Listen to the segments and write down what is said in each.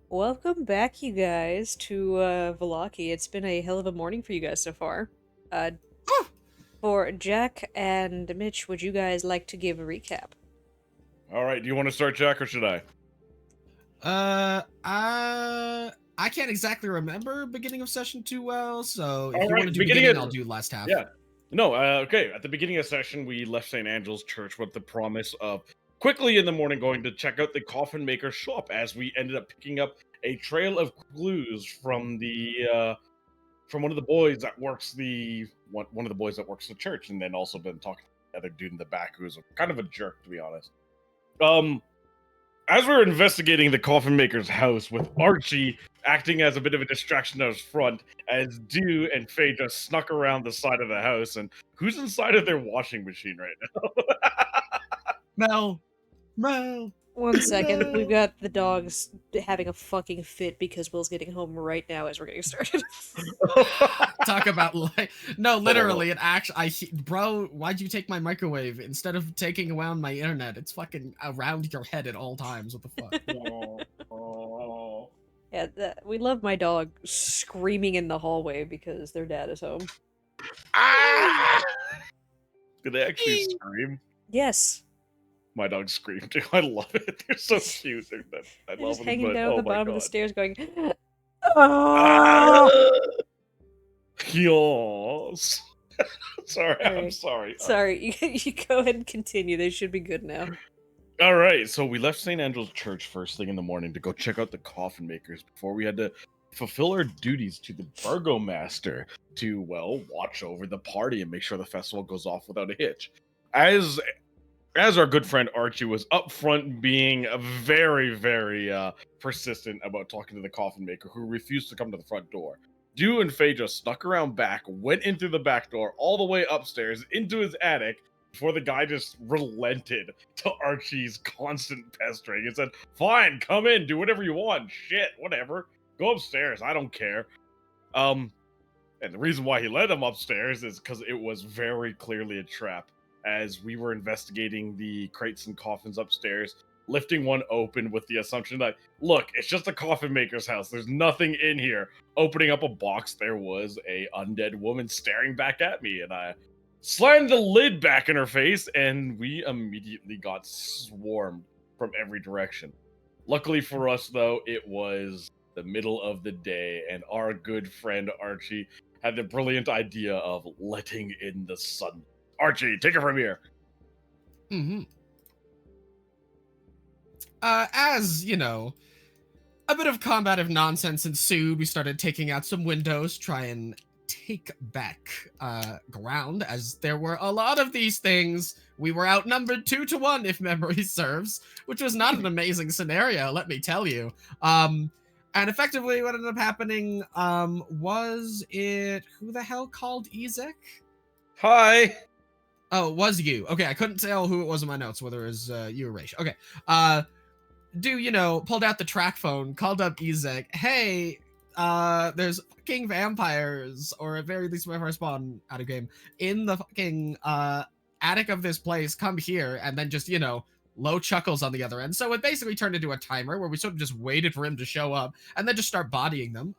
Welcome back, you guys, to Vallaki. It's been a hell of a morning for you guys so far. Uh, Oh, for Jack and Mitch, would you guys like to give a recap? All right, do you want to start, Jack, or should I? uh, I I can't exactly remember beginning of session too well, so if All you want to right, do beginning, I'll do last half. yeah. No, okay. At the beginning of session, we left St. Angel's Church with the promise of quickly in the morning going to check out the coffin maker's shop, as we ended up picking up a trail of clues from from one of the boys that works one of the boys that works the church, and then also been talking to the other dude in the back who's kind of a jerk, to be honest. Um, as we were investigating the coffin maker's house, with Archie acting as a bit of a distraction out front, as Dew and Faye just snuck around the side of the house, and who's inside of their washing machine right now? Mel, Mel, One second, we've Mel. got the dogs having a fucking fit because Will's getting home right now as we're getting started. Talk about like no, literally, it actually. Bro, why'd you take my microwave instead of taking around my internet? It's fucking around your head at all times. What the fuck? Oh. Yeah, we love my dog screaming in the hallway because their dad is home. Ah! Did they actually scream? Yes, My dogs scream too. I love it. They're so cute. I they're love just them, hanging but down at oh the my bottom of the god. stairs going, Ah! "Oh!" Yes. Sorry, I'm Alright. sorry. Sorry, you go ahead and continue. They should be good now. All right, so we left St. Angel's Church first thing in the morning to go check out the coffin makers before we had to fulfill our duties to the Burgomaster to, well, watch over the party and make sure the festival goes off without a hitch. As as our good friend Archie was up front being very persistent about talking to the coffin maker who refused to come to the front door. Dew and Faye just snuck around back, went in through the back door, all the way upstairs into his attic, before the guy just relented to Archie's constant pestering and said, "Fine, come in, do whatever you want. Shit, whatever. Go upstairs. I don't care." Um, and the reason why he led him upstairs is because it was very clearly a trap. As we were investigating the crates and coffins upstairs, lifting one open with the assumption that, look, it's just a coffin maker's house. There's nothing in here. Opening up a box, there was a undead woman staring back at me, and I slammed the lid back in her face, and we immediately got swarmed from every direction. Luckily for us, though, it was the middle of the day, and our good friend Archie had the brilliant idea of letting in the sun. Archie, take it from here. Mm-hmm. As you know, a bit of combative nonsense ensued. We started taking out some windows, try and take back ground, as there were a lot of these things. We were outnumbered 2-1, if memory serves, which was not an amazing scenario, let me tell you. And effectively, what ended up happening was it who the hell called Ezek? Hi. Oh, it was you. Okay, I couldn't tell who it was in my notes, whether it was you or Raish. Okay. Pulled out the track phone, called up Ezek. Hey, there's fucking vampires, or at very least vampire spawn out of game, in the fucking attic of this place. Come here, and then just, low chuckles on the other end. So it basically turned into a timer where we sort of just waited for him to show up and then just start bodying them.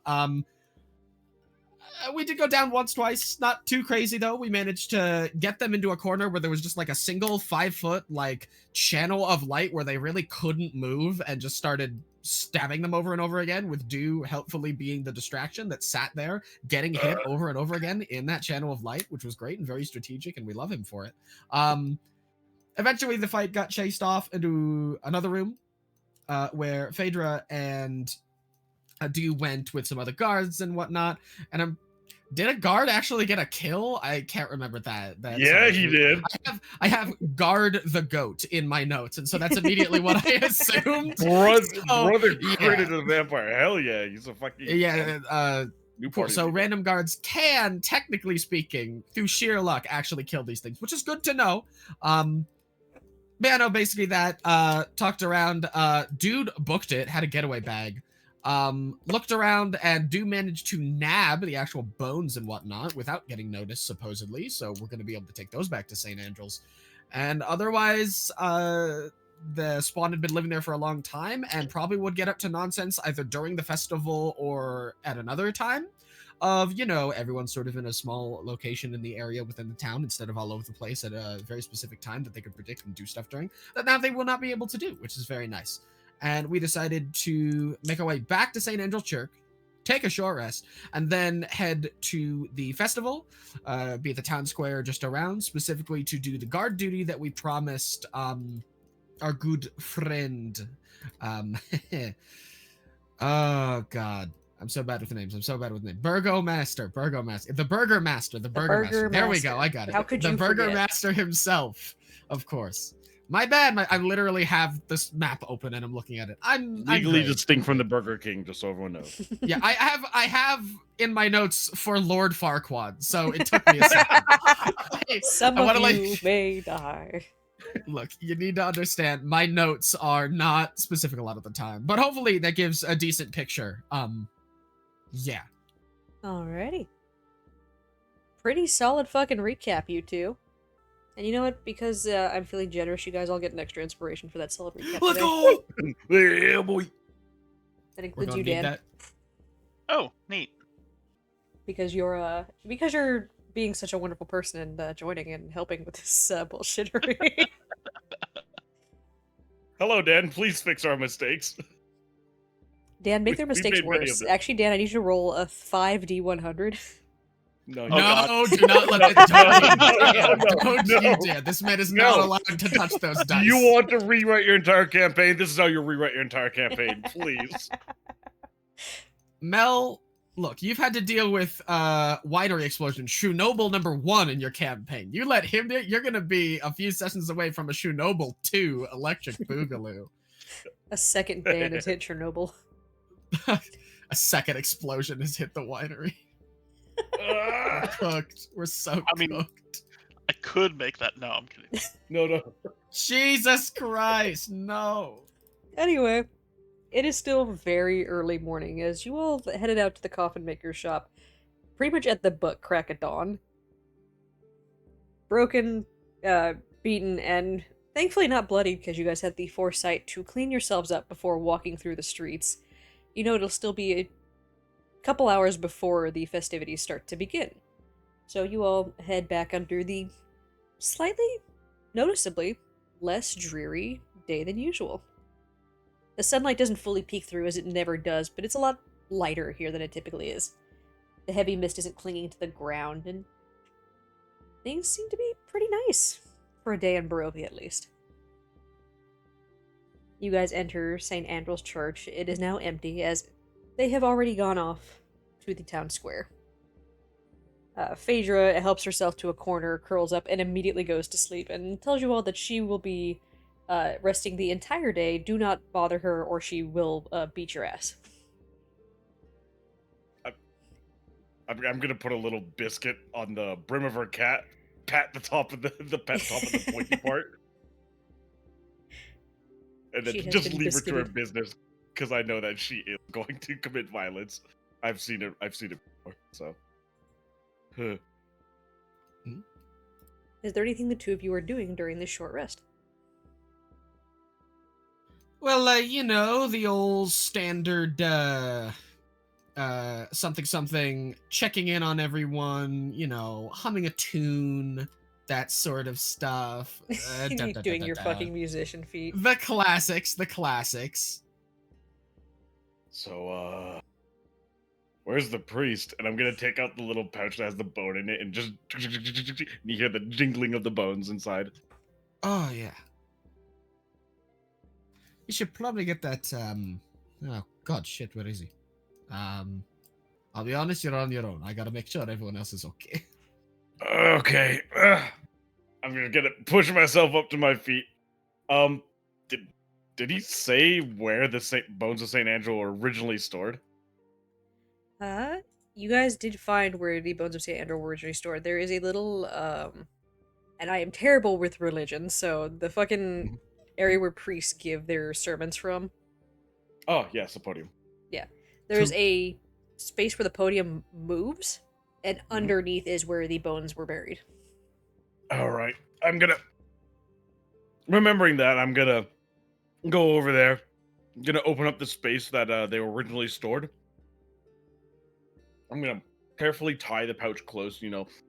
We did go down once, twice. Not too crazy though. We managed to get them into a corner where there was just like a single 5-foot like channel of light where they really couldn't move, and just started stabbing them over and over again, with Dew helpfully being the distraction that sat there getting hit over and over again in that channel of light, which was great and very strategic, and we love him for it. Eventually the fight got chased off into another room where Phaedra and Dew went with some other guards and whatnot. And did a guard actually get a kill? I can't remember that. Yeah, he did. I have guard the goat in my notes, and so that's immediately what I assumed. Brother created a vampire. Hell yeah, he's a fucking new Cool. party. So random guards can, technically speaking, through sheer luck, actually kill these things, which is good to know. But yeah, no, basically that talked around. Dude booked it, had a getaway bag. Looked around, and do manage to nab the actual bones and whatnot without getting noticed, supposedly. So we're going to be able to take those back to St. Angel's. And otherwise, the spawn had been living there for a long time and probably would get up to nonsense either during the festival or at another time of, everyone's sort of in a small location in the area within the town instead of all over the place at a very specific time that they could predict and do stuff during, that now they will not be able to do, which is very nice. And we decided to make our way back to St. Angel's Church, take a short rest, and then head to the festival, be at the town square just around, specifically to do the guard duty that we promised our good friend. Oh, God. I'm so bad with names. Burgomaster. The Burgermaster. There we go. I got it. How could the you Burgermaster himself, of course. My bad. I literally have this map open and I'm looking at it. I'm Legally great. distinct from the Burger King, just so everyone knows. Yeah, I have in my notes for Lord Farquaad, so it took me a second. Some of you may die. Look, you need to understand, my notes are not specific a lot of the time, but hopefully that gives a decent picture. Yeah. Alrighty. Pretty solid fucking recap, you two. And you know what? Because I'm feeling generous, you guys all get an extra inspiration for that solid recap. Let's today. go! Yeah, boy. That includes you, Dan. Oh, neat. Because you're being such a wonderful person and joining and helping with this bullshittery. Hello, Dan. Please fix our mistakes. Dan, make their We mistakes made many of worse. them. Actually, Dan, I need you to roll a 5d100. No, No, do not let it. Don't you dare. This man is not No. allowed to touch those Do dice. you want to rewrite your entire campaign? This is how you rewrite your entire campaign, please. Mel, look, you've had to deal with winery explosion, Chernobyl #1 in your campaign. You let him do it, you're gonna be a few sessions away from a Chernobyl 2 Electric Boogaloo. A second ban has hit Chernobyl. A second explosion has hit the winery. We're cooked. We're so mean- cooked. I could make that. No, I'm kidding. No. Jesus Christ, no. Anyway, it is still very early morning as you all headed out to the coffin maker's shop, pretty much at the butt crack of dawn. Broken, beaten, and thankfully not bloody because you guys had the foresight to clean yourselves up before walking through the streets. You know it'll still be a couple hours before the festivities start to begin. So you all head back under the slightly, noticeably, less dreary day than usual. The sunlight doesn't fully peek through as it never does, but it's a lot lighter here than it typically is. The heavy mist isn't clinging to the ground, and things seem to be pretty nice. For a day in Barovia, at least. You guys enter St. Andrew's Church. It is now empty, as they have already gone off to the town square. Phaedra helps herself to a corner, curls up, and immediately goes to sleep, and tells you all that she will be resting the entire day. Do not bother her, or she will beat your ass. I'm gonna put a little biscuit on the brim of her cap, pat the top of the top of the pointy part, and then She has just been leave her to her biscuited. business because I know that she is going to commit violence. I've seen it before. So, Is there anything the two of you are doing during this short rest? Well, the old standard, something, checking in on everyone, humming a tune, that sort of stuff. Doing your fucking musician feat. The classics. So, where's the priest? And I'm gonna take out the little pouch that has the bone in it and just you hear the jingling of the bones inside. Oh, yeah. You should probably get that, oh, God, shit, where is he? I'll be honest, you're on your own. I gotta make sure everyone else is okay. Okay. I'm gonna push myself up to my feet. Did he say where the bones of Saint Angelo were originally stored? You guys did find where the bones of St. Andrew were originally stored. There is a little, and I am terrible with religion, so the fucking area where priests give their sermons from. Oh, yes, the podium. Yeah. There's a space where the podium moves, and underneath is where the bones were buried. All right. Remembering that, I'm gonna go over there. I'm gonna open up the space that they were originally stored. I'm gonna carefully tie the pouch close,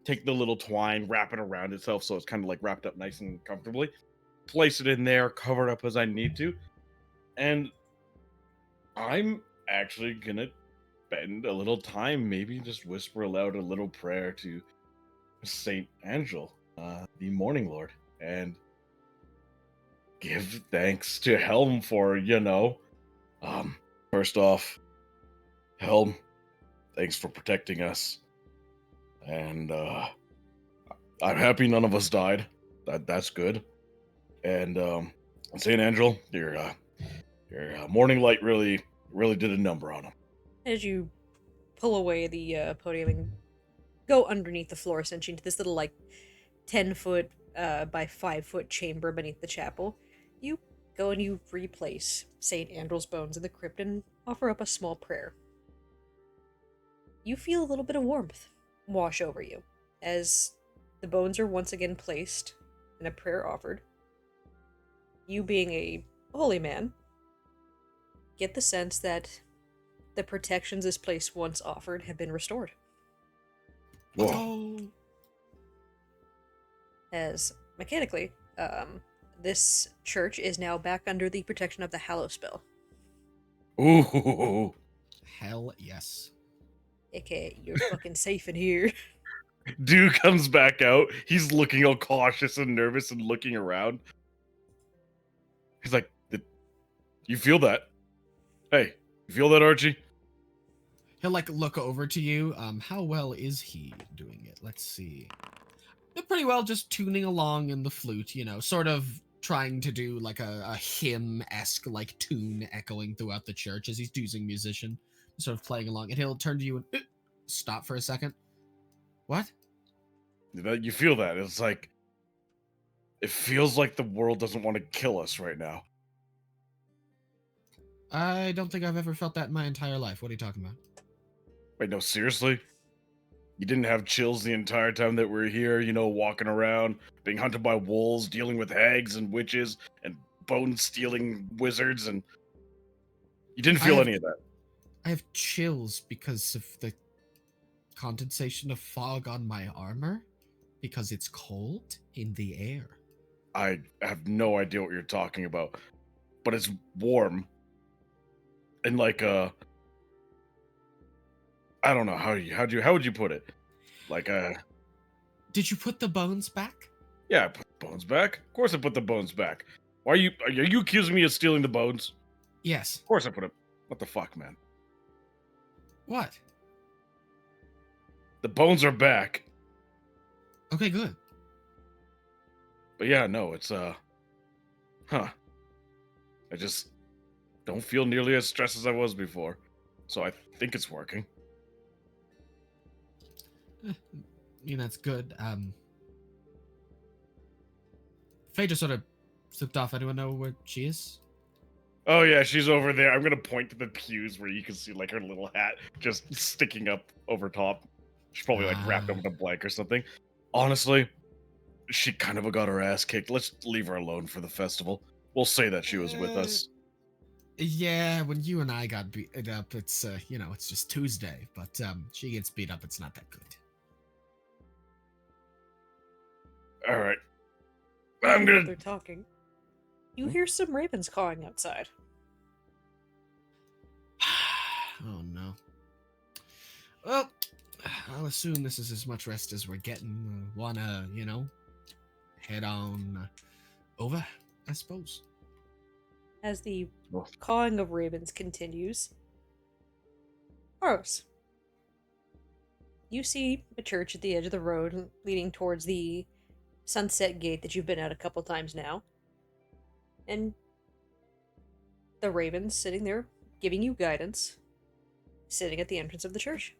take the little twine, wrap it around itself so it's kind of like wrapped up nice and comfortably. Place it in there, cover it up as I need to. And I'm actually gonna spend a little time, maybe just whisper aloud a little prayer to Saint Angel, the Morning Lord, and give thanks to Helm for, um, first off, Helm, thanks for protecting us, and I'm happy none of us died. That's good. And Saint Angel, your morning light really did a number on him. As you pull away the podium and go underneath the floor, essentially into this little, like, 10-foot by 5-foot chamber beneath the chapel, you go and you replace St. Andrew's bones in the crypt and offer up a small prayer. You feel a little bit of warmth wash over you as the bones are once again placed and a prayer offered. You, being a holy man, get the sense that the protections this place once offered have been restored. Whoa. Oh. As mechanically, this church is now back under the protection of the Hallow spell, Ooh. Hell yes. aka you're fucking safe in here. Dude comes back out. He's looking all cautious and nervous and looking around. He's like, you feel that? Hey, you feel that, Archie? He'll like look over to you. How well is he doing it? Let's see. They're pretty well, just tuning along in the flute, sort of trying to do like a hymn-esque like tune echoing throughout the church as he's using musician, sort of playing along. And he'll turn to you and stop for a second. What? You feel that? It's like, it feels like the world doesn't want to kill us right now. I don't think I've ever felt that in my entire life. What are you talking about? Wait, no, seriously? You didn't have chills the entire time that we're here, walking around, being hunted by wolves, dealing with hags and witches, and bone-stealing wizards, and you didn't feel any of that? I have chills because of the condensation of fog on my armor, because it's cold in the air. I have no idea what you're talking about, but it's warm. And like, I don't know, how would you put it? Like, Did you put the bones back? yeah, I put the bones back. Of course I put the bones back. Are you accusing me of stealing the bones? Yes. Of course I put it. What the fuck, man? What? The bones are back. Okay, good. But yeah, no, it's, I just don't feel nearly as stressed as I was before. So I think it's working. That's good. Faye just sort of slipped off. Anyone know where she is? Oh yeah, she's over there. I'm gonna point to the pews where you can see like her little hat just sticking up over top. She's probably like wrapped up in a blanket or something. Honestly, she kind of got her ass kicked. Let's leave her alone for the festival. We'll say that she was with us. Yeah, when you and I got beat up, it's it's just Tuesday. But she gets beat up, it's not that good. All right, I'm gonna. They're talking. You hear some ravens cawing outside. Oh no. Well, I'll assume this is as much rest as we're getting. Wanna, head on over, I suppose. As the Oh. cawing of ravens continues, Aros, you see a church at the edge of the road leading towards the sunset gate that you've been at a couple times now. And the ravens sitting there giving you guidance, sitting at the entrance of the church.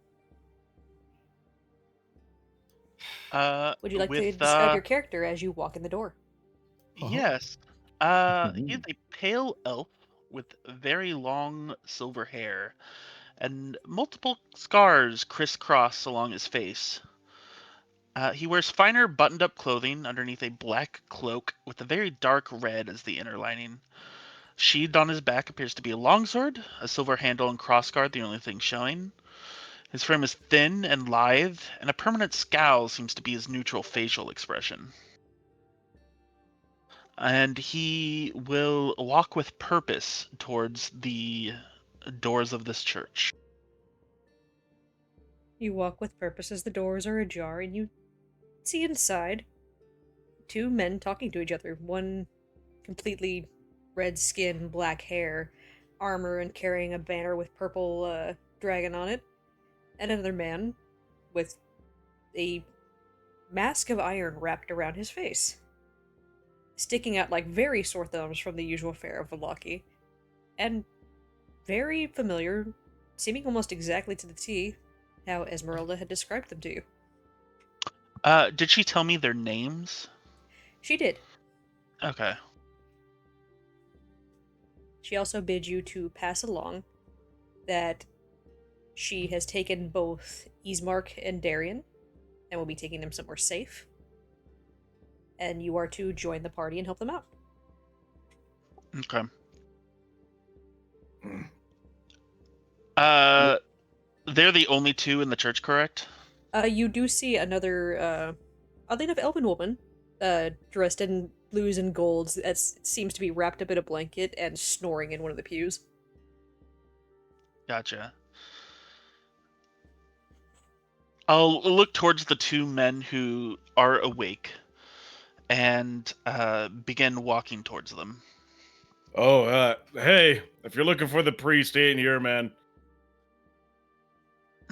Would you like to describe your character as you walk in the door? Yes. He's a pale elf with very long silver hair and multiple scars crisscross along his face. He wears finer buttoned-up clothing underneath a black cloak with a very dark red as the inner lining. Sheathed on his back appears to be a longsword, a silver handle and crossguard the only thing showing. His frame is thin and lithe, and a permanent scowl seems to be his neutral facial expression. And he will walk with purpose towards the doors of this church. You walk with purpose as the doors are ajar, and you see inside two men talking to each other. One completely red skin, black hair, armor, and carrying a banner with purple dragon on it. And another man with a mask of iron wrapped around his face, sticking out like very sore thumbs from the usual fare of Vallaki, and very familiar, seeming almost exactly to the T, how Esmeralda had described them to you. Did she tell me their names? She did. Okay. She also bid you to pass along that she has taken both Ismark and Darian, and will be taking them somewhere safe. And you are to join the party and help them out. Okay. Hmm. They're the only two in the church, correct? You do see another, oddly enough, elven woman, dressed in blues and golds, that seems to be wrapped up in a blanket and snoring in one of the pews. Gotcha. I'll look towards the two men who are awake and begin walking towards them. Oh, hey, if you're looking for the priest, he ain't here, man.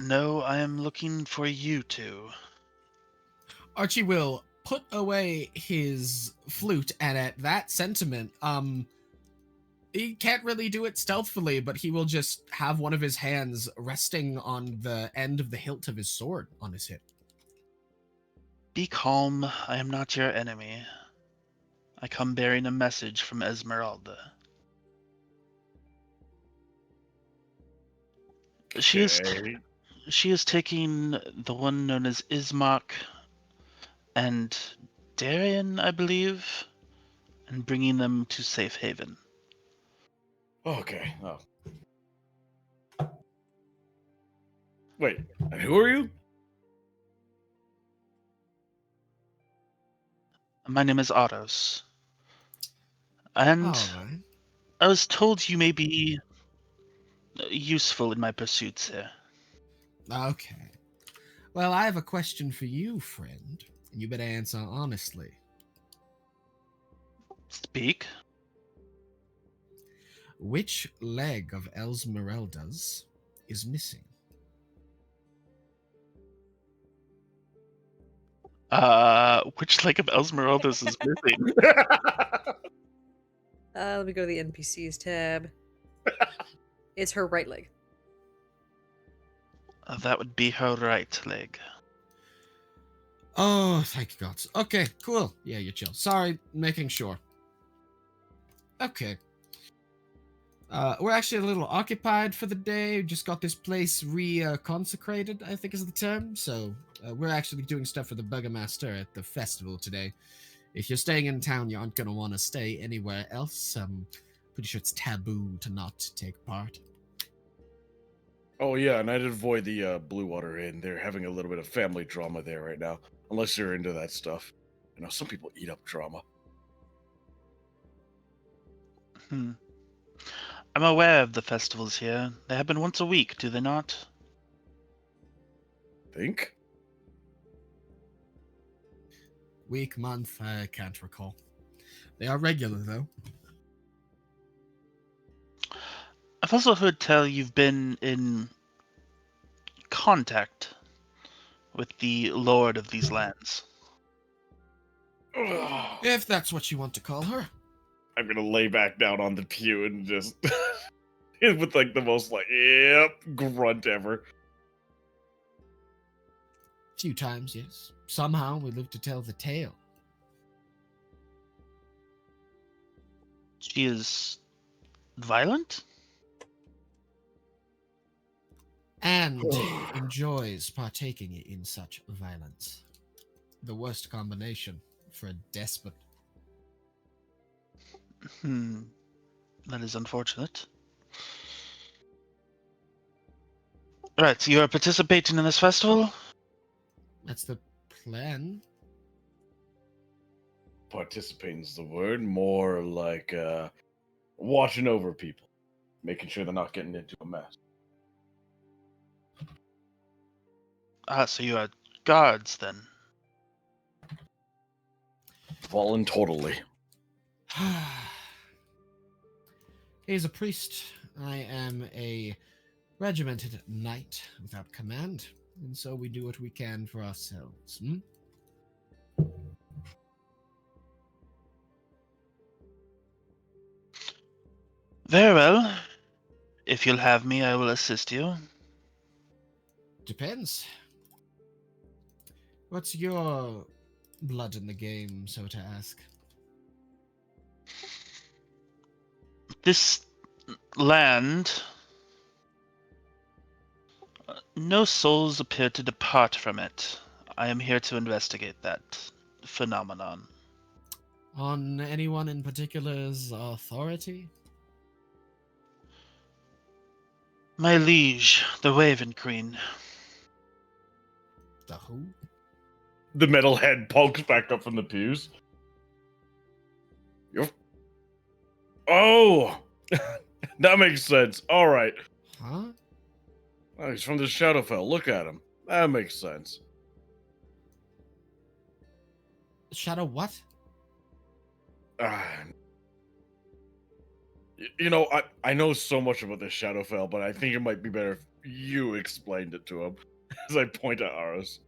No, I am looking for you two. Archie will put away his flute, and at that sentiment, he can't really do it stealthily, but he will just have one of his hands resting on the end of the hilt of his sword on his hip. Be calm, I am not your enemy. I come bearing a message from Esmeralda. She is taking the one known as Ismark and Darian, I believe, and bringing them to safe haven. Okay. Oh. Wait, and who are you? My name is Aros, and All right. I was told you may be useful in my pursuits here. Okay. Well, I have a question for you, friend, and you better answer honestly. Speak. Which leg of Esmeralda's is missing? Which leg of Esmeralda's is missing? Let me go to the NPCs tab. It's her right leg. That would be her right leg. Oh, thank God. Okay, cool. Yeah, you're chill. Sorry, making sure. Okay. We're actually a little occupied for the day. Just got this place consecrated, I think is the term. So we're actually doing stuff for the Burgomaster at the festival today. If you're staying in town, you aren't going to want to stay anywhere else. I'm pretty sure it's taboo to not take part. Oh yeah, and I'd avoid the Blue Water Inn. They're having a little bit of family drama there right now. Unless you're into that stuff. You know, some people eat up drama. I'm aware of the festivals here. They happen once a week, do they not? Think? Week, month, I can't recall. They are regular, though. I've also heard tell you've been in contact with the Lord of these lands. If that's what you want to call her. I'm gonna lay back down on the pew and just with like the most like yep grunt ever. Few times, yes. Somehow we live to tell the tale. She is violent? And enjoys partaking in such violence. The worst combination for a despot. That is unfortunate. Right, so you are participating in this festival? That's the plan. Participating's the word. More like watching over people, making sure they're not getting into a mess. Ah, so you are guards then. Fallen totally. He's a priest. I am a regimented knight without command, and so we do what we can for ourselves. Very well. If you'll have me, I will assist you. Depends. What's your blood in the game, so to ask? This land, no souls appear to depart from it. I am here to investigate that phenomenon. On anyone in particular's authority? My liege, the Raven Queen. The who? The metal head pokes back up from the pews. You're... Oh! That makes sense. All right. Huh? Oh, he's from the Shadowfell. Look at him. That makes sense. Shadow what? Ah. You know, I know so much about this Shadowfell, but I think it might be better if you explained it to him. As I point at Aros.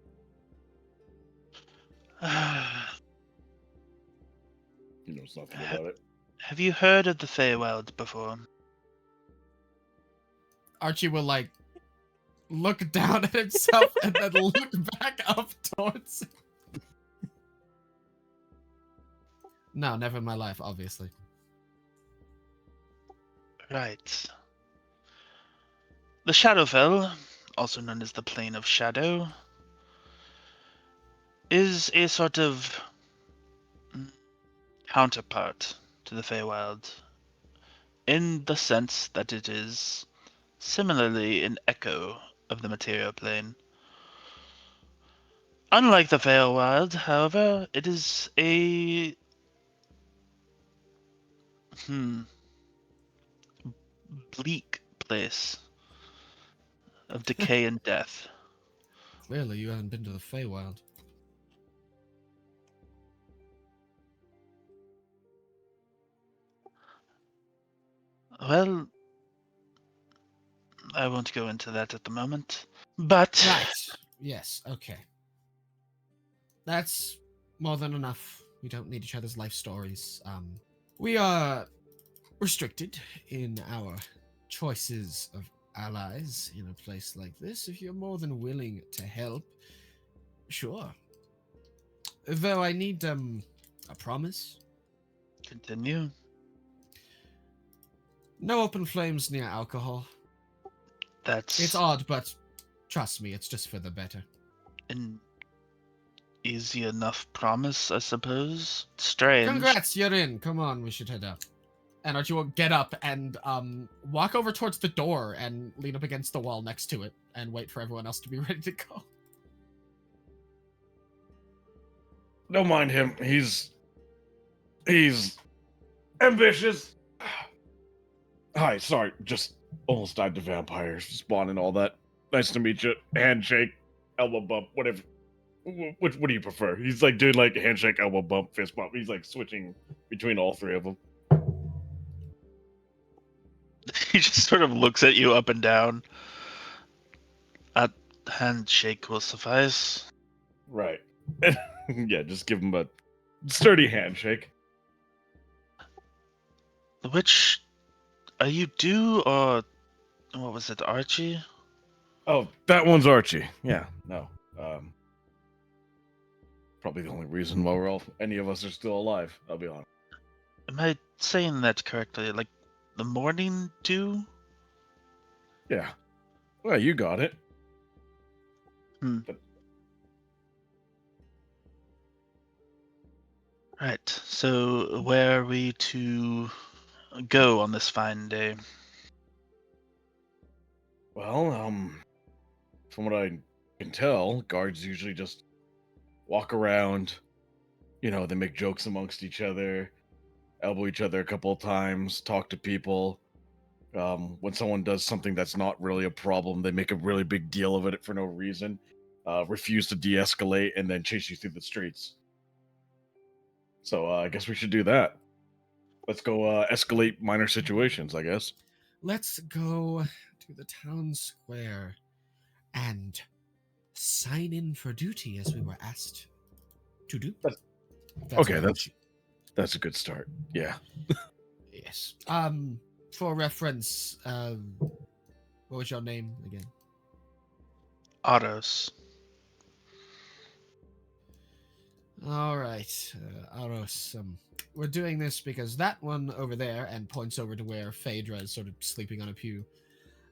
He knows nothing about it. Have you heard of the Feywild before? Archie will, like, look down at himself and then look back up towards him. No, never in my life, obviously. Right. The Shadowfell, also known as the Plane of Shadow, is a sort of counterpart to the Feywild, in the sense that it is similarly an echo of the material plane. Unlike the Feywild, however, it is a bleak place of decay and death. Clearly, you haven't been to the Feywild. Well, I won't go into that at the moment. But Right. Yes, okay. That's more than enough. We don't need each other's life stories. We are restricted in our choices of allies in a place like this. If you're more than willing to help, sure. Though I need a promise. continue. No open flames near alcohol. That's It's odd, but trust me, it's just for the better. an easy enough promise, I suppose. Strange. Congrats, you're in. Come on, we should head up. And Archie will get up and walk over towards the door and lean up against the wall next to it and wait for everyone else to be ready to go. Don't mind him. He's ambitious. Hi, sorry, just almost died to vampires, spawn and all that. Nice to meet you. Handshake, elbow bump, whatever. What do you prefer? He's like doing like handshake, elbow bump, fist bump. He's like switching between all three of them. He just sort of looks at you up and down. A handshake will suffice. Right. Yeah, just give him a sturdy handshake. Which are you due, or what was it, Archie? Oh, that one's Archie. Yeah, no. Probably the only reason why any of us are still alive, I'll be honest. Am I saying that correctly? Like the morning dew? Yeah. Well, you got it. Right. So where are we to go on this fine day? Well, from what I can tell, guards usually just walk around. You know, they make jokes amongst each other, elbow each other a couple of times, talk to people. When someone does something that's not really a problem, they make a really big deal of it for no reason, refuse to de-escalate, and then chase you through the streets. So I guess we should do that. Let's go escalate minor situations, I guess. Let's go to the town square and sign in for duty as we were asked to do. That's- That's okay, okay with you. that's a good start. Yeah. Yes. For reference, what was your name again? Aros. All right, Aros. We're doing this because that one over there, and points over to where Phaedra is sort of sleeping on a pew,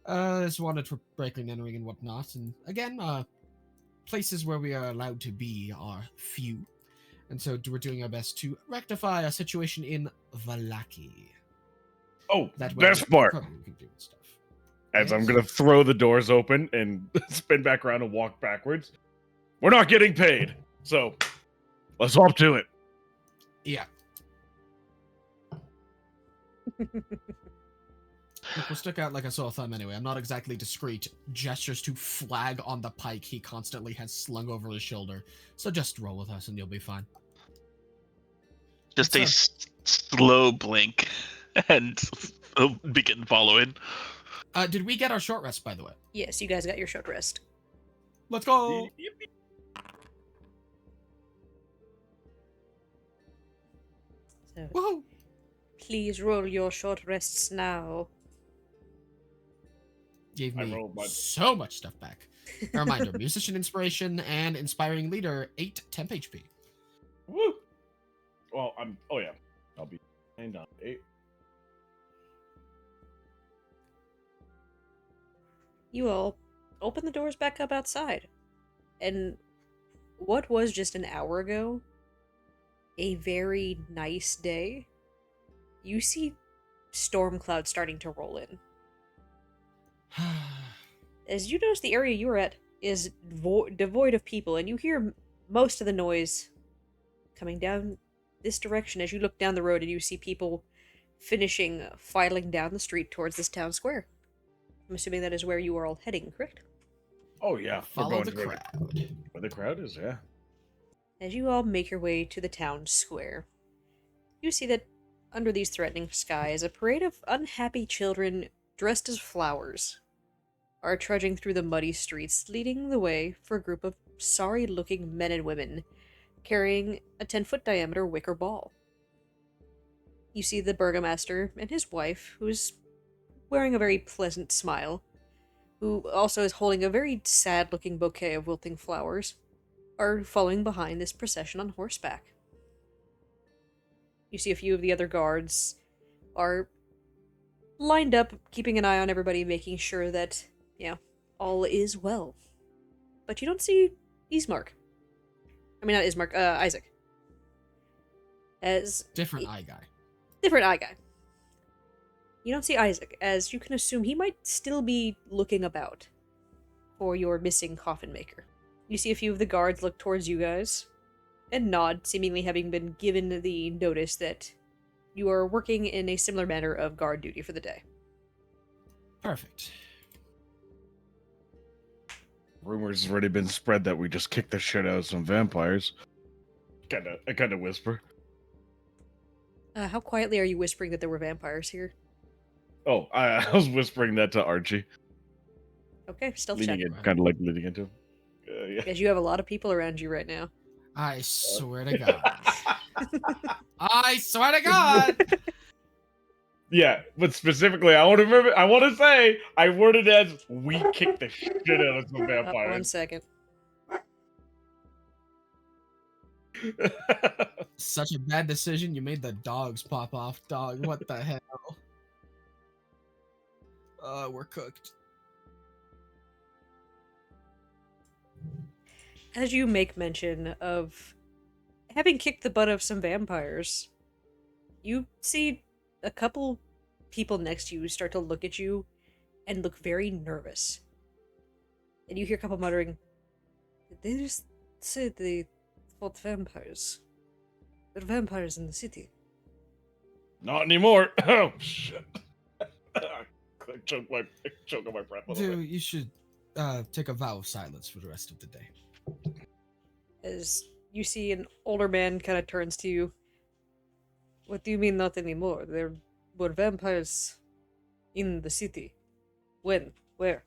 is wanted for breaking and entering and whatnot. And again, places where we are allowed to be are few, and so we're doing our best to rectify a situation in Vallaki. Oh, That best part. we can do stuff. As I'm Yes. gonna throw the doors open and spin back around and walk backwards. We're not getting paid, so let's hop to it. Yeah. Look, we'll stick out like a sore thumb anyway. I'm not exactly discreet. Gestures to flag on the pike he constantly has slung over his shoulder. So just roll with us and you'll be fine. Just a It's slow blink and begin following. Did we get our short rest, by the way? Yes, you guys got your short rest. Let's go! So Woohoo! please roll your short rests now. Gave I me rolled my- so much stuff back. A reminder, musician inspiration and inspiring leader, 8 temp HP. Woo! Well, oh yeah, I'll be 8. You all open the doors back up outside. And what was just an hour ago a very nice day, you see storm clouds starting to roll in. As you notice, the area you are at is devoid of people, and you hear most of the noise coming down this direction as you look down the road and you see people filing down the street towards this town square. I'm assuming that is where you are all heading, correct? Oh yeah, we're Follow going the to crowd. where the crowd is. Yeah. As you all make your way to the town square, you see that under these threatening skies, a parade of unhappy children dressed as flowers are trudging through the muddy streets, leading the way for a group of sorry-looking men and women carrying a 10-foot diameter wicker ball. You see the burgomaster and his wife, who's wearing a very pleasant smile, who also is holding a very sad-looking bouquet of wilting flowers, are following behind this procession on horseback. You see a few of the other guards are lined up, keeping an eye on everybody, making sure that, all is well. But you don't see Ismark. I mean, not Ismark, Isaac. As Different eye guy. different eye guy. You don't see Isaac, as you can assume he might still be looking about for your missing coffin maker. You see a few of the guards look towards you guys and nod, seemingly having been given the notice that you are working in a similar manner of guard duty for the day. Perfect. Rumors has already been spread that we just kicked the shit out of some vampires. I kind of whisper. How quietly are you whispering that there were vampires here? Oh, I was whispering that to Archie, Okay, stealth leaning check. in, kind of like leaning into him. Yeah. Because you have a lot of people around you right now. I swear to God. I swear to God! Yeah, but specifically, I want to say, I worded it as we kicked the shit out of some 1 vampires. second. Such a bad decision. You made the dogs pop off. Dog, what the hell? We're cooked. As you make mention of having kicked the butt of some vampires, you see a couple people next to you start to look at you and look very nervous. And you hear a couple muttering, "Did they just say they fought vampires? There are vampires in the city." Not anymore. Oh shit! I choke on my breath. Dude, you should take a vow of silence for the rest of the day. As you see an older man kind of turns to you. "What do you mean not anymore? There were vampires in the city. When? Where?"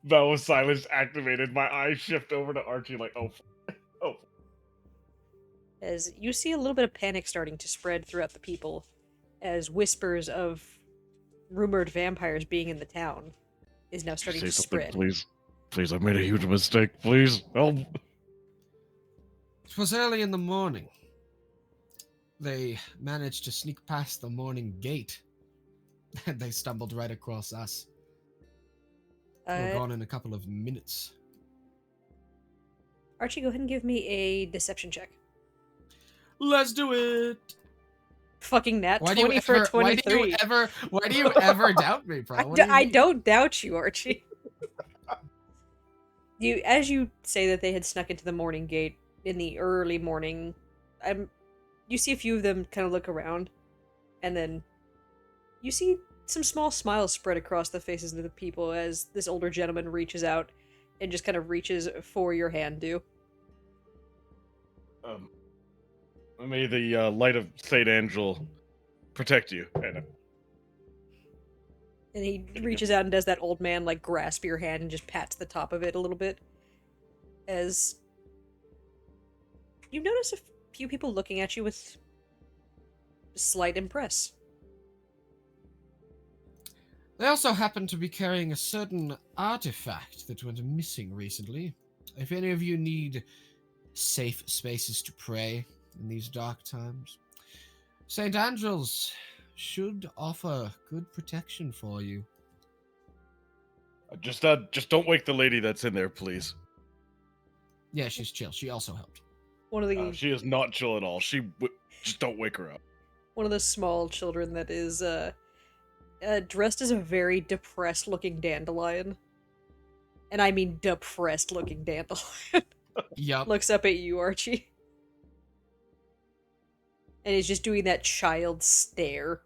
Vow of silence activated. My eyes shift over to Archie like, oh. As you see a little bit of panic starting to spread throughout the people, as whispers of rumored vampires being in the town is now starting Say to something, spread. please. Please, I made a huge mistake. Please, help. It was early in the morning. They managed to sneak past the morning gate, and they stumbled right across us. We're gone in a couple of minutes. Archie, go ahead and give me a deception check. Let's do it. Fucking nat 20 for 23. Why do you ever doubt me, bro? What do you I mean? don't doubt you, Archie. As you say that they had snuck into the morning gate in the early morning, you see a few of them kind of look around, and then you see some small smiles spread across the faces of the people as this older gentleman reaches out and just kind of reaches for your hand, May the light of Saint Angel protect you, Anna. And he reaches out and does that old man, like, grasp your hand and just pats the top of it a little bit. As you notice a few people looking at you with slight impress. They also happen to be carrying a certain artifact that went missing recently. If any of you need safe spaces to pray in these dark times, St. Angel's should offer good protection for you. Just don't wake the lady that's in there, please. Yeah, she's chill. She also helped. One of the She is not chill at all. Just don't wake her up. one of the small children that is dressed as a very depressed-looking dandelion, and I mean depressed-looking dandelion, Yup. looks up at you, Archie, and is just doing that child stare.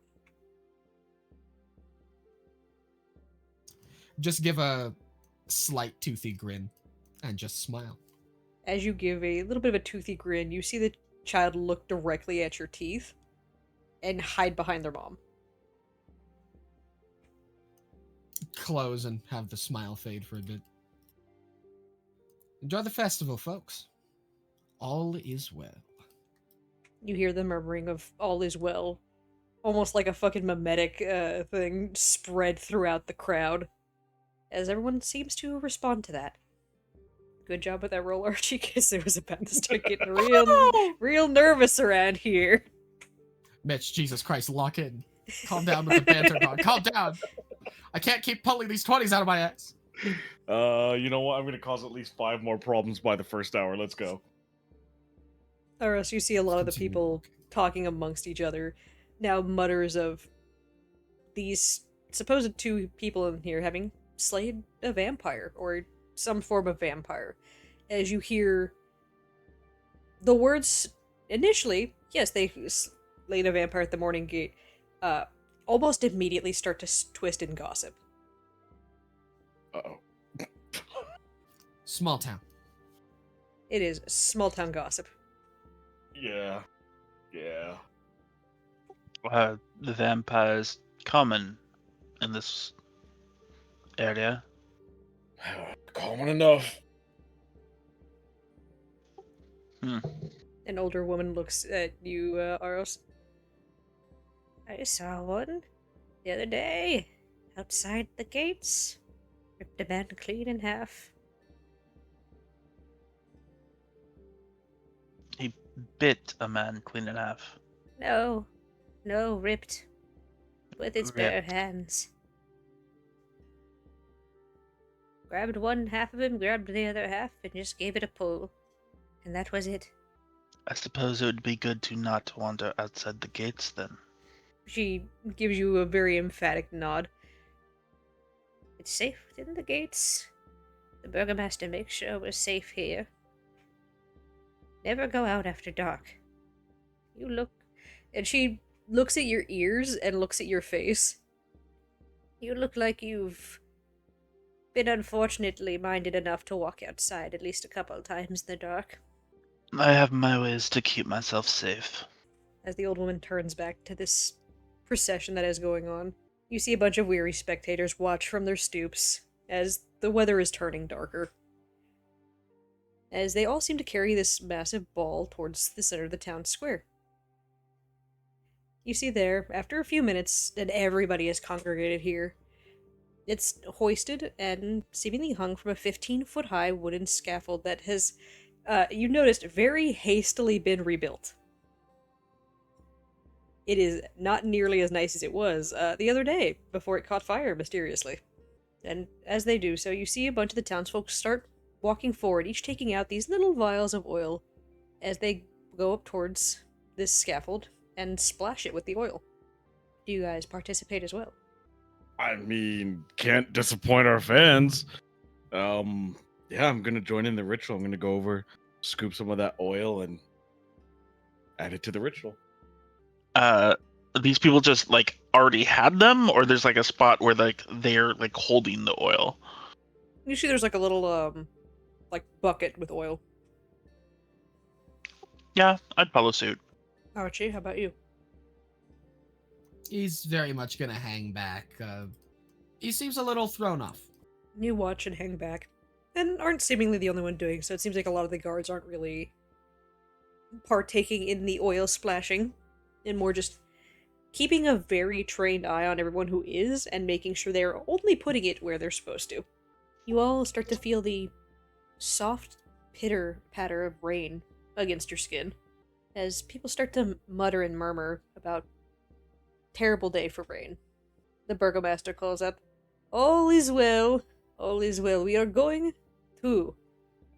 Just give a slight toothy grin and just smile. As you give a little bit of a toothy grin, you see the child look directly at your teeth and hide behind their mom. Close and have the smile fade for a bit. Enjoy the festival, folks. All is well. You hear the murmuring of "all is well," almost like a fucking mimetic thing spread throughout the crowd, as everyone seems to respond to that. Good job with that roll, Archie, because it was about to start getting real nervous around here. Mitch, Jesus Christ, lock in. Calm down with the banter, dog. Calm down. I can't keep pulling these 20s out of my ass. You know what? I'm gonna cause at least 5 more problems by the first hour. Let's go. Aros, you see a lot of the Continue. people talking amongst each other. Now mutters of these supposed 2 people in here having slayed a vampire, or some form of vampire. As you hear the words, initially, yes, they slayed a vampire at the morning gate, almost immediately start to twist in gossip. Uh-oh. Small town. It is small town gossip. Yeah. The vampires common in this area. Common enough. An older woman looks at you, Aros. "I saw one the other day outside the gates. Ripped a man clean in half." He bit a man clean in half. No, ripped. With its bare Ripped. hands. Grabbed one half of him, grabbed the other half, and just gave it a pull. And that was it. I suppose it would be good to not wander outside the gates then. She gives you a very emphatic nod. It's safe within the gates. The burgomaster makes sure we're safe here. Never go out after dark. You look... And she looks at your ears and looks at your face. You look like you've been unfortunately minded enough to walk outside at least a couple of times in the dark. I have my ways to keep myself safe. As the old woman turns back to this procession that is going on, you see a bunch of weary spectators watch from their stoops as the weather is turning darker. As they all seem to carry this massive ball towards the center of the town square. You see there, after a few minutes, that everybody is congregated here. It's hoisted and seemingly hung from a 15-foot high wooden scaffold that has, you noticed, very hastily been rebuilt. It is not nearly as nice as it was the other day, before it caught fire mysteriously. And as they do so, you see a bunch of the townsfolk start walking forward, each taking out these little vials of oil as they go up towards this scaffold and splash it with the oil. Do you guys participate as well? I mean, can't disappoint our fans. Yeah, I'm gonna join in the ritual. I'm gonna go over, scoop some of that oil, and add it to the ritual. These people just like already had them, or there's like a spot where like they're like holding the oil. You see there's like a little, like bucket with oil. Yeah, I'd follow suit. Archie, how about you? He's very much gonna hang back. He seems a little thrown off. You watch and hang back. And aren't seemingly the only one doing so. It seems like a lot of the guards aren't really partaking in the oil splashing, and more just keeping a very trained eye on everyone who is, and making sure they're only putting it where they're supposed to. You all start to feel the soft pitter-patter of rain against your skin, as people start to mutter and murmur about terrible day for rain. The burgomaster calls out, all is well, all is well. We are going to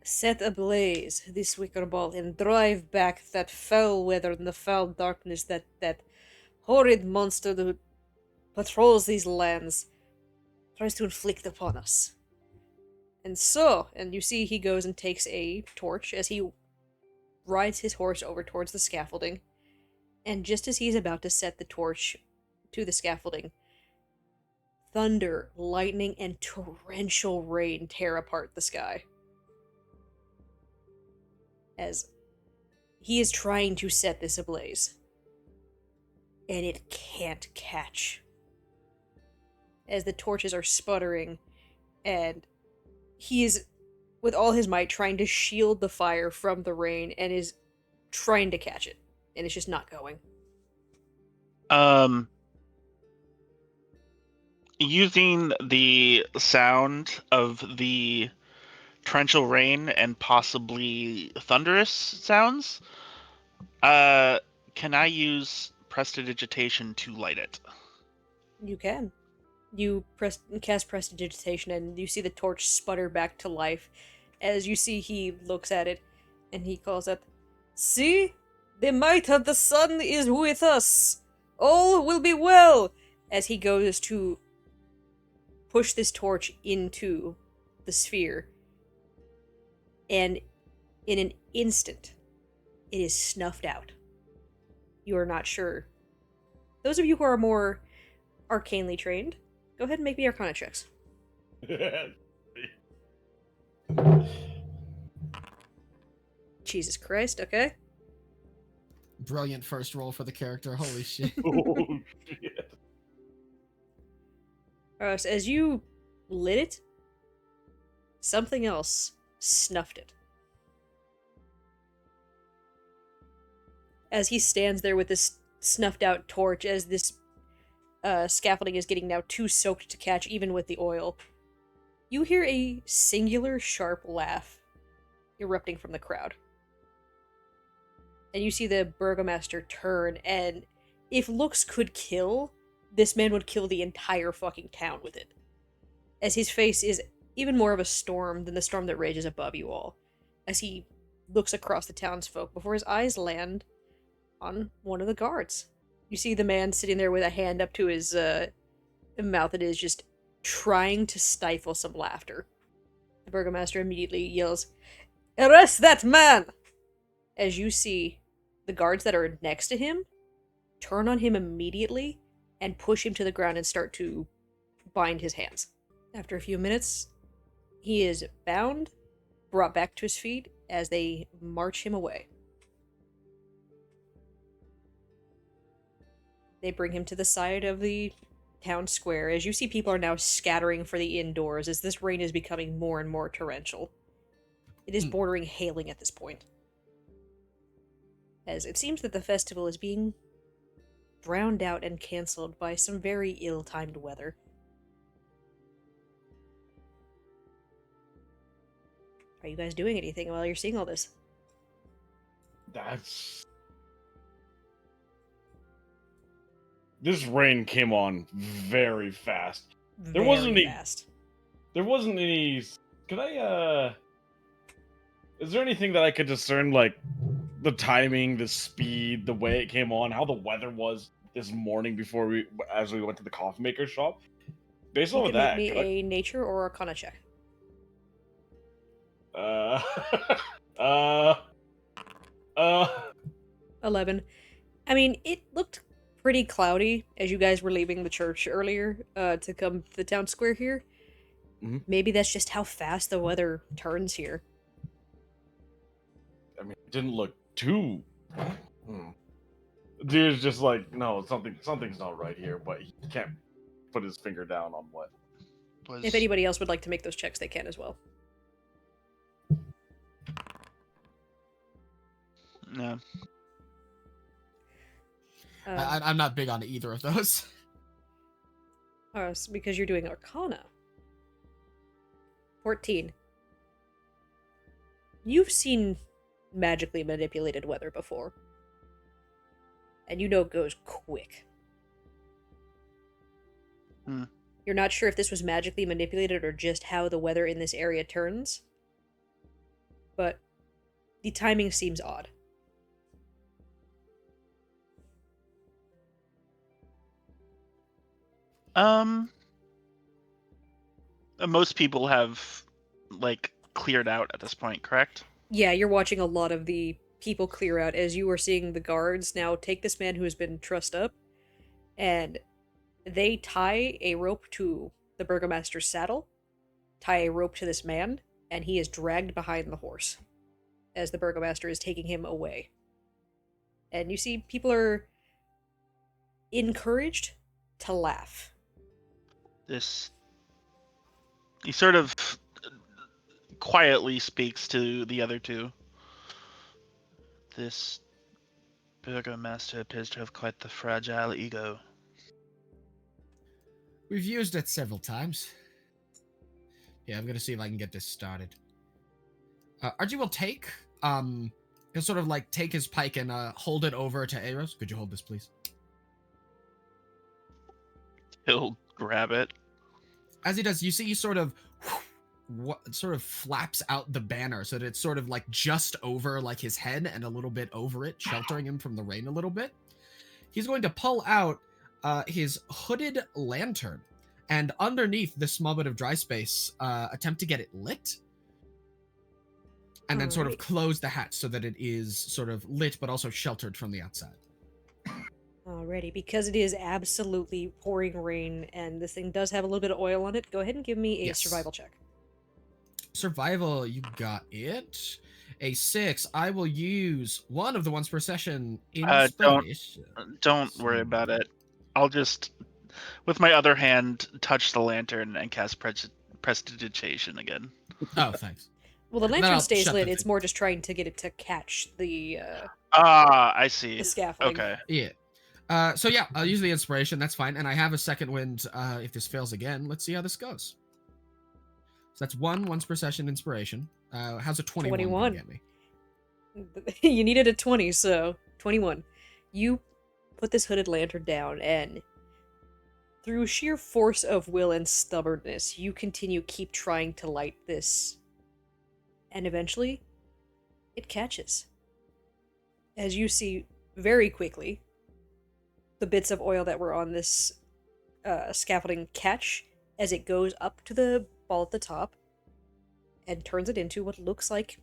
set ablaze this wicker ball and drive back that foul weather and the foul darkness that horrid monster that patrols these lands tries to inflict upon us. And you see he goes and takes a torch as he rides his horse over towards the scaffolding, and just as he's about to set the torch to the scaffolding, thunder, lightning, and torrential rain tear apart the sky. As he is trying to set this ablaze, and it can't catch. As the torches are sputtering, and he is, with all his might, trying to shield the fire from the rain, and is trying to catch it, and it's just not going. Using the sound of the torrential rain and possibly thunderous sounds, can I use prestidigitation to light it? You can. You cast prestidigitation, and you see the torch sputter back to life. As you see, he looks at it, and he calls out, see? The might of the sun is with us! All will be well! As he goes to push this torch into the sphere, and in an instant, it is snuffed out. You are not sure. Those of you who are more arcanely trained, go ahead and make me Arcana checks. Jesus Christ, okay. Brilliant first roll for the character. Holy shit. Oh, shit. So as you lit it, something else snuffed it. As he stands there with this snuffed out torch, as this scaffolding is getting now too soaked to catch even with the oil, you hear a singular sharp laugh erupting from the crowd. And you see the burgomaster turn, and if looks could kill, this man would kill the entire fucking town with it. As his face is even more of a storm than the storm that rages above you all, as he looks across the townsfolk before his eyes land on one of the guards. You see the man sitting there with a hand up to his mouth and is just trying to stifle some laughter. The burgomaster immediately yells, "Arrest that man!" As you see the guards that are next to him turn on him immediately and push him to the ground and start to bind his hands. After a few minutes, he is bound, brought back to his feet as they march him away. They bring him to the side of the town square. As you see, people are now scattering for the indoors as this rain is becoming more and more torrential. It is bordering hailing at this point, as it seems that the festival is being drowned out and cancelled by some very ill-timed weather. Are you guys doing anything while you're seeing all this? This rain came on very fast. Very fast. There wasn't any. Could I? Is there anything that I could discern, like the timing, the speed, the way it came on, how the weather was this morning as we went to the coffee maker shop? Based on that, make me a nature or arcana check. uh, 11. I mean, it looked pretty cloudy as you guys were leaving the church earlier to come to the town square here. Mm-hmm. Maybe that's just how fast the weather turns here. I mean, it didn't look too. Dude's just like, no, something's not right here, but he can't put his finger down on what. If anybody else would like to make those checks, they can as well. No. I'm not big on either of those. Aros, because you're doing Arcana. 14. You've seen magically manipulated weather before. And you know it goes quick. You're not sure if this was magically manipulated or just how the weather in this area turns. But the timing seems odd. Most people have, like, cleared out at this point, correct? Yeah, you're watching a lot of the people clear out as you are seeing the guards now take this man who has been trussed up, and they tie a rope to the burgomaster's saddle, tie a rope to this man, and he is dragged behind the horse as the burgomaster is taking him away. And you see people are encouraged to laugh. He sort of quietly speaks to the other two. This burgomaster appears to have quite the fragile ego. We've used it several times. Yeah, I'm gonna see if I can get this started. Archie will he'll sort of like take his pike and hold it over to Aros. Could you hold this, please? He'll grab it. As he does, you see he sort of flaps out the banner so that it's sort of like just over like his head and a little bit over it, sheltering him from the rain a little bit. He's going to pull out his hooded lantern and underneath this small bit of dry space, attempt to get it lit. And then sort of close the hatch so that it is sort of lit but also sheltered from the outside. Alrighty, because it is absolutely pouring rain and this thing does have a little bit of oil on it, go ahead and give me a survival check. Survival, you got it. A 6. I will use one of the ones per session. Don't worry about it. I'll just, with my other hand, touch the lantern and cast prestidigitation again. Oh, thanks. Well, the lantern stays lit. It's more just trying to get it to catch the. I see. The scaffolding. Okay. Yeah. So yeah, I'll use the inspiration. That's fine, and I have a second wind. If this fails again, let's see how this goes. So that's once per session inspiration. How's a 21 get me? You needed a 20, so 21. You put this hooded lantern down, and through sheer force of will and stubbornness, you keep trying to light this. And eventually, it catches. As you see very quickly, the bits of oil that were on this scaffolding catch as it goes up to the ball at the top and turns it into what looks like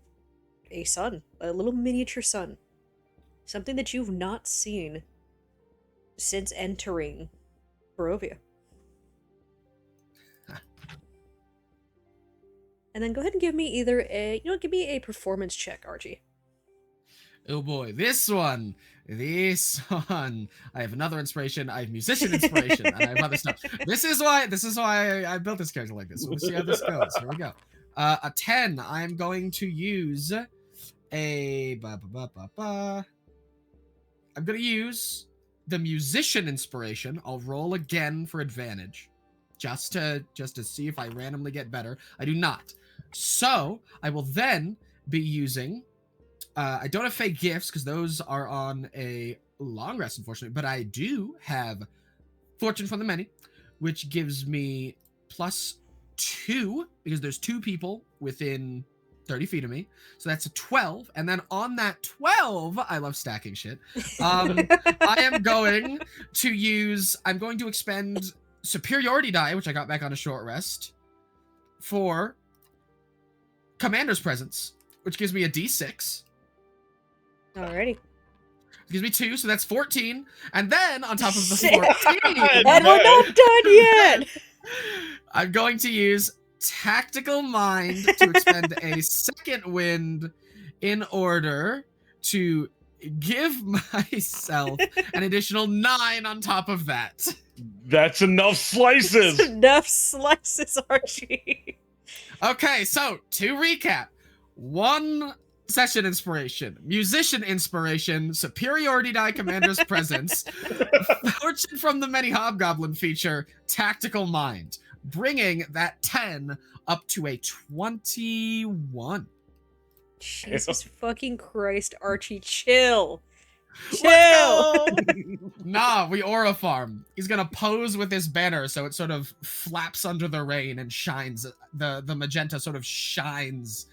a sun, a little miniature sun. Something that you've not seen since entering Barovia. And then go ahead and give me either give me a performance check, Archie. Oh boy, this one. I have another inspiration. I have musician inspiration, and I have other stuff. This is why I built this character like this. So we'll see how this goes. Here we go. A 10. I'm going to use a. I'm going to use the musician inspiration. I'll roll again for advantage, just to see if I randomly get better. I do not. So I will then be using. I don't have fake gifts because those are on a long rest, unfortunately. But I do have Fortune from the Many, which gives me +2 because there's 2 people within 30 feet of me. So that's a 12. And then on that 12, I love stacking shit. I am going to expend superiority die, which I got back on a short rest, for Commander's Presence, which gives me a D6. Alrighty. It gives me 2, so that's 14. And then on top of the Shit. 14, And we're not done yet! I'm going to use Tactical Mind to expend a second wind in order to give myself an additional 9 on top of that. That's enough slices. Enough slices, Archie. Okay, so to recap, 1 session inspiration, musician inspiration, superiority die, commander's presence, Fortune from the Many Hobgoblin feature, tactical mind, bringing that 10 up to a 21. Jesus fucking Christ, Archie, chill. Nah, we aura farm. He's gonna pose with his banner so it sort of flaps under the rain and shines. The magenta sort of shines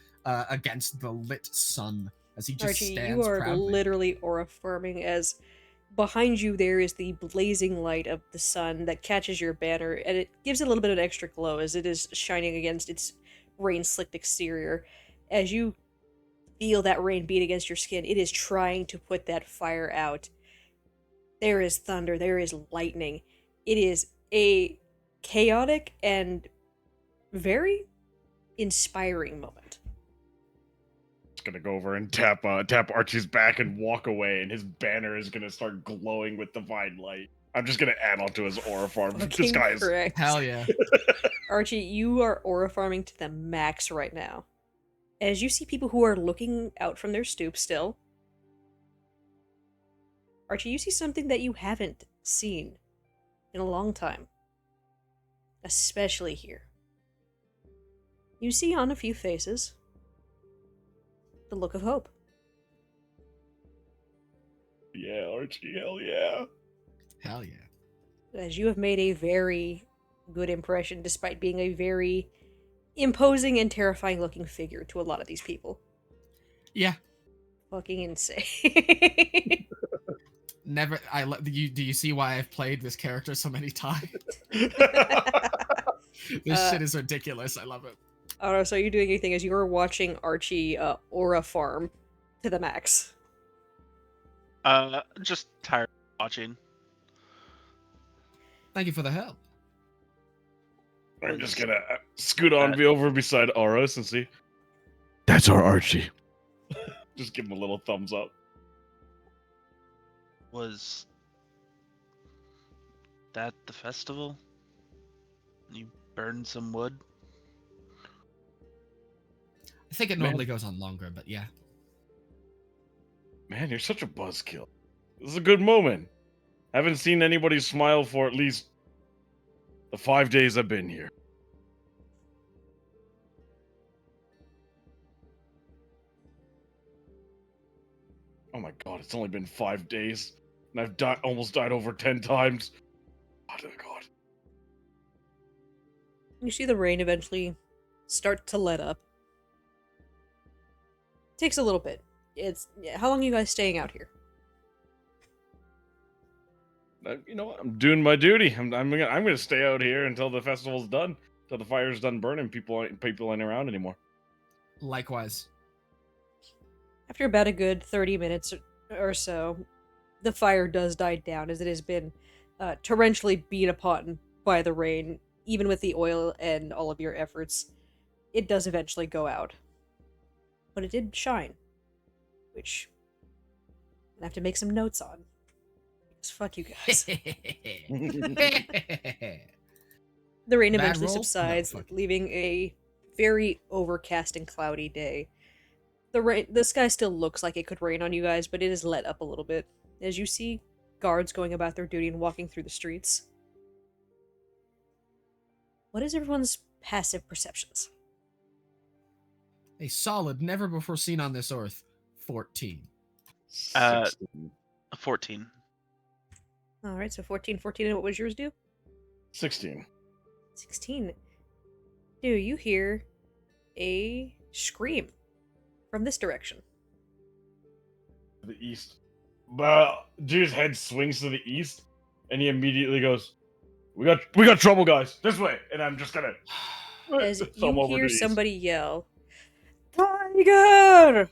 against the lit sun as he just Archie, stands you are proudly. literally aura farming as behind you there is the blazing light of the sun that catches your banner, and it gives it a little bit of an extra glow as it is shining against its rain-slicked exterior. As you feel that rain beat against your skin, it is trying to put that fire out. There is thunder, there is lightning. It is a chaotic and very inspiring moment. Gonna go over and tap Archie's back and walk away, and his banner is gonna start glowing with divine light. I'm just gonna add on to his aura farm. This guy is Correct. Hell yeah. Archie, you are aura farming to the max right now. As you see people who are looking out from their stoop still. Archie, you see something that you haven't seen in a long time. Especially here. You see on a few faces the look of hope. Yeah, Archie, hell yeah. Hell yeah. As you have made a very good impression despite being a very imposing and terrifying looking figure to a lot of these people. Yeah. Fucking insane. Never. Do you see why I've played this character so many times? This shit is ridiculous. I love it. Aros, are you doing anything as you're watching Archie aura farm to the max? Just tired of watching. Thank you for the help. I'm just gonna scoot on over beside Aros and see. That's our Archie. Just give him a little thumbs up. Was that the festival? You burned some wood? I think it normally goes on longer, but yeah. Man, you're such a buzzkill. This is a good moment. Haven't seen anybody smile for at least the 5 days I've been here. Oh my god, it's only been 5 days, and I've almost died over 10 times. Oh god. You see the rain eventually start to let up. Takes a little bit. How long are you guys staying out here? You know what? I'm doing my duty. I'm gonna stay out here until the festival's done, until the fire's done burning. People ain't around anymore. Likewise. After about a good 30 minutes or so, the fire does die down as it has been torrentially beat upon by the rain. Even with the oil and all of your efforts, it does eventually go out. But it did shine, which I have to make some notes on. Because fuck you guys. The rain Bad eventually roll? subsides, No, fuck. leaving a very overcast and cloudy day. The sky still looks like it could rain on you guys, but it is let up a little bit as you see guards going about their duty and walking through the streets. What is everyone's passive perceptions? A solid, never before seen on this earth. 14. 16. 14. All right, so 14, 14, and what was yours, do? 16. 16. Do you hear a scream from this direction? To the east. But dude's head swings to the east, and he immediately goes, "We got trouble, guys. This way." And I'm just gonna. As thumb you over to hear the east. somebody yell, "Tiger!"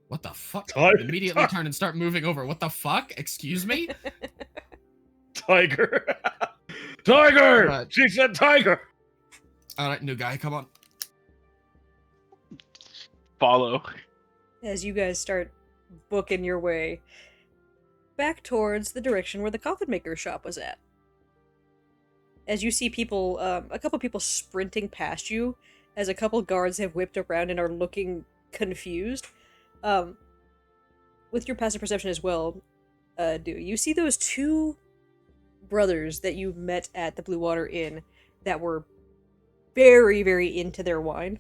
What the fuck? Tiger. Immediately turn and start moving over. What the fuck? Excuse me? Tiger. Tiger. Right. She said tiger. Alright, new guy, come on. Follow. As you guys start booking your way back towards the direction where the coffin maker's shop was at. As you see people, a couple people sprinting past you, as a couple guards have whipped around and are looking confused. With your passive perception as well, do you see those two brothers that you met at the Blue Water Inn that were very, very into their wine?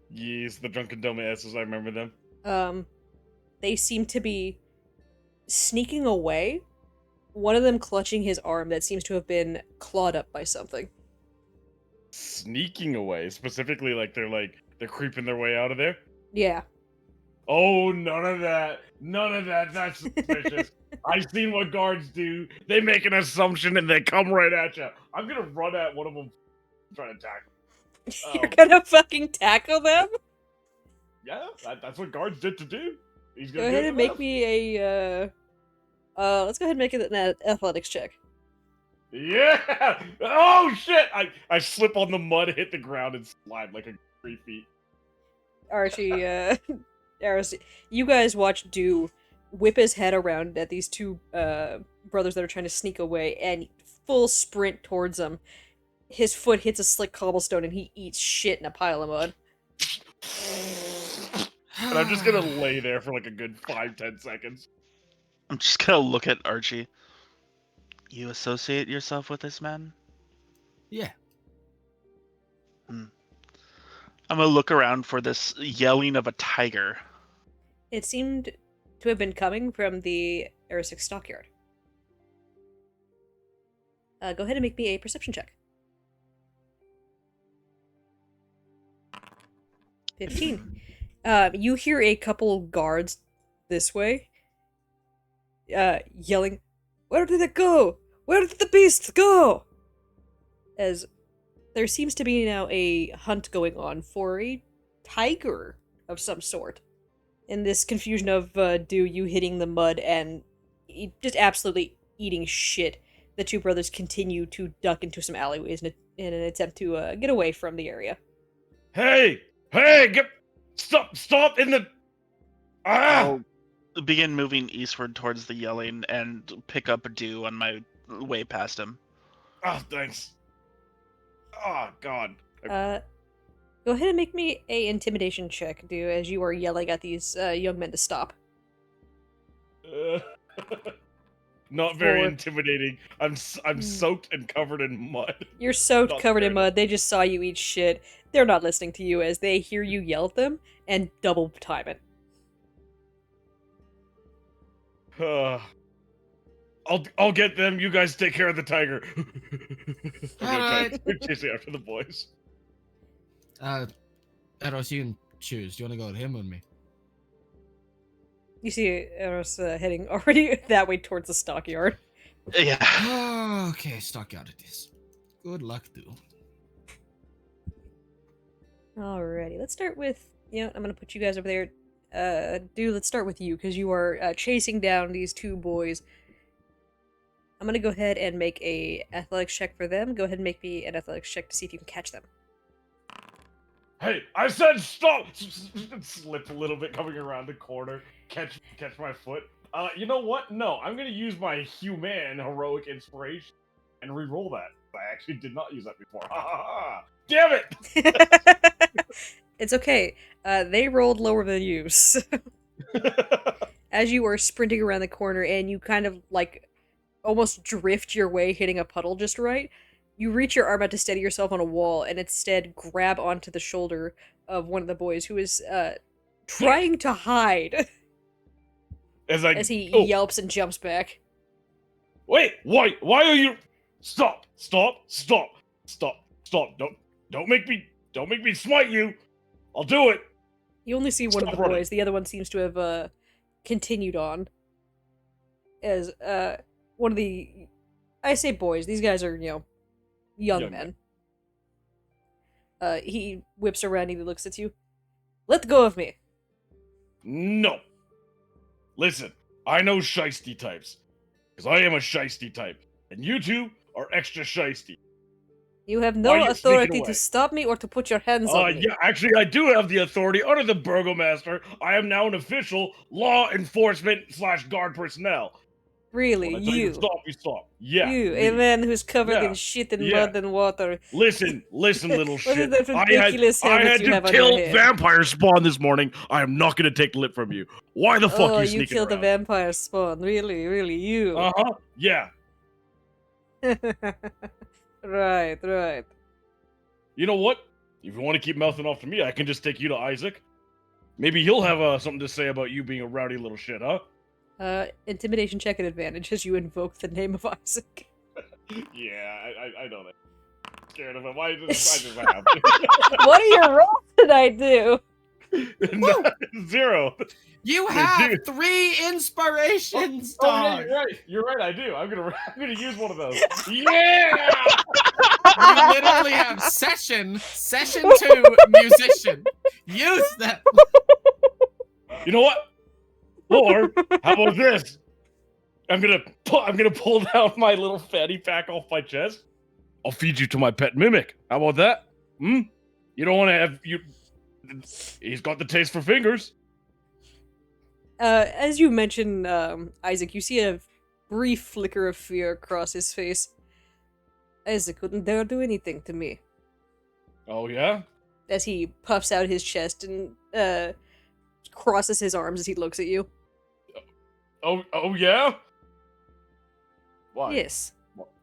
Yes, the drunken dumbasses. I remember them. They seem to be sneaking away. One of them clutching his arm that seems to have been clawed up by something. Sneaking away, specifically, they're creeping their way out of there. Yeah. Oh, none of that. None of that. That's suspicious. I've seen what guards do. They make an assumption and they come right at you. I'm gonna run at one of them, trying to attack. You're gonna fucking tackle them? Yeah, that's what guards did to do. He's Go gonna ahead do it and make to me a, let's go ahead and make it an athletics check. Yeah! Oh shit! I slip on the mud, hit the ground, and slide like a 3 feet. Archie, Aros, you guys watch Dew whip his head around at these two brothers that are trying to sneak away and full sprint towards them. His foot hits a slick cobblestone and he eats shit in a pile of mud. And I'm just gonna lay there for like a good 5-10 seconds. I'm just gonna look at Archie. You associate yourself with this man? Yeah. I'm gonna look around for this yelling of a tiger. It seemed to have been coming from the Erisic stockyard. Go ahead and make me a perception check. 15. You hear a couple guards this way, yelling, "Where did it go? Where did the beasts go?" As there seems to be now a hunt going on for a tiger of some sort. In this confusion of Dew, you hitting the mud and just absolutely eating shit, the two brothers continue to duck into some alleyways in an attempt to get away from the area. Hey! Stop in the... Ah! I'll begin moving eastward towards the yelling and pick up Dew on my way past him. Oh, thanks. Oh, God. Go ahead and make me a intimidation check, Dew, as you are yelling at these young men to stop. Not very Or- intimidating. I'm soaked and covered in mud. You're soaked, Not covered in very mud. They just saw you eat shit. They're not listening to you as they hear you yell at them and double time it. I'll get them. You guys take care of the tiger. I'm gonna try Alright. to chase after the boys. Aros, you can choose. Do you want to go with him or me? You see Eros heading already that way towards the stockyard. Yeah. Okay, stockyard it is. Good luck, dude. Alrighty, let's start with, I'm gonna put you guys over there. Dude, let's start with you, because you are chasing down these two boys. I'm gonna go ahead and make a athletics check for them. Go ahead and make me an athletics check to see if you can catch them. Hey, I said stop! Slip a little bit coming around the corner. Catch my foot. You know what? No, I'm gonna use my human heroic inspiration and re-roll that. I actually did not use that before. Ha ha ha! Damn it! It's okay. They rolled lower than you. So as you are sprinting around the corner and you kind of like almost drift your way, hitting a puddle just right, you reach your arm out to steady yourself on a wall and instead grab onto the shoulder of one of the boys who is trying to hide as he yelps and jumps back. Wait, why are you? Stop! Don't make me smite you. I'll do it. You only see one of the Stop running. boys. The other one seems to have continued on. As one of the, I say boys. These guys are young men. He whips around and he looks at you. Let go of me. No. Listen, I know shiesty types, because I am a shiesty type, and you two are extra shiesty. You have Why no are you authority sneaking to away? stop me or to put your hands on me. Yeah, actually, I do have the authority under the Burgomaster. I am now an official law enforcement / guard personnel. Really, When I tell you to stop, you stop. Yeah, you, a me. man who's covered Yeah, in shit and yeah. mud and water. Listen, little What is shit. that ridiculous I helmet had you to have on your kill head? vampire spawn this morning. I am not gonna take the lip from you. Why the fuck Oh, you you sneaking killed a around? vampire spawn. Really, you. Uh-huh. Yeah. Right. You know what? If you want to keep mouthing off to me, I can just take you to Isaac. Maybe he'll have something to say about you being a rowdy little shit, huh? Intimidation check at advantage as you invoke the name of Isaac. Yeah, I know that. Scared of him. I just have. What do your rolls tonight do? No, 0. You have 3 inspirations, Oh yeah, dog. you're right. You're right. I do. I'm gonna use one of those. Yeah. You literally have session 2, musician. Use them. You know what? Or how about this? I'm gonna pull down my little fanny pack off my chest. I'll feed you to my pet mimic. How about that? Hmm? You don't want to have you. He's got the taste for fingers. As you mention, Isaac, you see a brief flicker of fear across his face. Isaac wouldn't dare do anything to me. Oh yeah. As he puffs out his chest and crosses his arms as he looks at you. Oh yeah. Why? Yes.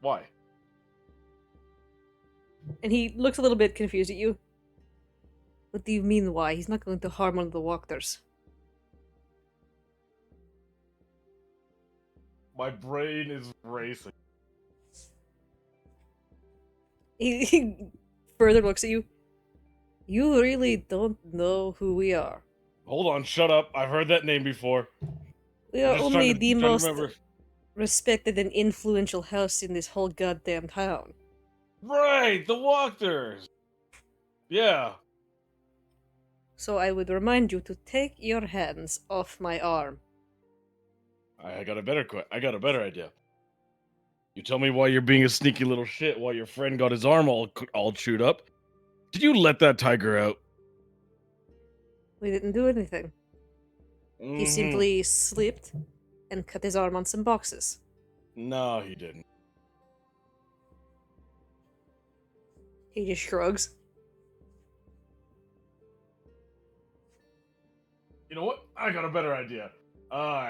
Why? And he looks a little bit confused at you. What do you mean, why? He's not going to harm one of the walkers. My brain is racing. He further looks at you. You really don't know who we are. Hold on, shut up. I've heard that name before. We are Just only trying to- the trying to most remember. respected and influential house in this whole goddamn town. Right, the Walkers. Yeah. So I would remind you to take your hands off my arm. I got a better idea. You tell me why you're being a sneaky little shit while your friend got his arm all chewed up. Did you let that tiger out? We didn't do anything. He Mhm. simply slipped and cut his arm on some boxes. No, he didn't. He just shrugs. You know what? I got a better idea.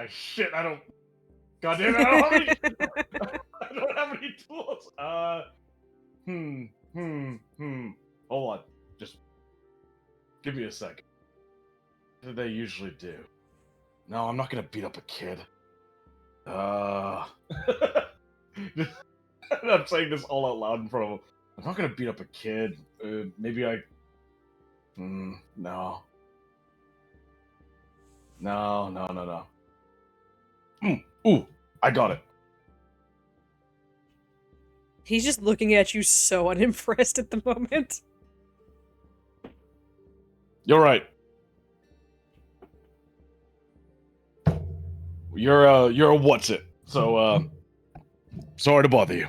Shit, I don't. God damn it, I don't have any. I don't have any tools. Hold on. Just give me a second. What do they usually do? No, I'm not gonna beat up a kid. I'm saying this all out loud in front of him. I'm not gonna beat up a kid. Maybe I. No. No. Ooh, I got it. He's just looking at you so unimpressed at the moment. You're right. You're a what's it? So sorry to bother you.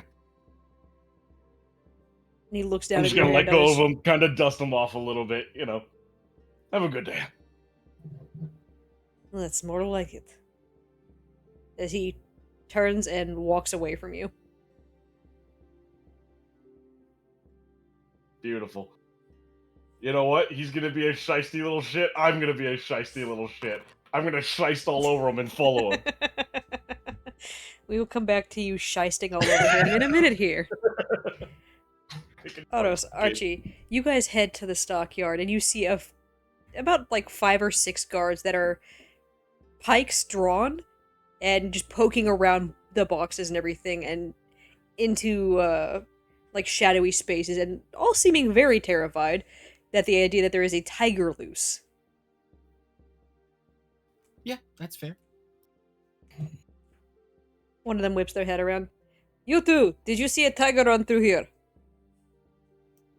And he looks down I'm at just you gonna and let go goes, of him, kind of dust him off a little bit. Have a good day. "Well, that's more like it." As he turns and walks away from you. Beautiful. You know what? He's gonna be a shisty little shit. I'm gonna be a shisty little shit. I'm gonna shist all over him and follow him. We will come back to you shysting all over him in a minute here. Aros, Archie, you guys head to the stockyard and you see about like 5 or 6 guards that are pikes drawn and just poking around the boxes and everything and into like shadowy spaces and all seeming very terrified that the idea that there is a tiger loose. Yeah, that's fair. One of them whips their head around. "You two, did you see a tiger run through here?"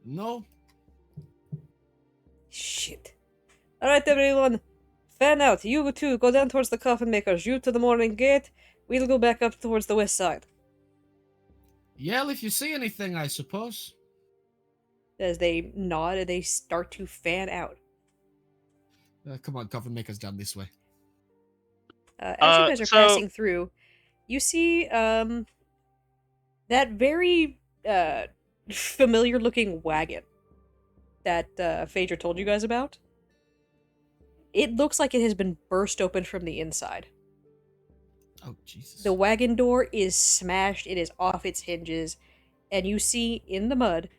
No. Shit. Alright, everyone. Fan out. You two go down towards the coffin makers. You to the morning gate. We'll go back up towards the west side. Yell if you see anything, I suppose. As they nod and they start to fan out. Come on, coffin makers down this way. As you guys are passing through, you see that very familiar looking wagon that Phaedra told you guys about. It looks like it has been burst open from the inside. Oh, Jesus. The wagon door is smashed, it is off its hinges, and you see in the mud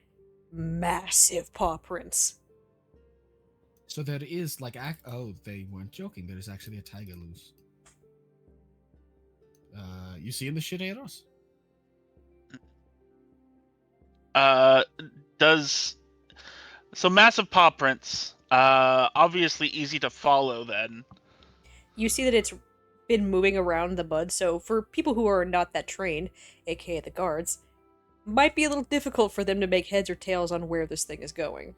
massive paw prints. So there is like oh, they weren't joking. There is actually a tiger loose. You seeing the shit, Aros? So massive paw prints. Obviously easy to follow then. You see that it's been moving around the mud, so for people who are not that trained, aka the guards, might be a little difficult for them to make heads or tails on where this thing is going.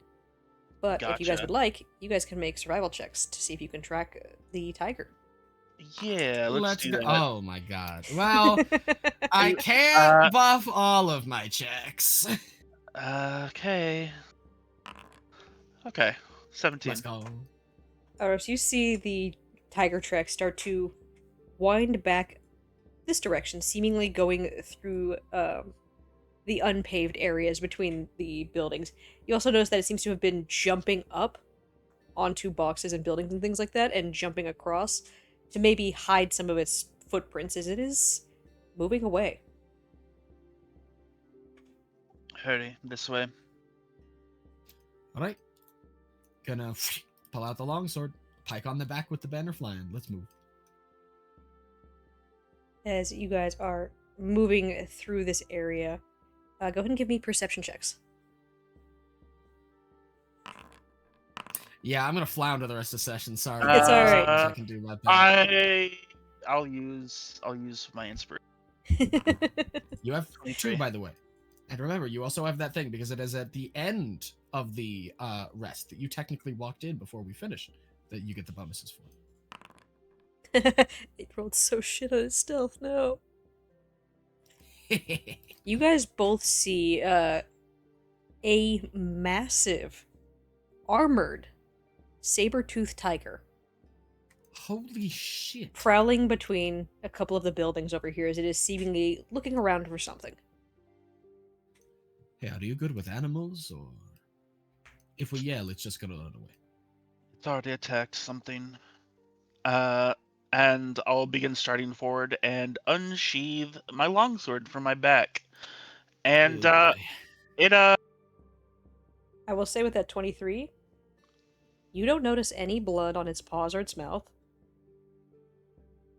But if you guys Gotcha. would like, you guys can make survival checks to see if you can track the tiger. Yeah, let's do go. that. Oh my god. Well, I can't buff all of my checks. Okay. Okay. 17. Let's go. Aros, you see the tiger track start to wind back this direction, seemingly going through the unpaved areas between the buildings. You also notice that it seems to have been jumping up onto boxes and buildings and things like that, and jumping across to maybe hide some of its footprints as it is moving away. Hurry, this way. All right. Gonna pull out the longsword, pike on the back with the banner flying. Let's move. As you guys are moving through this area, go ahead and give me perception checks. Yeah, I'm gonna flounder the rest of the session. Sorry. It's all right. I can do my best. I'll use my inspiration. You have 23. 2, by the way. And remember, you also have that thing because it is at the end of the rest that you technically walked in before we finished that you get the bonuses for. It rolled so shit on its stealth, no. You guys both see a massive, armored, saber-toothed tiger Holy shit. prowling between a couple of the buildings over here as it is seemingly looking around for something. Hey, are you good with animals, or if we yell, it's just gonna run away? It's already attacked something. And I'll begin striding forward and unsheath my longsword from my back. And Oh, boy. I will say with that 23, you don't notice any blood on its paws or its mouth,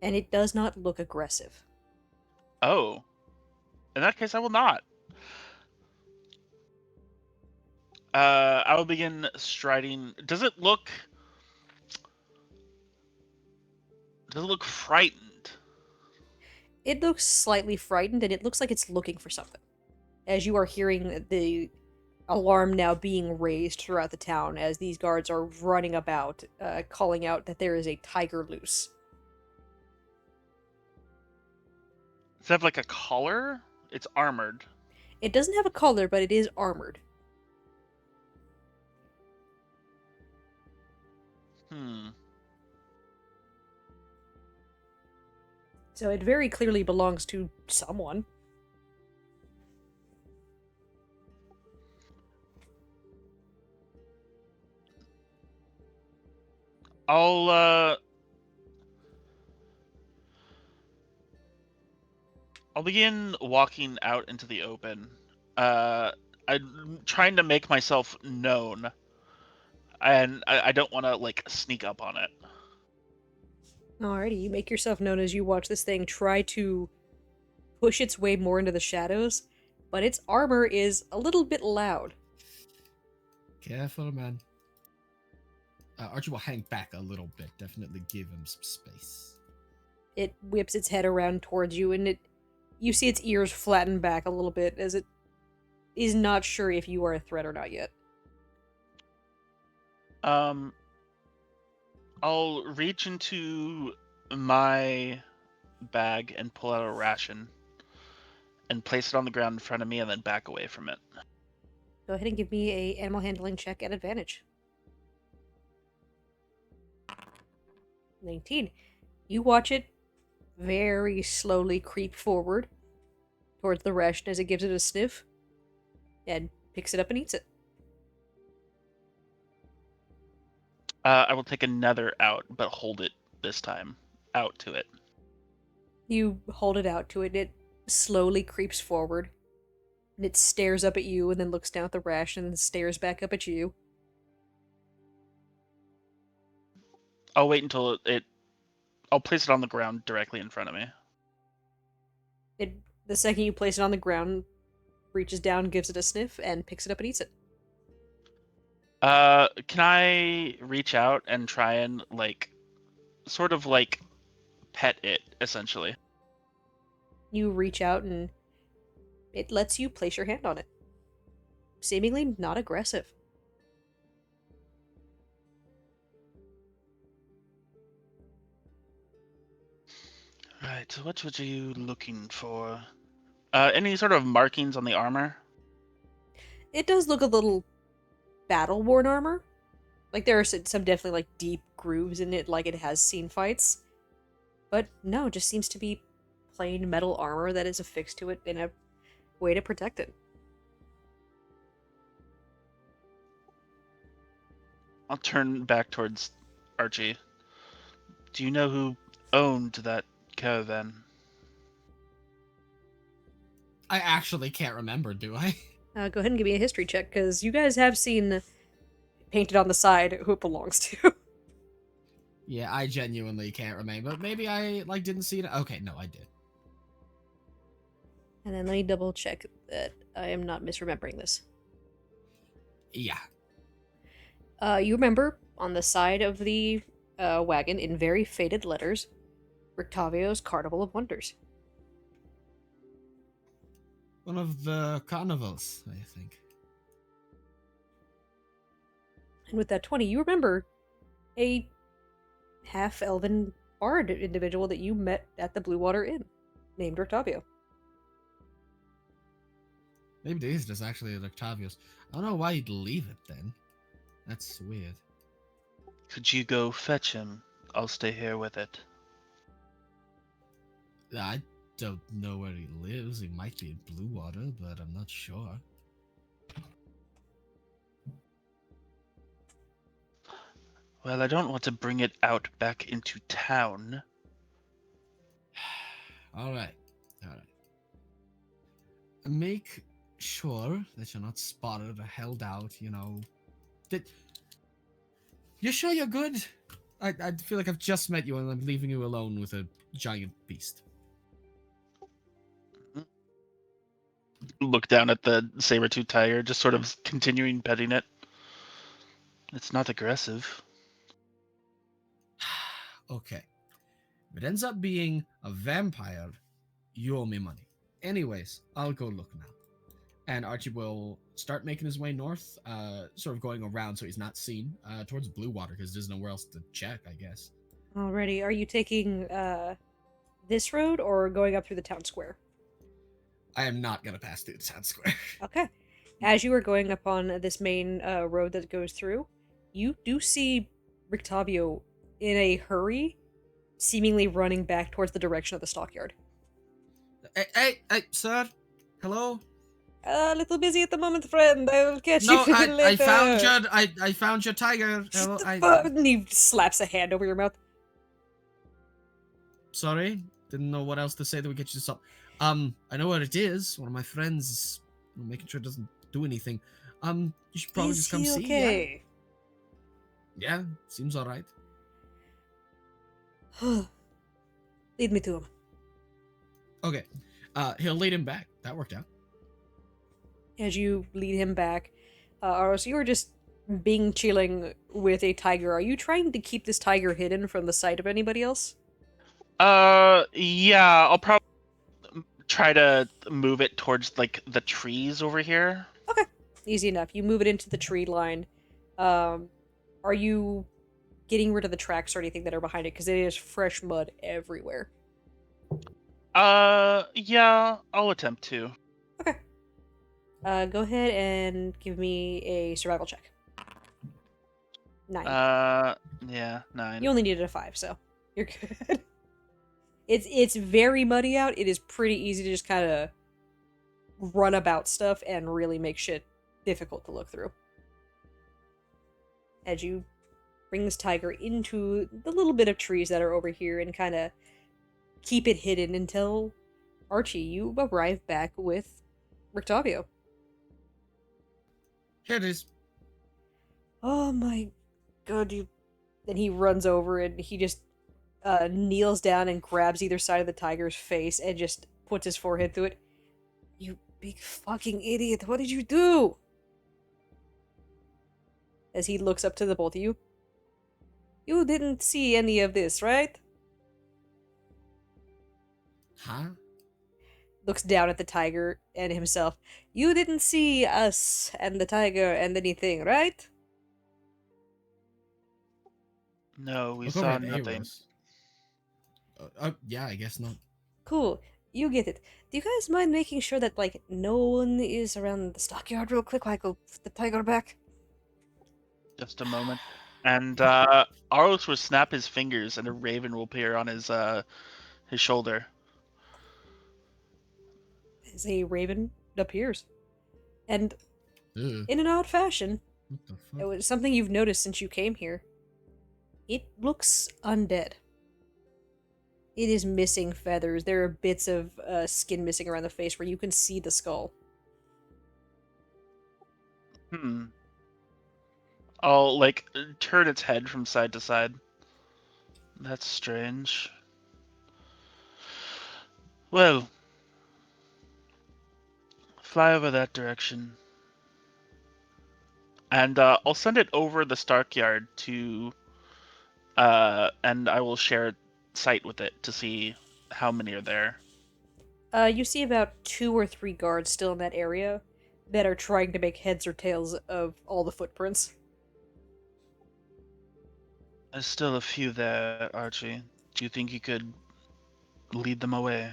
and it does not look aggressive. Oh. In that case, I will not. I will begin striding. Does it look frightened? It looks slightly frightened, and it looks like it's looking for something. as you are hearing the alarm now being raised throughout the town as these guards are running about, calling out that there is a tiger loose. Does it have like a collar? It's armored. It doesn't have a collar, but it is armored. Hmm. So it very clearly belongs to someone. I'll begin walking out into the open. I'm trying to make myself known, and I don't want to like sneak up on it. Alrighty, you make yourself known as you watch this thing try to push its way more into the shadows, but its armor is a little bit loud. Careful, man. Archie will hang back a little bit. Definitely give him some space. It whips its head around towards you, and you see its ears flatten back a little bit as it is not sure if you are a threat or not yet. I'll reach into my bag and pull out a ration and place it on the ground in front of me and then back away from it. Go ahead and give me a animal handling check at advantage. 19. You watch it very slowly creep forward towards the ration as it gives it a sniff and picks it up and eats it. I will take another out, but hold it this time out to it. You hold it out to it, and it slowly creeps forward. And it stares up at you and then looks down at the ration and stares back up at you. I'll wait until I'll place it on the ground directly in front of me. The second you place it on the ground, reaches down, gives it a sniff, and picks it up and eats it. Can I reach out and try and sort of pet it, essentially? You reach out and it lets you place your hand on it. Seemingly not aggressive. Right, so what were you looking for? Any sort of markings on the armor? It does look a little battle-worn armor. Like, there are some definitely, deep grooves in it, like it has seen fights. But no, it just seems to be plain metal armor that is affixed to it in a way to protect it. I'll turn back towards Archie. Do you know who owned that caravan? I actually can't remember, do I? Go ahead and give me a history check, because you guys have seen painted on the side who it belongs to. Yeah, I genuinely can't remember. But maybe I didn't see it. Okay, no, I did. And then let me double check that I am not misremembering this. Yeah. You remember on the side of the wagon in very faded letters, Rictavio's Carnival of Wonders. One of the carnivals, I think. And with that 20, you remember a half-elven bard individual that you met at the Blue Water Inn, named Rictavio. Maybe this is actually Octavius. I don't know why he'd leave it then. That's weird. Could you go fetch him? I'll stay here with it. I don't know where he lives. He might be in Blue Water, but I'm not sure. Well, I don't want to bring it out back into town. Alright. Make sure that you're not spotted or held out, That you're sure you're good? I feel like I've just met you and I'm leaving you alone with a giant beast. Look down at the saber-tooth tiger, just sort of continuing petting it. It's not aggressive. Okay. If it ends up being a vampire, you owe me money. Anyways, I'll go look now. And Archie will start making his way north, sort of going around so he's not seen, towards Blue Water, because there's nowhere else to check, I guess. Alrighty, are you taking this road or going up through the town square? I am not going to pass through the town square. Okay. As you are going up on this main road that goes through, you do see Rictavio in a hurry, seemingly running back towards the direction of the stockyard. Hey, sir. Hello? A little busy at the moment, friend. I will catch No, you I later. I found your tiger. Hello, And he slaps a hand over your mouth. Sorry, didn't know what else to say that would get you to stop. I know what it is. One of my friends is making sure it doesn't do anything. You should probably Is just come he see. okay? Yeah, seems alright. Lead me to him. Okay, he'll lead him back. That worked out. As you lead him back, Aros, you are just being chilling with a tiger. Are you trying to keep this tiger hidden from the sight of anybody else? Yeah, I'll probably try to move it towards like the trees over here. Okay, easy enough. You move it into the tree line. Are you getting rid of the tracks or anything that are behind it? Because it is fresh mud everywhere. Yeah, I'll attempt to. Okay. Go ahead and give me a survival check. 9. Yeah, 9. You only needed a 5, so you're good. It's very muddy out. It is pretty easy to just kind of run about stuff and really make shit difficult to look through. As you bring this tiger into the little bit of trees that are over here and kind of keep it hidden until, Archie, you arrive back with Rictavio. Here it is. Oh my god, you... Then he runs over and he just kneels down and grabs either side of the tiger's face and just puts his forehead through it. You big fucking idiot, what did you do? As he looks up to the both of you. You didn't see any of this, right? Huh? Looks down at the tiger and himself. You didn't see us and the tiger and anything, right? No, we Look over saw at nothing. Aros. Yeah, I guess not. Cool. You get it. Do you guys mind making sure that, like, no one is around the stockyard real quick while I go put the tiger back? Just a moment. And Aros will snap his fingers and a raven will appear on his shoulder. As a raven appears. And Ugh, in an odd fashion, what the it fuck? was something you've noticed since you came here. It looks undead. It is missing feathers. There are bits of skin missing around the face where you can see the skull. I'll like turn its head from side to side. That's strange. Well, fly over that direction. And I'll send it over the stockyard to and I will share sight with it to see how many are there. You see about 2 or 3 guards still in that area that are trying to make heads or tails of all the footprints. There's still a few there, Archie. Do you think you could lead them away?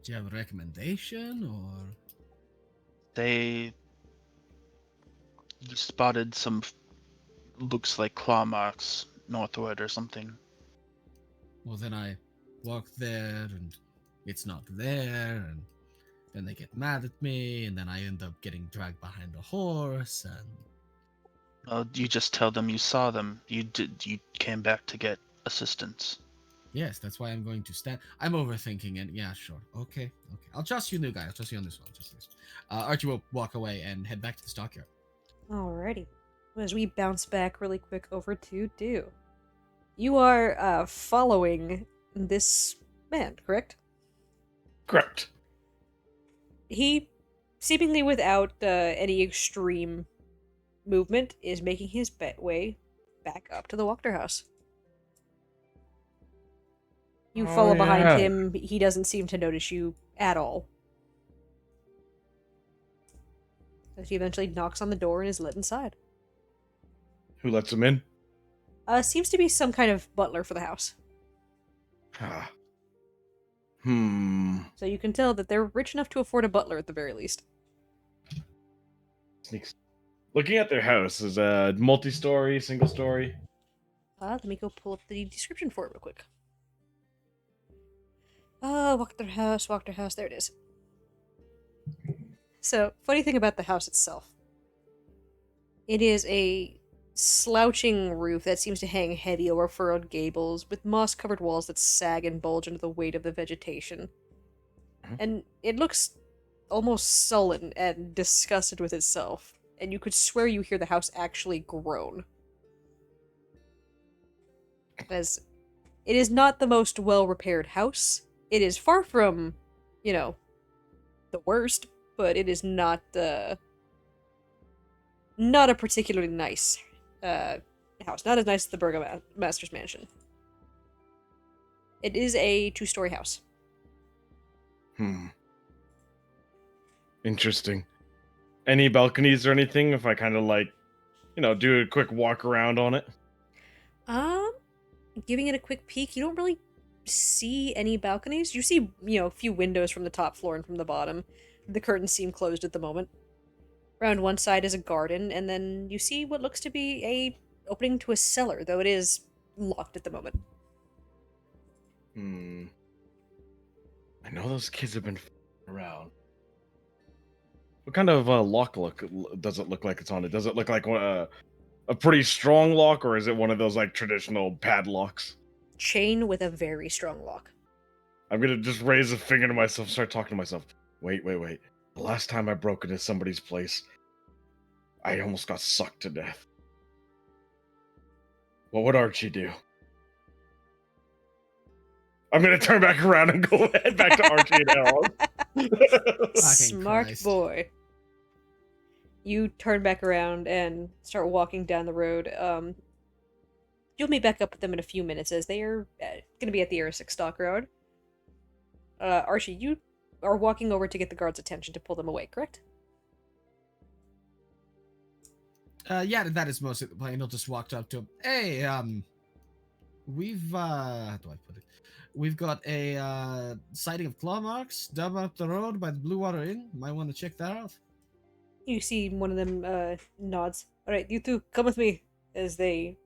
Do you have a recommendation, or? You spotted some looks like claw marks northward or something. Well, then I walk there, and it's not there, and then they get mad at me, and then I end up getting dragged behind a horse, and... Well, you just tell them you saw them. You came back to get assistance. Yes, that's why I'm going to stand. I'm overthinking it. Yeah, sure. Okay. I'll trust you, new guy. I'll trust you on this one. Archie will walk away and head back to the stockyard. Alrighty. As we bounce back really quick over to Do. You are following this man, correct? Correct. He, seemingly without any extreme movement, is making his way back up to the Wachter house. You follow behind him. He doesn't seem to notice you at all. as he eventually knocks on the door and is let inside. Who lets him in? Seems to be some kind of butler for the house. Ah. So you can tell that they're rich enough to afford a butler at the very least. Sneaks. Looking at their house, is a multi-story, single story. Let me go pull up the description for it real quick. Walk their house, there it is. So, funny thing about the house itself. It is a slouching roof that seems to hang heavy over furrowed gables, with moss-covered walls that sag and bulge under the weight of the vegetation. And it looks almost sullen and disgusted with itself, and you could swear you hear the house actually groan. As it is not the most well-repaired house. It is far from, the worst, but it is not a particularly nice house. Not as nice as the Burgomaster's mansion. It is a 2-story house. Interesting. Any balconies or anything? If I kind of do a quick walk around on it. Giving it a quick peek, you don't really see any balconies. You see, a few windows from the top floor and from the bottom. The curtains seem closed at the moment. Around one side is a garden, and then you see what looks to be a opening to a cellar, though it is locked at the moment. I know those kids have been around. What kind of lock does it look like it's on it? Does it look like a pretty strong lock, or is it one of those traditional padlocks? Chain with a very strong lock. I'm gonna just raise a finger to myself, start talking to myself. Wait. The last time I broke into somebody's place, I almost got sucked to death. What would Archie do? I'm gonna turn back around and go head back to Archie and Aros. Smart Christ. boy. You turn back around and start walking down the road. You'll meet back up with them in a few minutes as they are going to be at the Air 6 Stock Road. Archie, you are walking over to get the guards' attention to pull them away, correct? Yeah, that is mostly the plan. He'll just walk up to him. Hey, we've how do I put it? We've got a sighting of claw marks down up the road by the Blue Water Inn. Might want to check that out. You see one of them nods. All right, you two, come with me, as they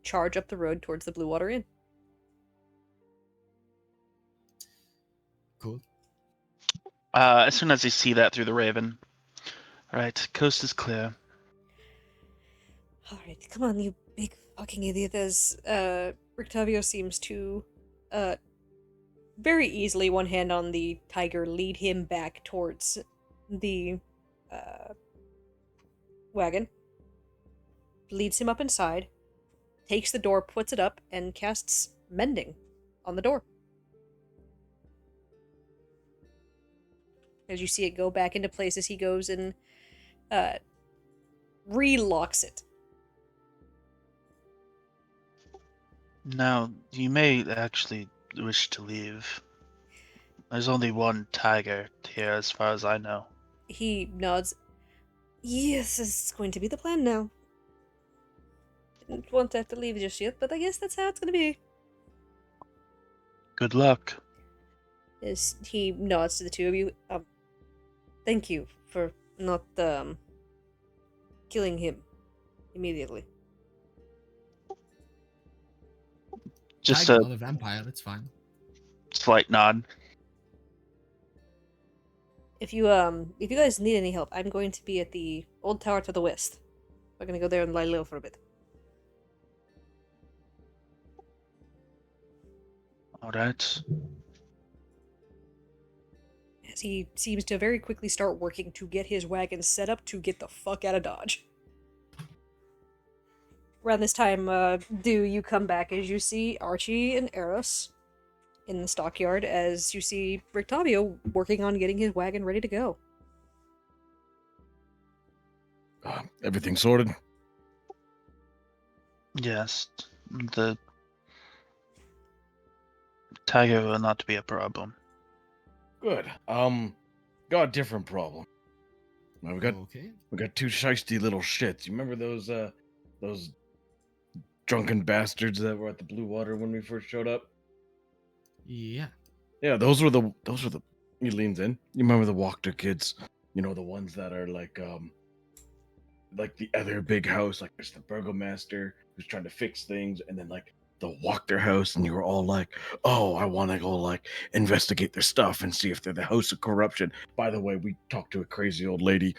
charge up the road towards the Blue Water Inn. Cool. As soon as you see that through the Raven. Alright, coast is clear. Alright, come on, you big fucking idiot, as Rictavio seems to very easily, one hand on the tiger, lead him back towards the wagon. Leads him up inside, takes the door, puts it up, and casts Mending on the door. As you see it go back into place as he goes and relocks it. Now, you may actually wish to leave. There's only one tiger here as far as I know. He nods. Yes, this is going to be the plan now. Didn't want to have to leave just yet, but I guess that's how it's going to be. Good luck. As he nods to the two of you. Thank you for not killing him immediately. Just Tiger, a not a vampire. That's fine. slight nod. If you guys need any help, I'm going to be at the old tower to the west. We're gonna go there and lie low for a bit. Alright. As he seems to very quickly start working to get his wagon set up to get the fuck out of Dodge. Around this time, do you come back as you see Archie and Aros in the stockyard, as you see Rictavio working on getting his wagon ready to go. Everything sorted? Yes. The tiger will not be a problem. Good. Got a different problem. Well, Okay. we got two shisty little shits. You remember those drunken bastards that were at the Blue Water when we first showed up? Yeah. Yeah, those were the. He leans in. You remember the Walker kids? You know, the ones that are like the other big house. Like there's the burgomaster who's trying to fix things, and then like the Walker house, and you were all like, "Oh, I want to go like investigate their stuff and see if they're the house of corruption." By the way, we talked to a crazy old lady.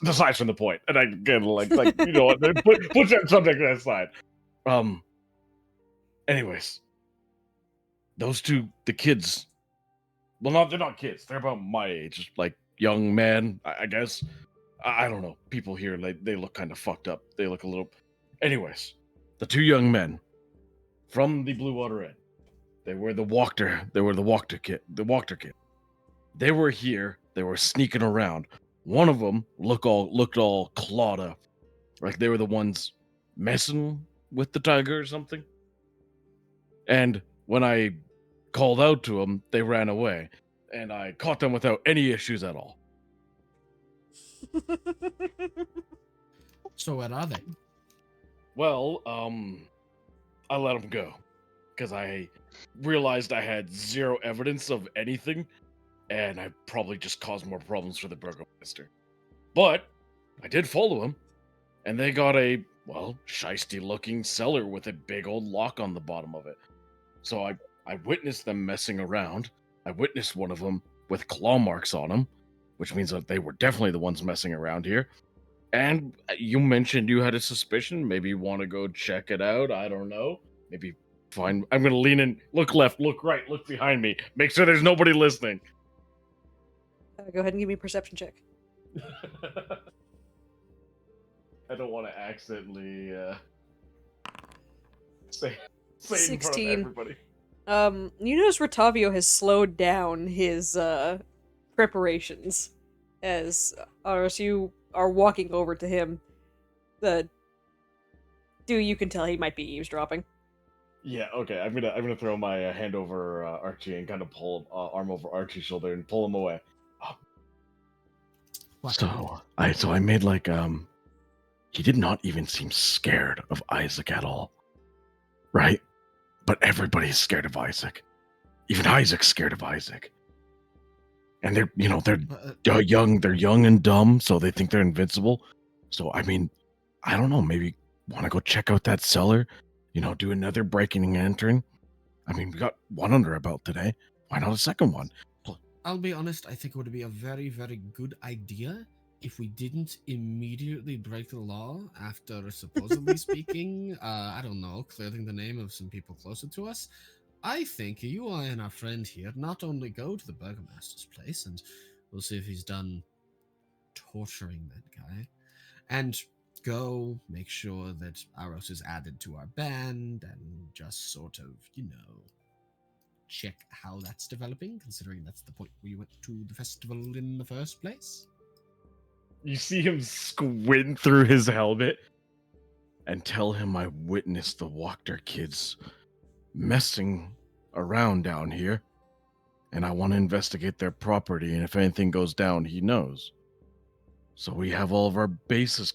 Aside from the point, and I get like you know what? Put that subject aside. Um. Anyways, those two, the kids. Well, no, they're not kids. They're about my age, like young man, I guess. I don't know. People here, like, they look kind of fucked up. They look a little. Anyways, the two young men from the Blue Water Inn. They were the Walker. They were the Walker kid. The Walker kid. They were here. They were sneaking around. One of them looked all clawed up, like they were the ones messing with the tiger or something. And when I called out to them, they ran away, and I caught them without any issues at all. So where are they? Well, I let them go because I realized I had zero evidence of anything, and I probably just caused more problems for the burgomaster. But I did follow him, and they got a shisty-looking cellar with a big old lock on the bottom of it. So I witnessed them messing around. I witnessed one of them with claw marks on him, which means that they were definitely the ones messing around here. And you mentioned you had a suspicion. Maybe you want to go check it out. I don't know. Maybe find. I'm going to lean in, look left, look right, look behind me. Make sure there's nobody listening. Go ahead and give me a perception check. I don't want to accidentally say it in front of 16. everybody. You notice Rotavio has slowed down his preparations as Aros, you are walking over to him. You can tell he might be eavesdropping. Yeah, okay. I'm gonna throw my hand over Archie and kind of pull arm over Archie's shoulder and pull him away. So I made like he did not even seem scared of Isaac at all, right? But everybody's scared of Isaac. Even Isaac's scared of Isaac. And they're young. They're young and dumb, so they think they're invincible. So I mean, I don't know. Maybe want to go check out that cellar. Do another breaking and entering. I mean, we got one under our belt today. Why not a second one? I'll be honest, I think it would be a very, very good idea if we didn't immediately break the law after supposedly speaking, I don't know, clearing the name of some people closer to us. I think you, I, and our friend here not only go to the burgomaster's place, and we'll see if he's done torturing that guy, and go make sure that Aros is added to our band, and just sort of, check how that's developing, considering that's the point we went to the festival in the first place. You see him squint through his helmet and tell him I witnessed the Walker kids messing around down here, and I want to investigate their property, and if anything goes down, he knows. So we have all of our bases.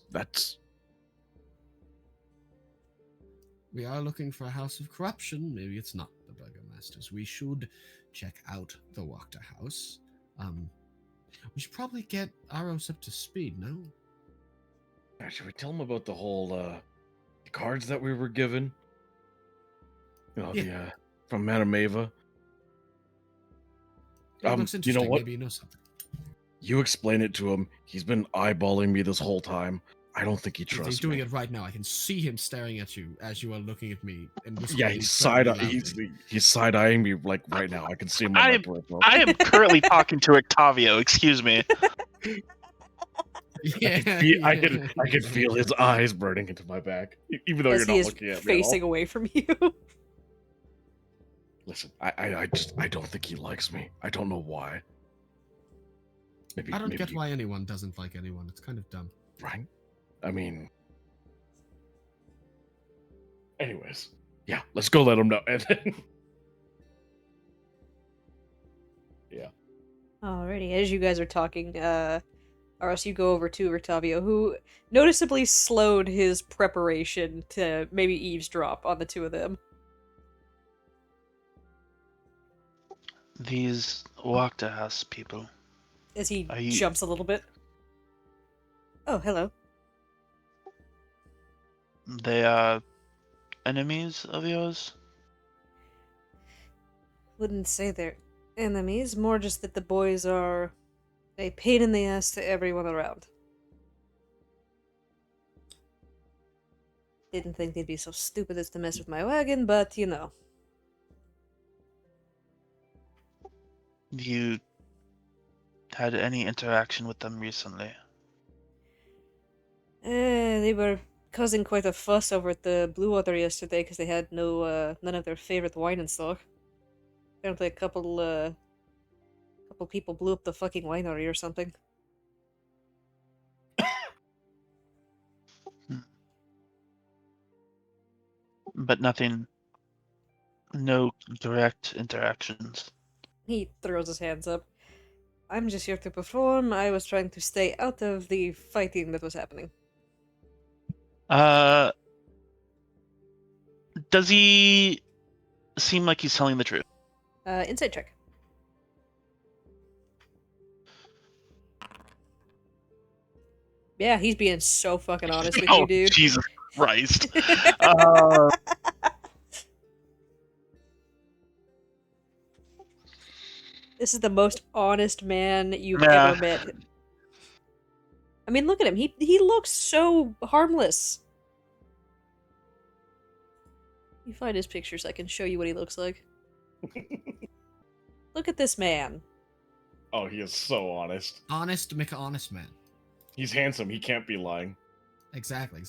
We are looking for a house of corruption. Maybe it's not the burgomaster's. We should check out the Walker house. We should probably get Aros up to speed, no? Should we tell him about the whole the cards that we were given? The from Madame Ava. It looks interesting. You know what? Maybe you know something. You explain it to him. He's been eyeballing me this whole time. I don't think he trusts He's doing me. it right now. I can see him staring at you as you are looking at me. And Yeah, he's side eyeing me like right now. I can see him on my peripheral. I am currently talking to Octavio. Excuse me. I can feel his eyes burning into my back, even though As you're he not is looking at me. facing away from you. Listen, I don't think he likes me. I don't know why. I don't get why anyone doesn't like anyone. It's kind of dumb. Right? I mean, anyways, yeah, let's go let him know. And then, yeah. Alrighty, as you guys are talking, Aros, you go over to Rictavio, who noticeably slowed his preparation to maybe eavesdrop on the two of them. These Walked House people. As he Are you? jumps a little bit. Oh, hello. They are enemies of yours? Wouldn't say they're enemies, more just that the boys are a pain in the ass to everyone around. Didn't think they'd be so stupid as to mess with my wagon, but you know. You had any interaction with them recently? They were causing quite a fuss over at the Blue Water yesterday because they had none of their favorite wine in stock. Apparently, a couple people blew up the fucking winery or something. But nothing, no direct interactions. He throws his hands up. I'm just here to perform. I was trying to stay out of the fighting that was happening. Does he seem like he's telling the truth? Insight check. Yeah, he's being so fucking honest with you, dude. Jesus Christ. This is the most honest man you've Yeah. ever met. I mean, look at him. He looks so harmless. You find his pictures, I can show you what he looks like. Look at this man. Oh, he is so honest. Honest to make an honest man. He's handsome. He can't be lying. Exactly.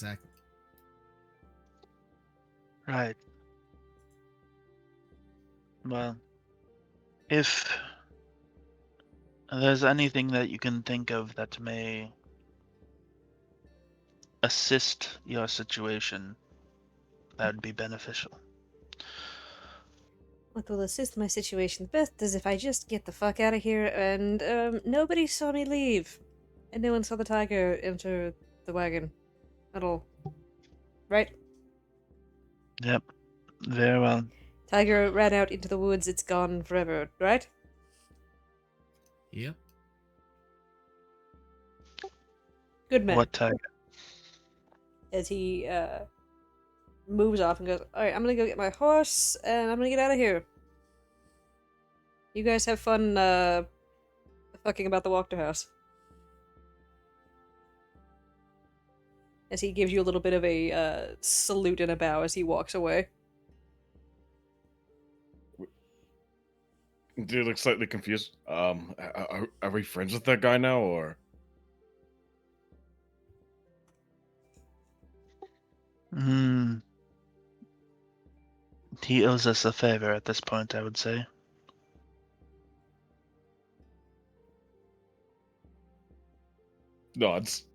Right. Well, if there's anything that you can think of that may assist your situation, that would be beneficial. What will assist my situation best is if I just get the fuck out of here and nobody saw me leave. And no one saw the tiger enter the wagon at all. Right? Yep. Very well. Tiger ran out into the woods, it's gone forever, right? Yep. Good man. What tiger? As he moves off and goes, alright, I'm gonna go get my horse and I'm gonna get out of here. You guys have fun fucking about the Walker house. As he gives you a little bit of a salute and a bow as he walks away. Dude looks slightly confused. Are we friends with that guy now, or? He owes us a favor at this point, I would say. Nods.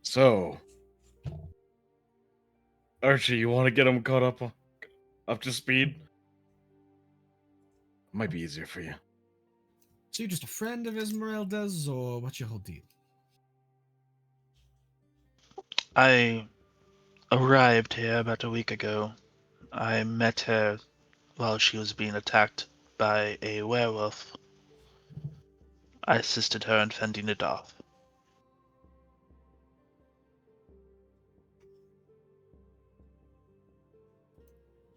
So, Archie, you want to get him caught up to speed? Might be easier for you. So you're just a friend of Esmeralda's, or what's your whole deal? I arrived here about a week ago. I met her while she was being attacked by a werewolf. I assisted her in fending it off.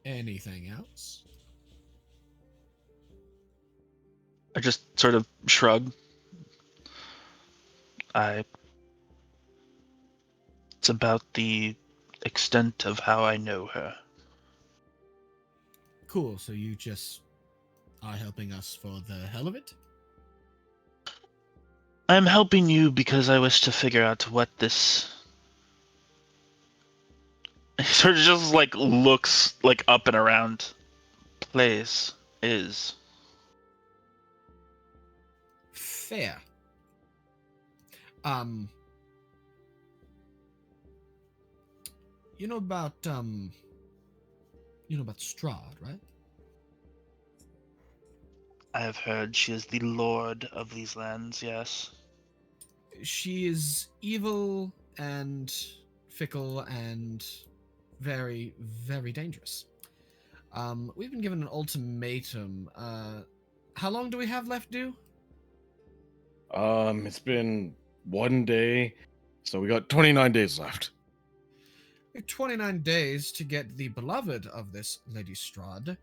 Anything else? I just sort of shrug. It's about the extent of how I know her. Cool, so you just are helping us for the hell of it? I'm helping you because I wish to figure out what this... He sort of just like looks like up and around place is. Fair. You know about Strahd, right? I have heard she is the lord of these lands, yes. She is evil and fickle and very, very dangerous. We've been given an ultimatum. How long do we have left due? It's been 1 day, so we got 29 days left. We have 29 days to get the beloved of this Lady Strahd,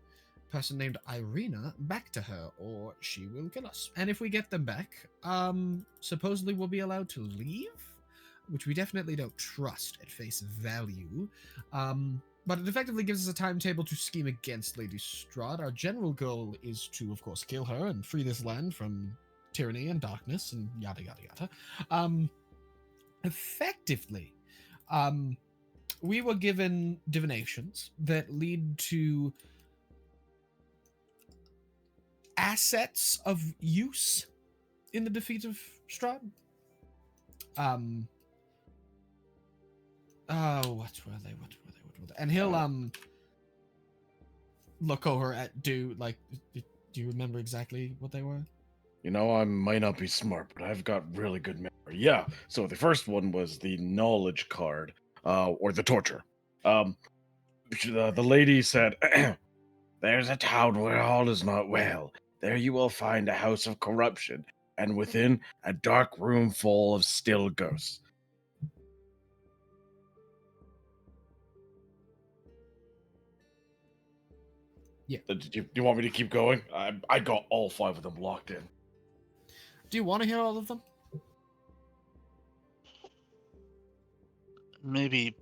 person named Irina, back to her, or she will kill us. And if we get them back, supposedly we'll be allowed to leave, which we definitely don't trust at face value. But it effectively gives us a timetable to scheme against Lady Strahd. Our general goal is to, of course, kill her and free this land from tyranny and darkness and yada yada yada. Effectively, we were given divinations that lead to assets of use in the defeat of Strahd. Oh, what were they? And he'll look over at do you remember exactly what they were? You know, I might not be smart, but I've got really good memory. Yeah, so the first one was the knowledge card, or the torture. The lady said, "There's a town where all is not well. There you will find a house of corruption, and within a dark room full of still ghosts." Yeah. Do you want me to keep going? I got all 5 of them locked in. Do you want to hear all of them? Maybe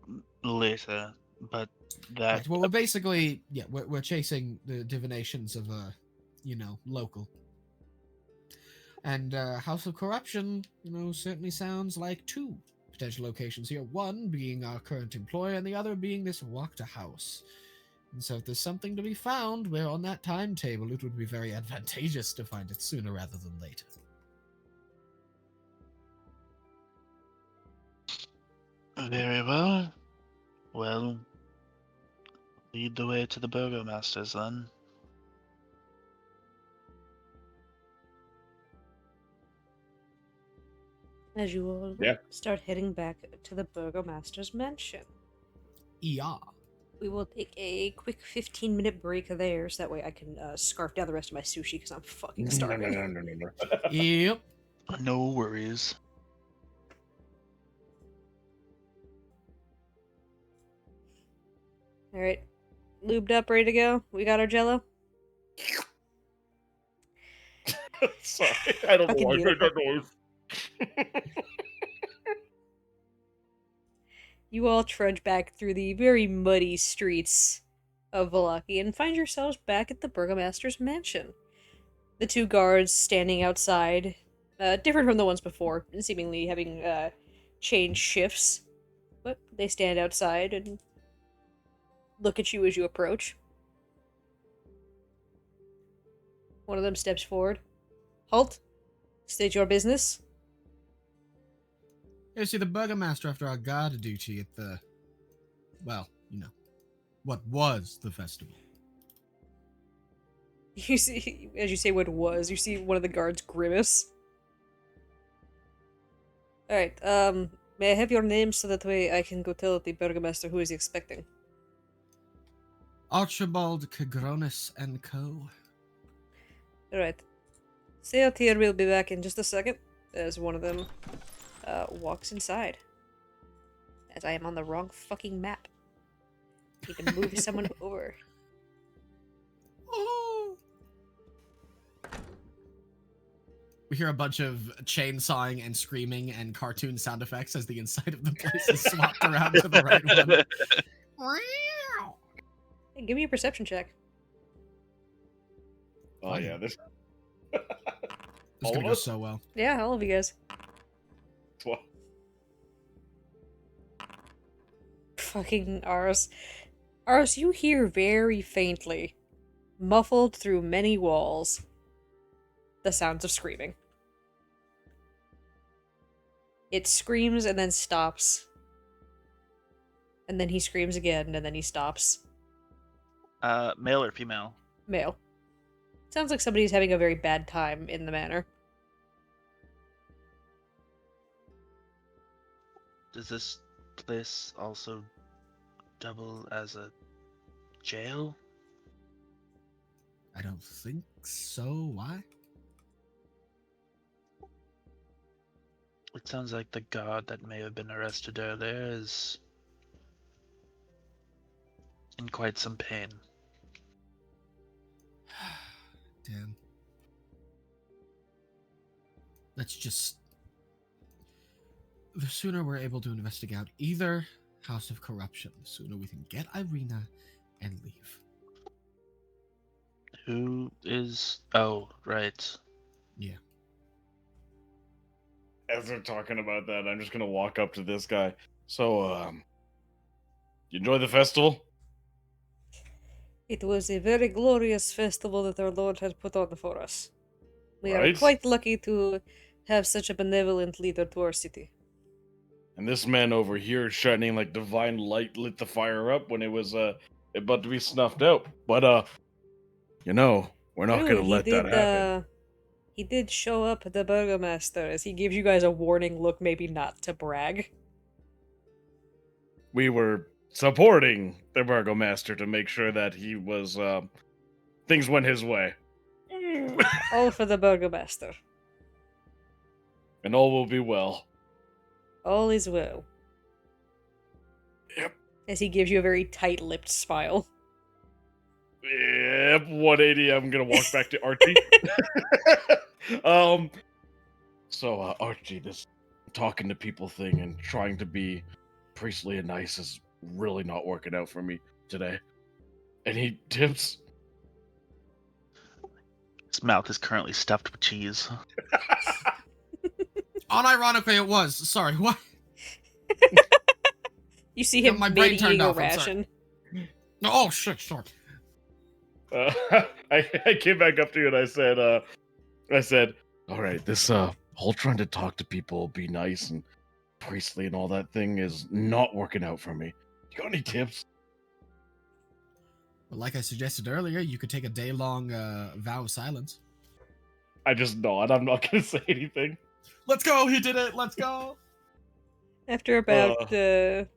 later, but that. Right, well, we're basically we're chasing the divinations of local. And House of Corruption, certainly sounds like 2 potential locations here. One being our current employer, and the other being this Wakta house. And so if there's something to be found, we're on that timetable. It would be very advantageous to find it sooner rather than later. Very well. Well, lead the way to the Burgomasters then. As you all start heading back to the Burgomaster's mansion. Yeah. We will take a quick 15-minute break there, so that way I can scarf down the rest of my sushi because I'm fucking starving. No. Yep. No worries. Alright. Lubed up, ready to go? We got our jello? Sorry, I don't know Fucking why I made beautiful. that noise. You all trudge back through the very muddy streets of Vallaki and find yourselves back at the Burgomaster's mansion. The 2 guards standing outside, different from the ones before, seemingly having changed shifts, but they stand outside and look at you as you approach. One of them steps forward. Halt. State your business. You see, the Burgomaster, after our guard duty at the, what was the festival. You see, as you say what was, you see one of the guards grimace. Alright, may I have your name so that way I can go tell the Burgomaster who is he expecting? Archibald Cagronis and Co. Alright. Stay out here, we'll be back in just a second, as one of them walks inside. As I am on the wrong fucking map. Need to move someone over. Oh. We hear a bunch of chainsawing and screaming and cartoon sound effects as the inside of the place is swapped around to the right one. Hey, give me a perception check. Oh yeah, this. It's gonna go so well. Yeah, all of you guys. 12. Fucking Aros. Aros, you hear very faintly, muffled through many walls, the sounds of screaming. It screams and then stops. And then he screams again, and then he stops. Male or female? Male. Sounds like somebody's having a very bad time in the manor. Does this place also double as a jail? I don't think so. Why? It sounds like the guard that may have been arrested earlier is in quite some pain. Damn. Let's just... The sooner we're able to investigate out either House of Corruption, the sooner we can get Irina and leave. Who is... Oh, right. Yeah. As they're talking about that, I'm just gonna walk up to this guy. So, you enjoy the festival? It was a very glorious festival that our Lord had put on for us. We are Right. quite lucky to have such a benevolent leader to our city. And this man over here shining like divine light lit the fire up when it was about to be snuffed out. But we're not True, gonna let that happen. He did show up, the Burgomaster, as he gives you guys a warning look, maybe not to brag. We were supporting the Burgomaster to make sure that he was things went his way. All for the Burgomaster. And all will be well. All is well. Yep. As he gives you a very tight-lipped smile. Yep, 180. I'm gonna walk back to Archie. So Archie, this talking to people thing and trying to be priestly and nice is really not working out for me today. Any tips? His mouth is currently stuffed with cheese. Unironically, it was. Sorry, what? You see Yeah, him my brain mid-eating turned a off, I'm sorry. ration. Oh, shit, sorry. I came back up to you and I said, all right, this whole trying to talk to people, be nice and priestly and all that thing is not working out for me. You got any tips? Well, like I suggested earlier, you could take a day-long vow of silence. I just nod. I'm not gonna say anything. Let's go! He did it! Let's go! After about, it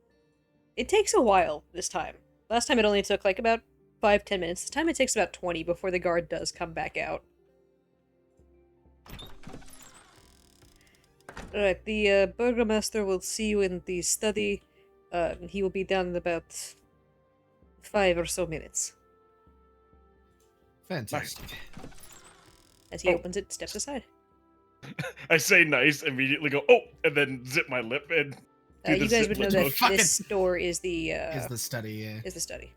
takes a while this time. Last time it only took like about 5-10 minutes. This time it takes about 20 before the guard does come back out. Alright, the Burgomaster will see you in the study. He will be down in about 5 or so minutes. Fantastic. As he Oh. opens it, steps aside. I say nice, immediately go, oh, and then zip my lip and do the You guys zip would know lip that motion. this door is the Is the study, yeah. is the study.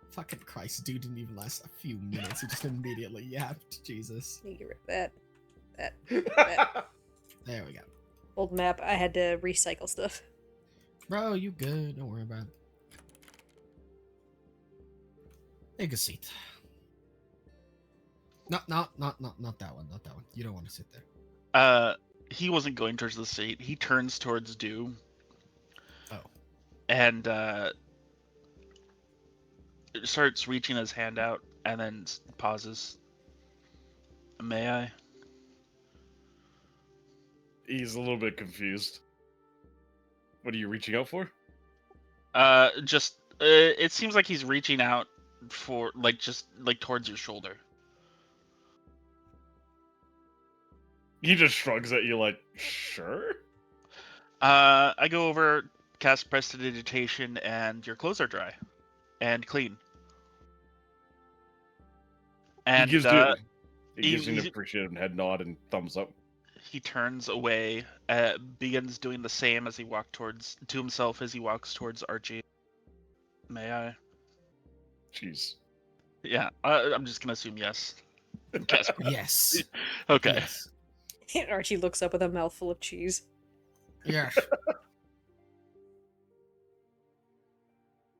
Fucking Christ, dude didn't even last a few minutes. He just immediately yapped. Jesus. You get rid of that. There we go. Old map. I had to recycle stuff. Bro, you good. Don't worry about it. Take a seat. No, not that one. Not that one. You don't want to sit there. He wasn't going towards the seat. He turns towards Dew. Oh. And starts reaching his hand out and then pauses. May I? He's a little bit confused. What are you reaching out for? It seems like he's reaching out for just towards your shoulder. He just shrugs at you like, sure? I go over, cast Prestidigitation, and your clothes are dry and clean. And he gives you an he- appreciative head nod and thumbs up. he turns away, begins doing the same as he walks to himself as he walks towards Archie. May I? Jeez. Yeah, I'm just gonna assume yes. Cast- Yes. okay. Yes. Archie looks up with a mouthful of cheese. Yes.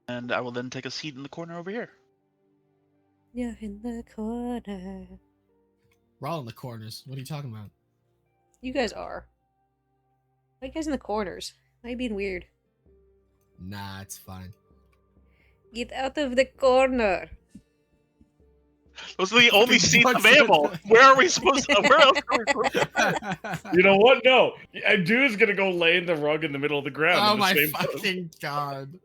And I will then take a seat in the corner over here. Yeah, in the corner. We're all in the corners. What are you talking about? You guys are. Why you guys in the corners? Why are you being weird? Nah, it's fine. Get out of the corner. Those are the only Fucking seats bugs. available. Where are we supposed to, where else are we supposed to You know what? No. A dude's gonna go lay in the rug in the middle of the ground. Oh in the my same fucking god.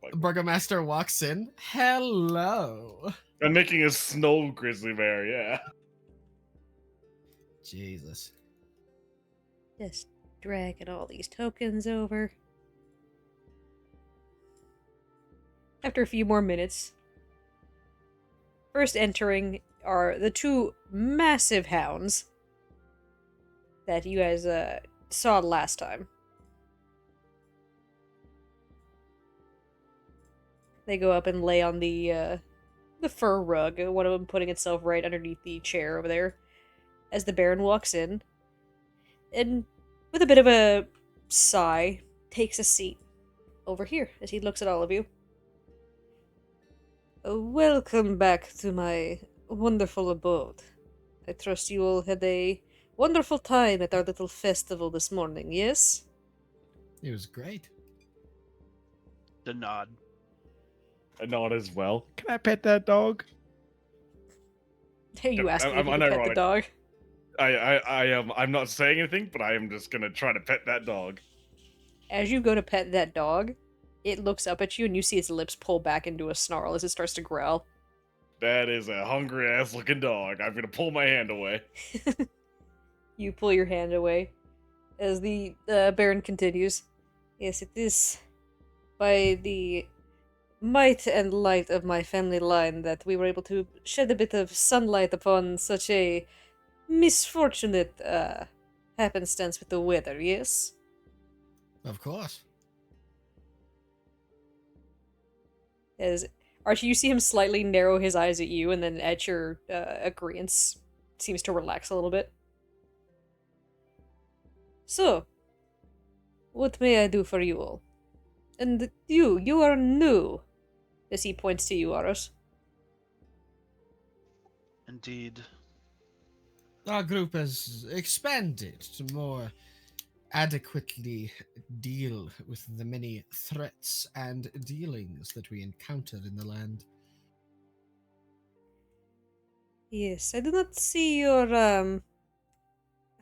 Like, Burgomaster walks in. Hello. I'm making a snow grizzly bear, yeah. Jesus. Just dragging all these tokens over. After a few more minutes, first entering are the two massive hounds that you guys saw last time. They go up and lay on the fur rug, one of them putting itself right underneath the chair over there, as the Baron walks in, and with a bit of a sigh, takes a seat over here as he looks at all of you. Welcome back to my wonderful abode. I trust you all had a wonderful time at our little festival this morning, yes? It was great. The nod. I nod as well. Can I pet that dog? You asked me if I'm you could pet the unironic. dog. I am. I'm not saying anything, but I am just gonna try to pet that dog. As you go to pet that dog, it looks up at you and you see its lips pull back into a snarl as it starts to growl. That is a hungry ass looking dog. I'm gonna pull my hand away. You pull your hand away as the Baron continues. Yes, it is by the might and light of my family line that we were able to shed a bit of sunlight upon such a misfortunate happenstance with the weather, yes? Of course. As Archie, you see him slightly narrow his eyes at you, and then at your agreeance, seems to relax a little bit. So, what may I do for you all? And you are new, as he points to you, Aros. Indeed. Our group has expanded to more adequately deal with the many threats and dealings that we encountered in the land. Yes, I do not see your,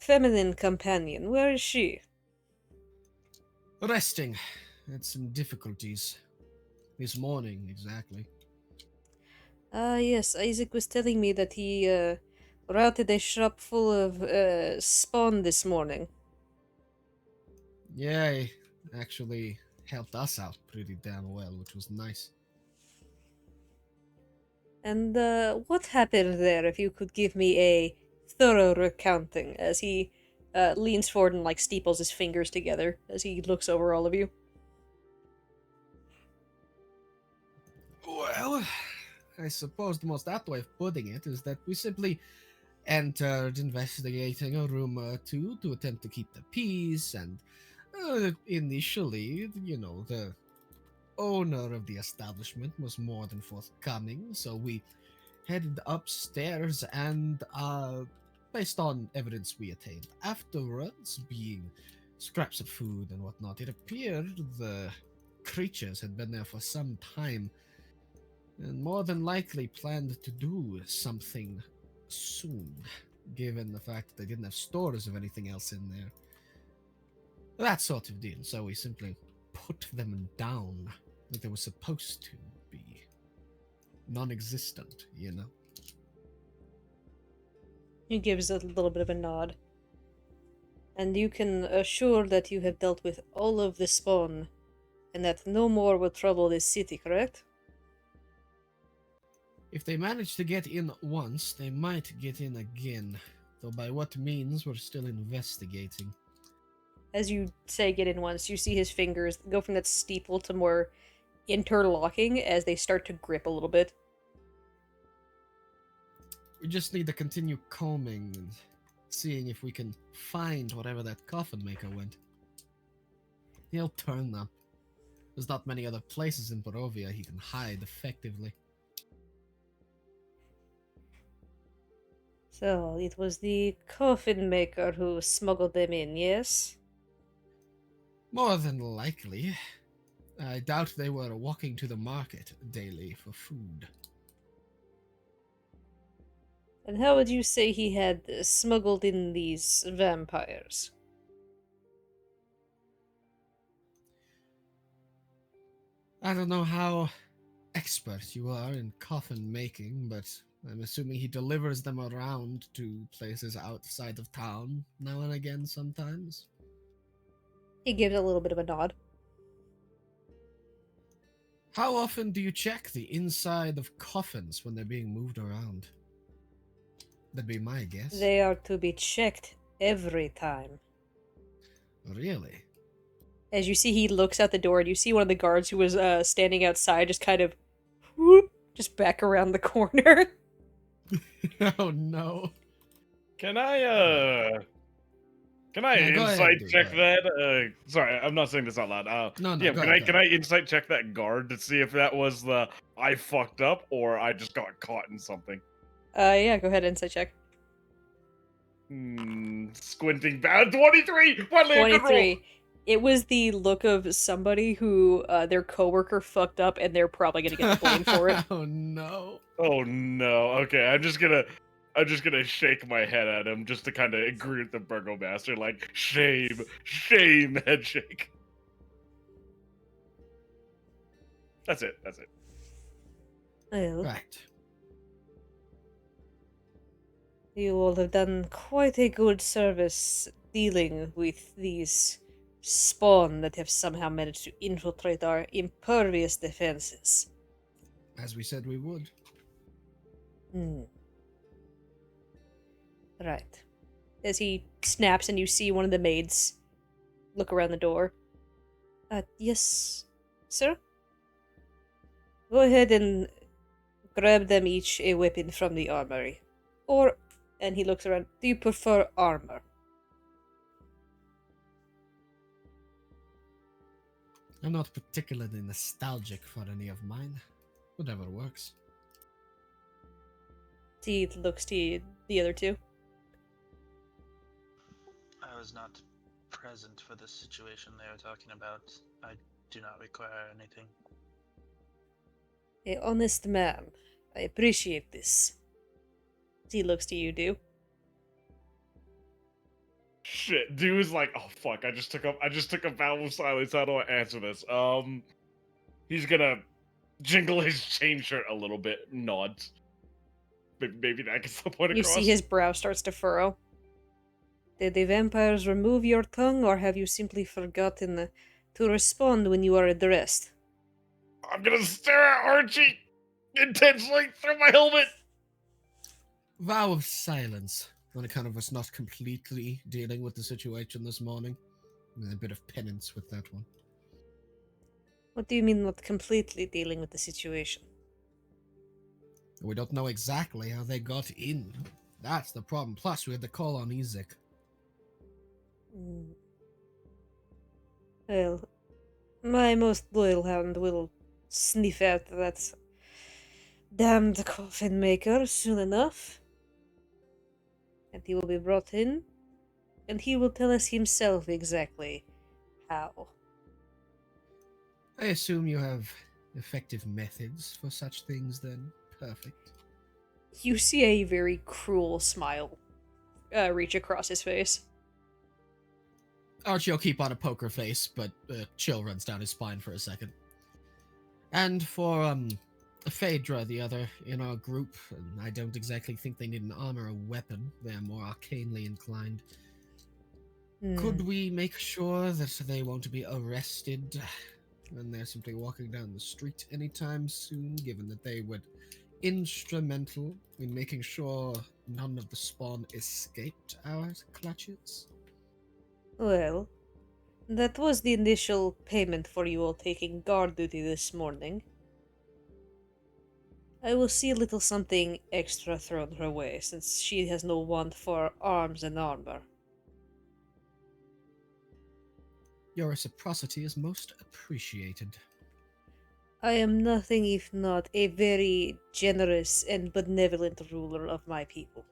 feminine companion. Where is she? Resting. Had some difficulties. This morning, exactly. Yes, Isaac was telling me that he, routed a shop full of, spawn this morning. Yeah, he actually helped us out pretty damn well, which was nice. And, what happened there, if you could give me a thorough recounting, as he, leans forward and, like, steeples his fingers together as he looks over all of you. Well, I suppose the most apt way of putting it is that we simply entered investigating a room or two to attempt to keep the peace, and initially, the owner of the establishment was more than forthcoming, so we headed upstairs and, based on evidence we attained afterwards, being scraps of food and whatnot, it appeared the creatures had been there for some time and more than likely planned to do something soon, given the fact that they didn't have stores of anything else in there. That sort of deal, so we simply put them down like they were supposed to be. Non-existent, He gives a little bit of a nod. And you can assure that you have dealt with all of the spawn, and that no more will trouble this city, correct? If they manage to get in once, they might get in again, though by what means we're still investigating. As you say get in once, you see his fingers go from that steeple to more interlocking as they start to grip a little bit. We just need to continue combing and seeing if we can find whatever that coffin maker went. He'll turn up. There's not many other places in Barovia he can hide effectively. So, it was the coffin maker who smuggled them in, yes? More than likely. I doubt they were walking to the market daily for food. And how would you say he had smuggled in these vampires? I don't know how expert you are in coffin making, but I'm assuming he delivers them around to places outside of town now and again sometimes. He gives a little bit of a nod. How often do you check the inside of coffins when they're being moved around? That'd be my guess. They are to be checked every time. Really? As you see, he looks out the door, and you see one of the guards who was standing outside just kind of whoop, just back around the corner. Oh no. Can I Yeah, go ahead, insight dude, check go ahead. that? Sorry, I'm not saying this out loud. No, Yeah, go can ahead, I go can ahead. I insight check that guard to see if that was the I fucked up or I just got caught in something? Yeah, go ahead, insight check. Squinting bad 23. Finally, a good roll. 23. It was the look of somebody who their coworker fucked up, and they're probably gonna get the blame for it. Oh no. Oh no. Okay, I'm just gonna shake my head at him just to kind of agree with the burgomaster, like shame, shame, head shake. That's it. That's it. Well, Right. you all have done quite a good service dealing with these spawn that have somehow managed to infiltrate our impervious defenses. As we said we would. Hmm. Right. As he snaps and you see one of the maids look around the door. Yes, sir? Go ahead and grab them each a weapon from the armory. Or, and he looks around, do you prefer armor? I'm not particularly nostalgic for any of mine. Whatever works. He looks to the other two. I was not present for the situation they were talking about. I do not require anything. A honest man. I appreciate this. He looks to you, Do. Shit, dude's like, oh fuck, I just took a vow of silence. How do I answer this? He's gonna jingle his chain shirt a little bit, nods. Maybe that gets the point You across. see his brow starts to furrow. Did the vampires remove your tongue, or have you simply forgotten to respond when you are addressed? I'm gonna stare at Archie intensely through my helmet. Vow of silence. On account of us not completely dealing with the situation this morning. And a bit of penance with that one. What do you mean not completely dealing with the situation? We don't know exactly how they got in. That's the problem. Plus, we had the call on Ezek. Hmm. Well, my most loyal hand will sniff out that damned coffin maker soon enough. And he will be brought in, and he will tell us himself exactly how. I assume you have effective methods for such things then. Perfect. You see a very cruel smile reach across his face. Archie will keep on a poker face, but chill runs down his spine for a second. And for Phaedra, the other in our group, and I don't exactly think they need an armor or weapon. They're more arcanely inclined. Could we make sure that they won't be arrested when they're simply walking down the street anytime soon, given that they were instrumental in making sure none of the spawn escaped our clutches? Well, that was the initial payment for you all taking guard duty this morning. I will see a little something extra thrown her way, since she has no want for arms and armor. Your reciprocity is most appreciated. I am nothing if not a very generous and benevolent ruler of my people.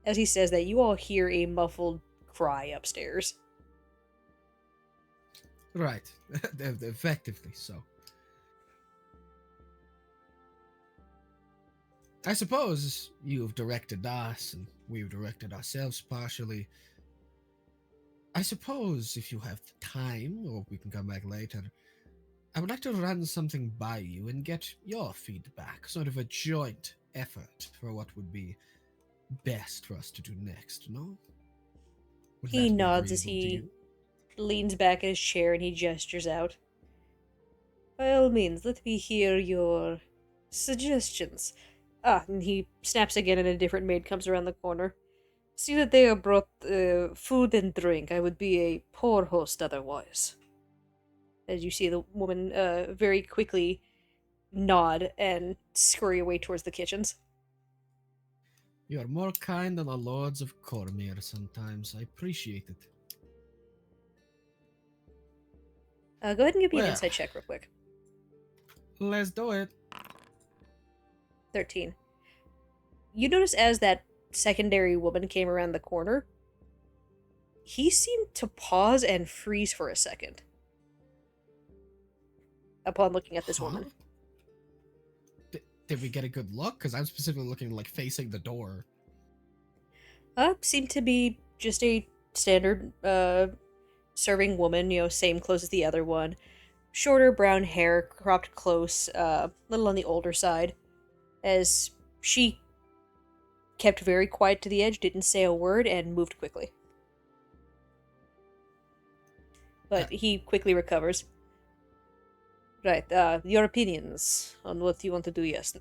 As he says that, you all hear a muffled cry upstairs. Right. Effectively so. I suppose you've directed us, and we've directed ourselves partially. I suppose if you have the time, or we can come back later, I would like to run something by you and get your feedback, sort of a joint effort for what would be best for us to do next, no? Would He that be nods as agreeable to he you? leans back in his chair and he gestures out. By all means, let me hear your suggestions. Ah, and he snaps again and a different maid comes around the corner. See that they are brought food and drink. I would be a poor host otherwise. As you see the woman very quickly nod and scurry away towards the kitchens. You are more kind than the lords of Cormyr sometimes. I appreciate it. Go ahead and give me an Well, insight check real quick. let's do it. 13. You notice as that secondary woman came around the corner, he seemed to pause and freeze for a second upon looking at this Huh? woman. Did we get a good look? Because I'm specifically looking like facing the door. Seemed to be just a standard serving woman, same clothes as the other one. Shorter brown hair, cropped close, little on the older side. As she kept very quiet to the edge, didn't say a word, and moved quickly. But he quickly recovers. Right, your opinions on what you want to do, yes.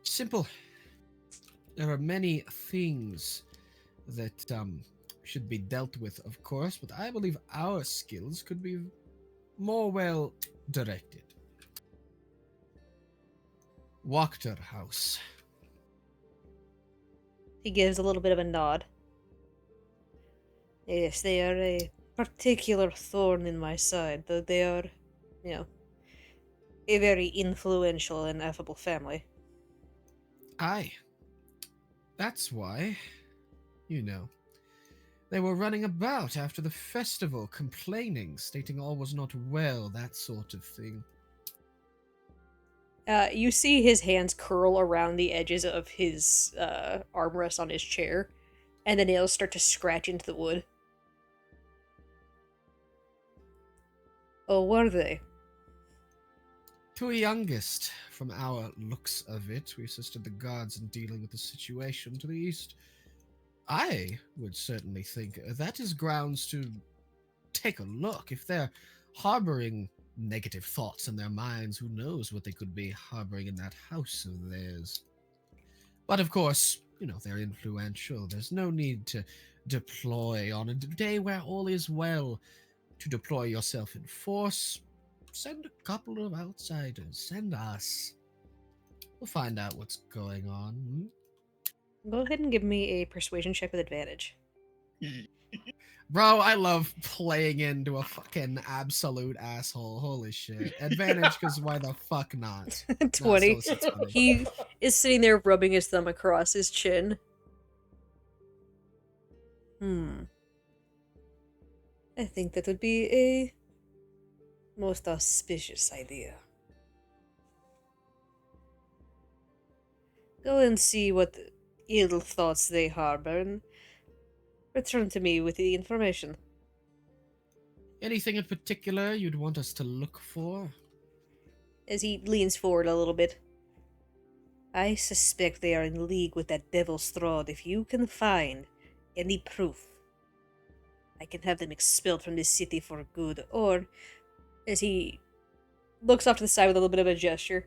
Simple. There are many things that should be dealt with, of course, but I believe our skills could be more well directed. Wachter House. He gives a little bit of a nod. Yes, they are a particular thorn in my side, though they are, a very influential and affable family. Aye. That's why, they were running about after the festival, complaining, stating all was not well, that sort of thing. You see his hands curl around the edges of his armrest on his chair, and the nails start to scratch into the wood. Oh, were they? To a youngest, from our looks of it, we assisted the guards in dealing with the situation to the east. I would certainly think that is grounds to take a look. If they're harboring negative thoughts in their minds, who knows what they could be harboring in that house of theirs. But of course, they're influential. There's no need to deploy on a day where all is well. To deploy yourself in force, send a couple of outsiders. Send us. We'll find out what's going on. Go ahead and give me a persuasion check with advantage. Bro, I love playing into a fucking absolute asshole. Holy shit. Advantage, because why the fuck not? 20. No, so it's funny. He is sitting there rubbing his thumb across his chin. I think that would be a most auspicious idea. Go and see what ill thoughts they harbor and return to me with the information. Anything in particular you'd want us to look for? As he leans forward a little bit. I suspect they are in league with that devil Strahd. If you can find any proof, I can have them expelled from this city for good. Or, as he looks off to the side with a little bit of a gesture,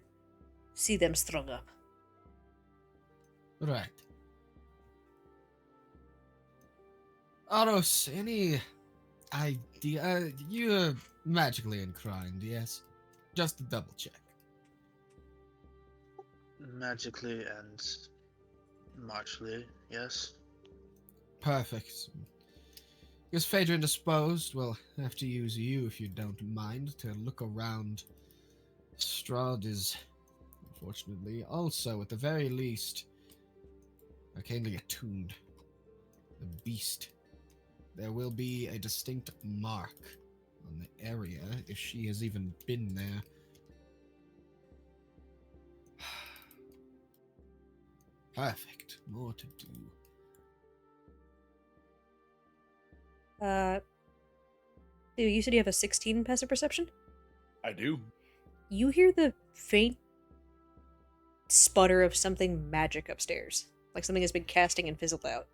see them strung up. Right. Aros, any idea? You're magically inclined, yes? Just to double check. Magically and martially, yes. Perfect. Because Phaedra indisposed, we'll have to use you, if you don't mind, to look around. Strahd is, unfortunately, also, at the very least, arcanely attuned. A beast. There will be a distinct mark on the area, if she has even been there. Perfect. More to do. Dude, you said you have a 16 passive perception? I do. You hear the faint sputter of something magic upstairs. Like something has been casting and fizzled out.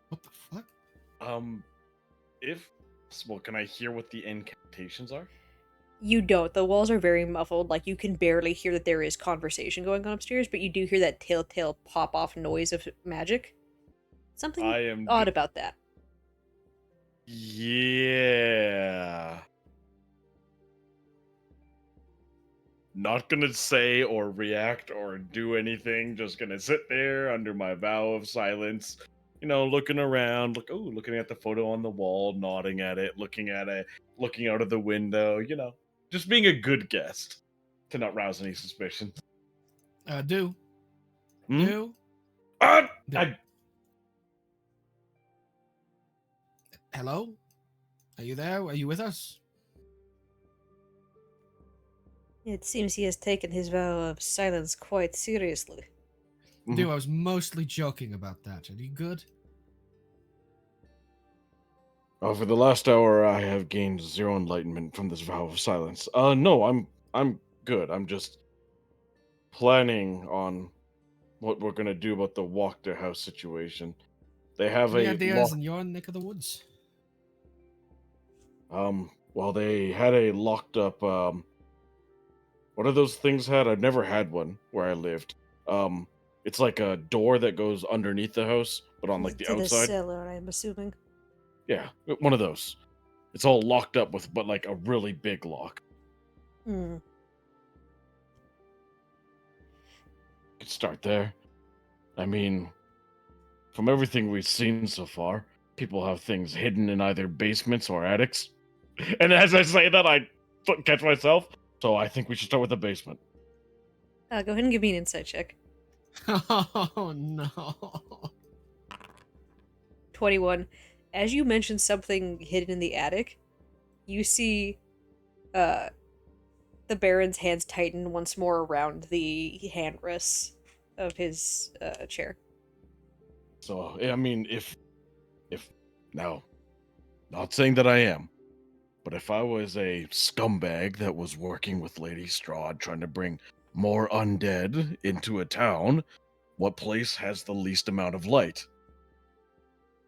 What the fuck? If well, can I hear what the incantations are? You don't. The walls are very muffled. Like, you can barely hear that there is conversation going on upstairs, but you do hear that telltale pop-off noise of magic. Something I am odd about that. Yeah. Not gonna say or react or do anything. Just gonna sit there under my vow of silence. You know, looking around, looking at the photo on the wall, nodding at it, looking out of the window. You know, just being a good guest to not rouse any suspicion. Do. Hmm? Do. Ah! Do. Hello? Are you there? Are you with us? It seems he has taken his vow of silence quite seriously. Do, I was mostly joking about that. Are you good? For the last hour, I have gained 0 enlightenment from this vow of silence. No, I'm good. I'm just planning on what we're gonna do about the walk their house situation. They have Any a ideas in your neck of the woods? well, they had a locked up what are those things had? I've never had one where I lived. It's like a door that goes underneath the house, but on like the To the outside. cellar, I'm assuming. Yeah, one of those. It's all locked up with, but like a really big lock. Hmm. Could start there. I mean, from everything we've seen so far, people have things hidden in either basements or attics. And as I say that, I catch myself. So I think we should start with the basement. Go ahead and give me an insight check. Oh no. 21. As you mentioned something hidden in the attic, you see the Baron's hands tighten once more around the handrests of his chair. So I mean, if now, not saying that I am, but if I was a scumbag that was working with Lady Strahd trying to bring more undead into a town, what place has the least amount of light?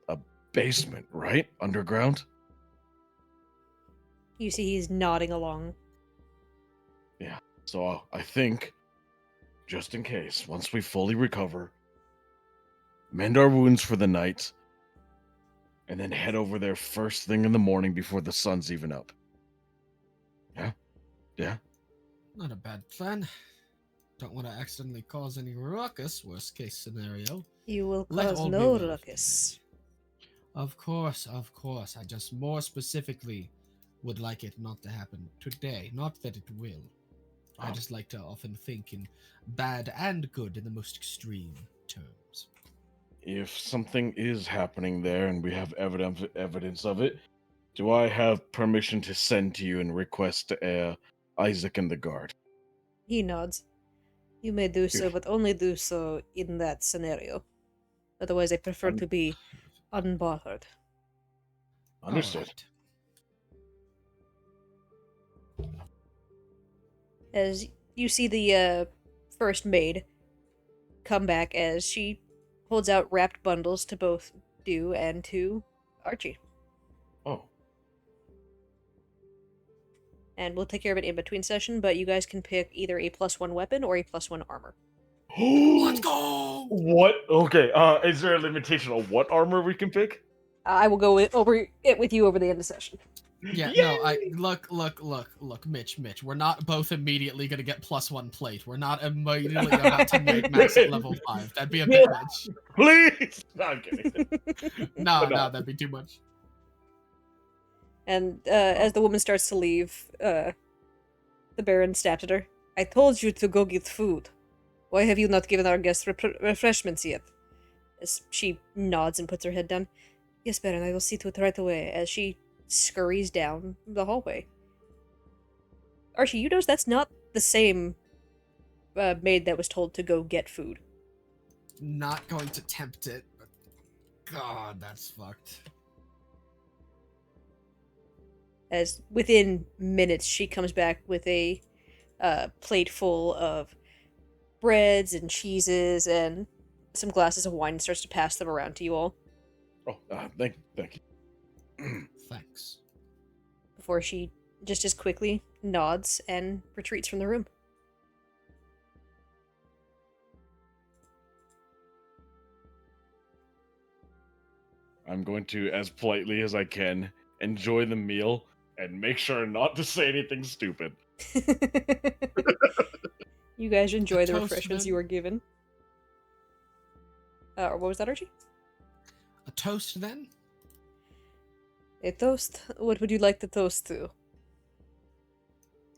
A basement, right? Underground? You see he's nodding along. Yeah. So I think, just in case, once we fully recover, mend our wounds for the night, and then head over there first thing in the morning before the sun's even up. Yeah? Yeah? Not a bad plan. Don't want to accidentally cause any ruckus, worst case scenario. You will Let cause all be no well. ruckus. Of course, of course. I just more specifically would like it not to happen today. Not that it will. I just like to often think in bad and good in the most extreme terms. If something is happening there and we have evidence of it, do I have permission to send to you and request Isaac and the guard? He nods. You may do so, Good. but only do so in that scenario. Otherwise, I prefer to be unbothered. Understood. Alright. As you see the first maid come back as she holds out wrapped bundles to both Dew and to Archie. Oh, And we'll take care of it in between session, but you guys can pick either a +1 weapon or a +1 armor. Let's go! what? Okay. Is there a limitation on what armor we can pick? I will go over it with you over the end of session. Yeah, Yay! no, look, Mitch, we're not both immediately gonna get +1 plate. We're not immediately about to make max at level 5. That'd be a bit much. Please. No, I'm kidding. No, No. that'd be too much. And as the woman starts to leave, the Baron snaps at her. I told you to go get food. Why have you not given our guests refreshments yet? As she nods and puts her head down. Yes, Baron, I will see to it right away, as she scurries down the hallway. Archie, you notice that's not the same maid that was told to go get food. not going to tempt it, but God, that's fucked. As within minutes, she comes back with a plate full of breads and cheeses and some glasses of wine and starts to pass them around to you all Oh, thank you. Thanks. before she just as quickly nods and retreats from the room. I'm going to, as politely as I can, enjoy the meal and make sure not to say anything stupid. You guys enjoy the toast, refreshments then. you were given. What was that, Archie? A toast, then? A toast? What would you like to toast to?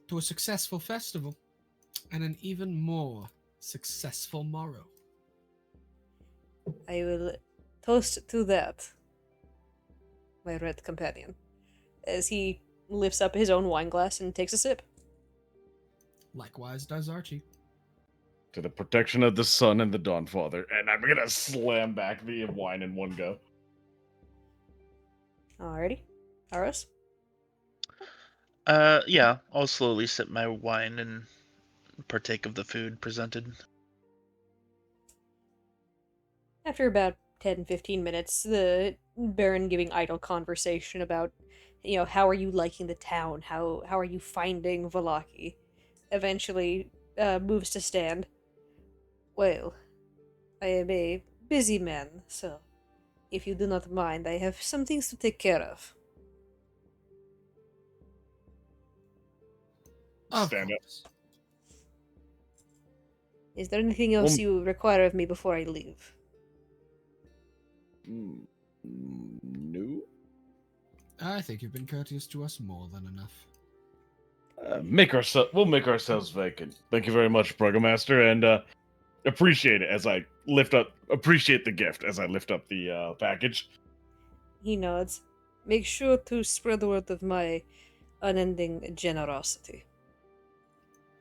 To a successful festival. And an even more successful morrow. I will toast to that, my red companion. As he lifts up his own wine glass and takes a sip. Likewise does Archie. To the protection of the sun and the Dawnfather, and I'm gonna slam back the wine in one go. Alrighty. Aros? Yeah, I'll slowly sip my wine and partake of the food presented. After about 10-15 minutes, the Baron giving idle conversation about, how are you liking the town? How are you finding Vallaki? Eventually moves to stand. Well, I am a busy man, so if you do not mind, I have some things to take care of. Stand up. course. Is there anything else Um, you require of me before I leave? No. I think you've been courteous to us more than enough. We'll make ourselves vacant. Thank you very much, Burgomaster, and appreciate it as I appreciate the gift as I lift up the package. He nods. Make sure to spread the word of my unending generosity.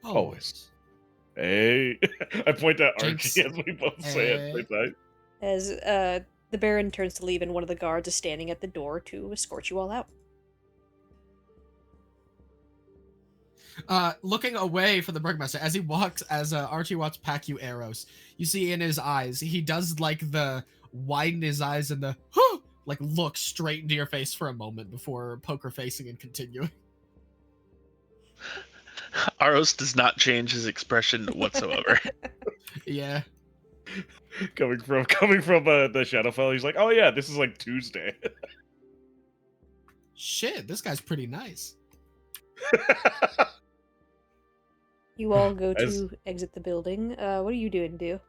Always. Hey, I point at Jinx. Archie as we both say it. Hey. Right? As the Baron turns to leave and one of the guards is standing at the door to escort you all out. Looking away from the Burgmaster, as Archie walks past you, Aros, you see in his eyes, he does like the widen his eyes and the like look straight into your face for a moment before poker facing and continuing. Aros does not change his expression whatsoever. Yeah. Coming from the Shadowfell, he's like, "Oh yeah, this is like Tuesday." Shit, this guy's pretty nice. You all go As- to exit the building. What are you doing, Do?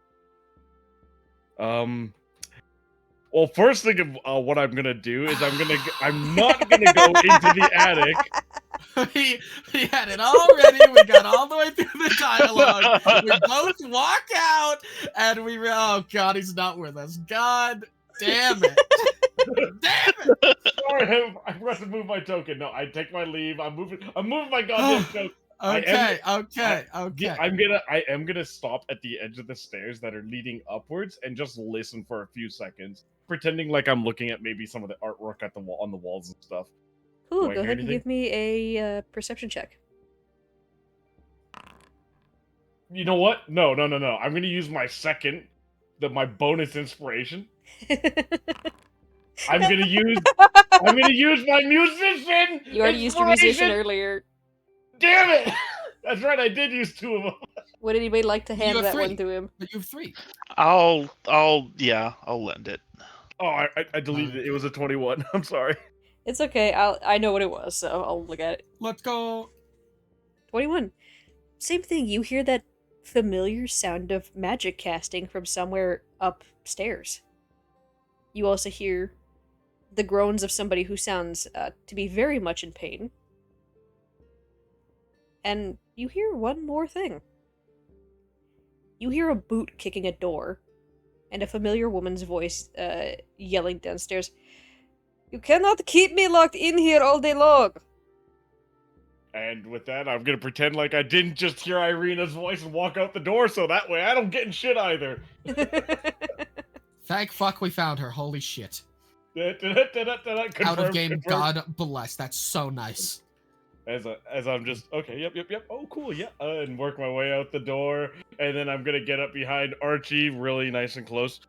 Well, first thing of what I'm gonna do is I'm not gonna go into the attic. we had it all ready. We got all the way through the dialogue. We both walk out, and oh god, he's not with us. God damn it! Damn it! Sorry, I forgot to move my token. No, I take my leave. I'm moving my goddamn token. Okay. I am gonna stop at the edge of the stairs that are leading upwards and just listen for a few seconds, pretending like I'm looking at maybe some of the artwork at the wall on the walls and stuff. Cool, Do I go hear ahead and anything? give me a perception check. You know what? No. I'm gonna use my my bonus inspiration. I'm gonna use my musician. You already used your musician inspiration! earlier. Damn it! That's right. I did use 2 of them. Would anybody like to hand have that 3. one to him? But you have 3. I'll lend it. Oh, I deleted it. It was a 21. I'm sorry. It's okay. I know what it was, so I'll look at it. Let's go. 21. Same thing. You hear that familiar sound of magic casting from somewhere upstairs. You also hear the groans of somebody who sounds to be very much in pain. And you hear one more thing. You hear a boot kicking a door, and a familiar woman's voice yelling downstairs, "You cannot keep me locked in here all day long!" And with that, I'm gonna pretend like I didn't just hear Irina's voice and walk out the door, so that way I don't get in shit either. Thank fuck we found her. Holy shit. Confirm, Out of game, confirm. God bless. That's so nice. As I'm just okay, yep. Oh, cool, yeah, and work my way out the door, and then I'm gonna get up behind Archie, really nice and close.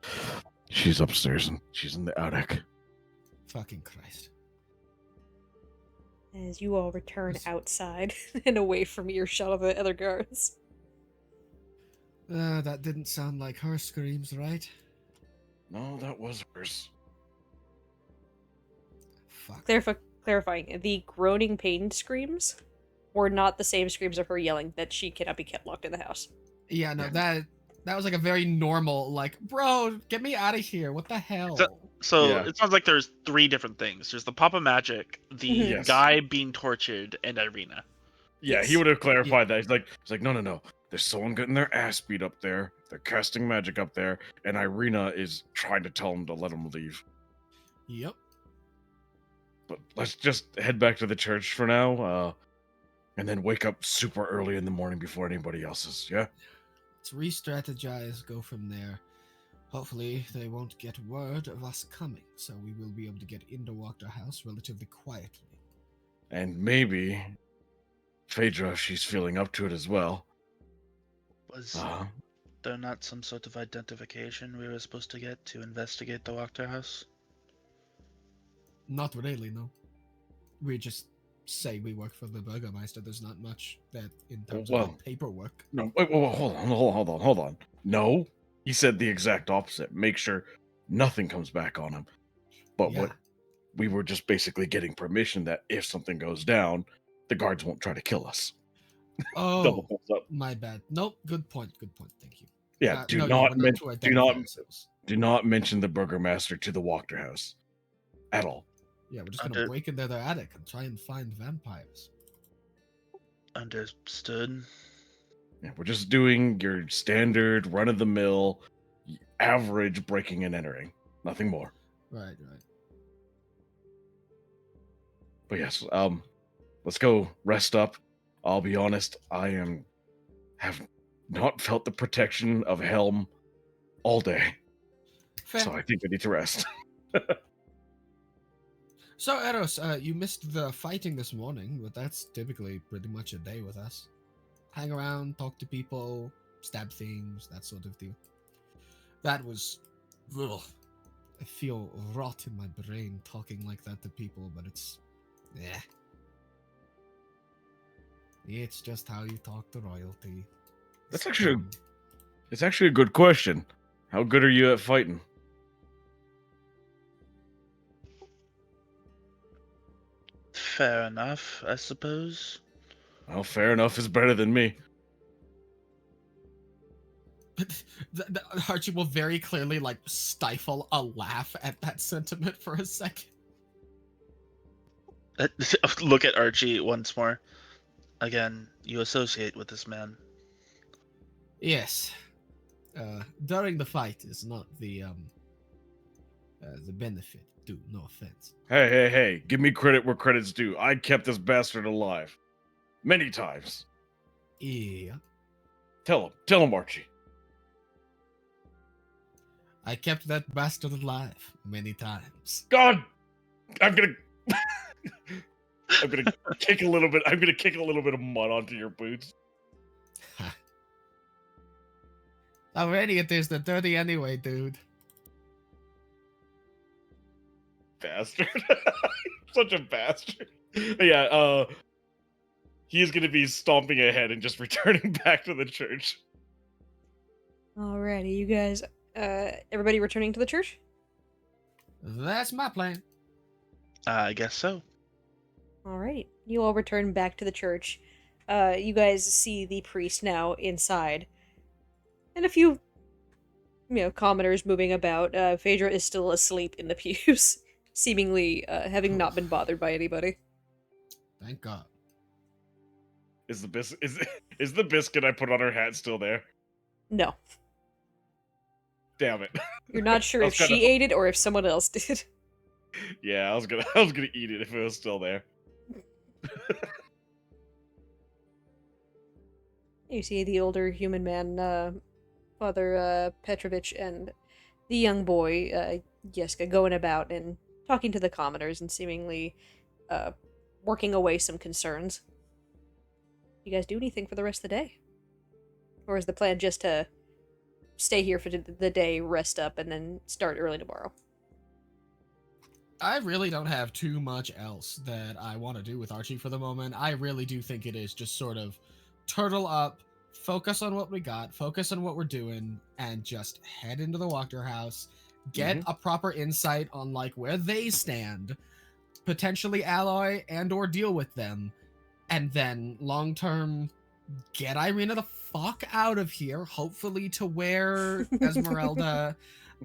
She's upstairs and she's in the attic. Fucking Christ. As you all return outside and away from earshot of the other guards. That didn't sound like her screams, right? No, that was hers. Fuck. Clarifying, the groaning pain screams were not the same screams of her yelling that she cannot be kept locked in the house. Yeah, no, that was like a very normal, like, bro, get me out of here. What the hell? So Yeah. it sounds like there's 3 different things. There's the Papa Magic, the Yes. guy being tortured, and Irina. Yeah, Yes. he would have clarified that. He's like, no. There's someone getting their ass beat up there. They're casting magic up there, and Irina is trying to tell him to let him leave. Yep. But let's just head back to the church for now, and then wake up super early in the morning before anybody else is. Yeah. Let's re-strategize, go from there. Hopefully, they won't get word of us coming, so we will be able to get into Wachter House relatively quietly. And maybe Phaedra, if she's feeling up to it as well. Was Uh, there not some sort of identification we were supposed to get to investigate the Wachter house? Not really, no. We just say we work for the Burgermeister. There's not much that in terms Well, of paperwork. no, wait, hold on. No, he said the exact opposite. Make sure nothing comes back on him. But Yeah. what we were just basically getting permission that if something goes down, the guards won't try to kill us. Double Oh, thumbs up. my bad. Nope, good point, thank you. Yeah, No, we're not to identify ourselves. do not mention the Burgermaster to the Wachter House at all. Yeah, we're just gonna break into their attic and try and find vampires. Understood. Yeah, we're just doing your standard run-of-the-mill, average breaking and entering. Nothing more. Right. But yes, let's go rest up. I'll be honest, have not felt the protection of Helm all day, Fair. so I think I need to rest. So, Aros, you missed the fighting this morning, but that's typically pretty much a day with us. Hang around, talk to people, stab things, that sort of deal. That was... Ugh. I feel rot in my brain talking like that to people, but it's... Yeah. It's just how you talk to royalty. It's actually a good question. How good are you at fighting? Fair enough, I suppose. Well, fair enough is better than me. Archie will very clearly, like, stifle a laugh at that sentiment for a second. Look at Archie once more. Again, you associate with this man. Yes. During the fight is not the benefit. Do no offense. Hey, give me credit where credit's due. I kept this bastard alive. Many times. Yeah. Tell him, Archie. I kept that bastard alive many times. God! I'm gonna kick a little bit. I'm gonna kick a little bit of mud onto your boots. Already it is the dirty anyway, dude. Bastard. Such a bastard. Yeah, he's gonna be stomping ahead and just returning back to the church. Alrighty, you guys, everybody returning to the church? That's my plan. I guess so. Alright, you all return back to the church. You guys see the priest now inside. And a few, commoners moving about. Phaedra is still asleep in the pews, seemingly having not been bothered by anybody. Thank God. Is the biscuit I put on her hat still there? No. Damn it. You're not sure I if was she kinda- ate it or if someone else did. Yeah, I was gonna eat it if it was still there. You see the older human man, Father Petrovich, and the young boy, Yeska, going about and talking to the commoners and seemingly uh, working away some concerns. You guys do anything for the rest of the day? Or is the plan just to stay here for the day, rest up, and then start early tomorrow? I really don't have too much else that I want to do with Archie for the moment. I really do think it is just sort of turtle up, focus on what we got, focus on what we're doing, and just head into the Walker house, get a proper insight on like where they stand, potentially alloy and or deal with them, and then long term get Irina the fuck out of here, hopefully to where Esmeralda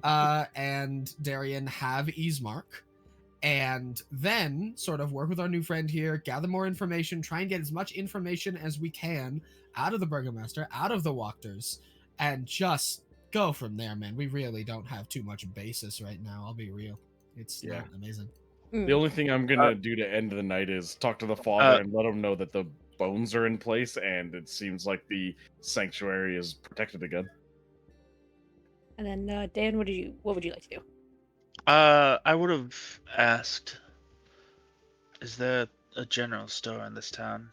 and Darian have Ismark, and then sort of work with our new friend here, gather more information, try and get as much information as we can out of the Burgomaster, out of the Walkers, and just go from there, man. We really don't have too much basis right now, I'll be real. It's not amazing. The only thing I'm gonna do to end the night is talk to the father and let him know that the bones are in place, and it seems like the sanctuary is protected again. And then, Dan, what would you like to do? I would have asked, is there a general store in this town?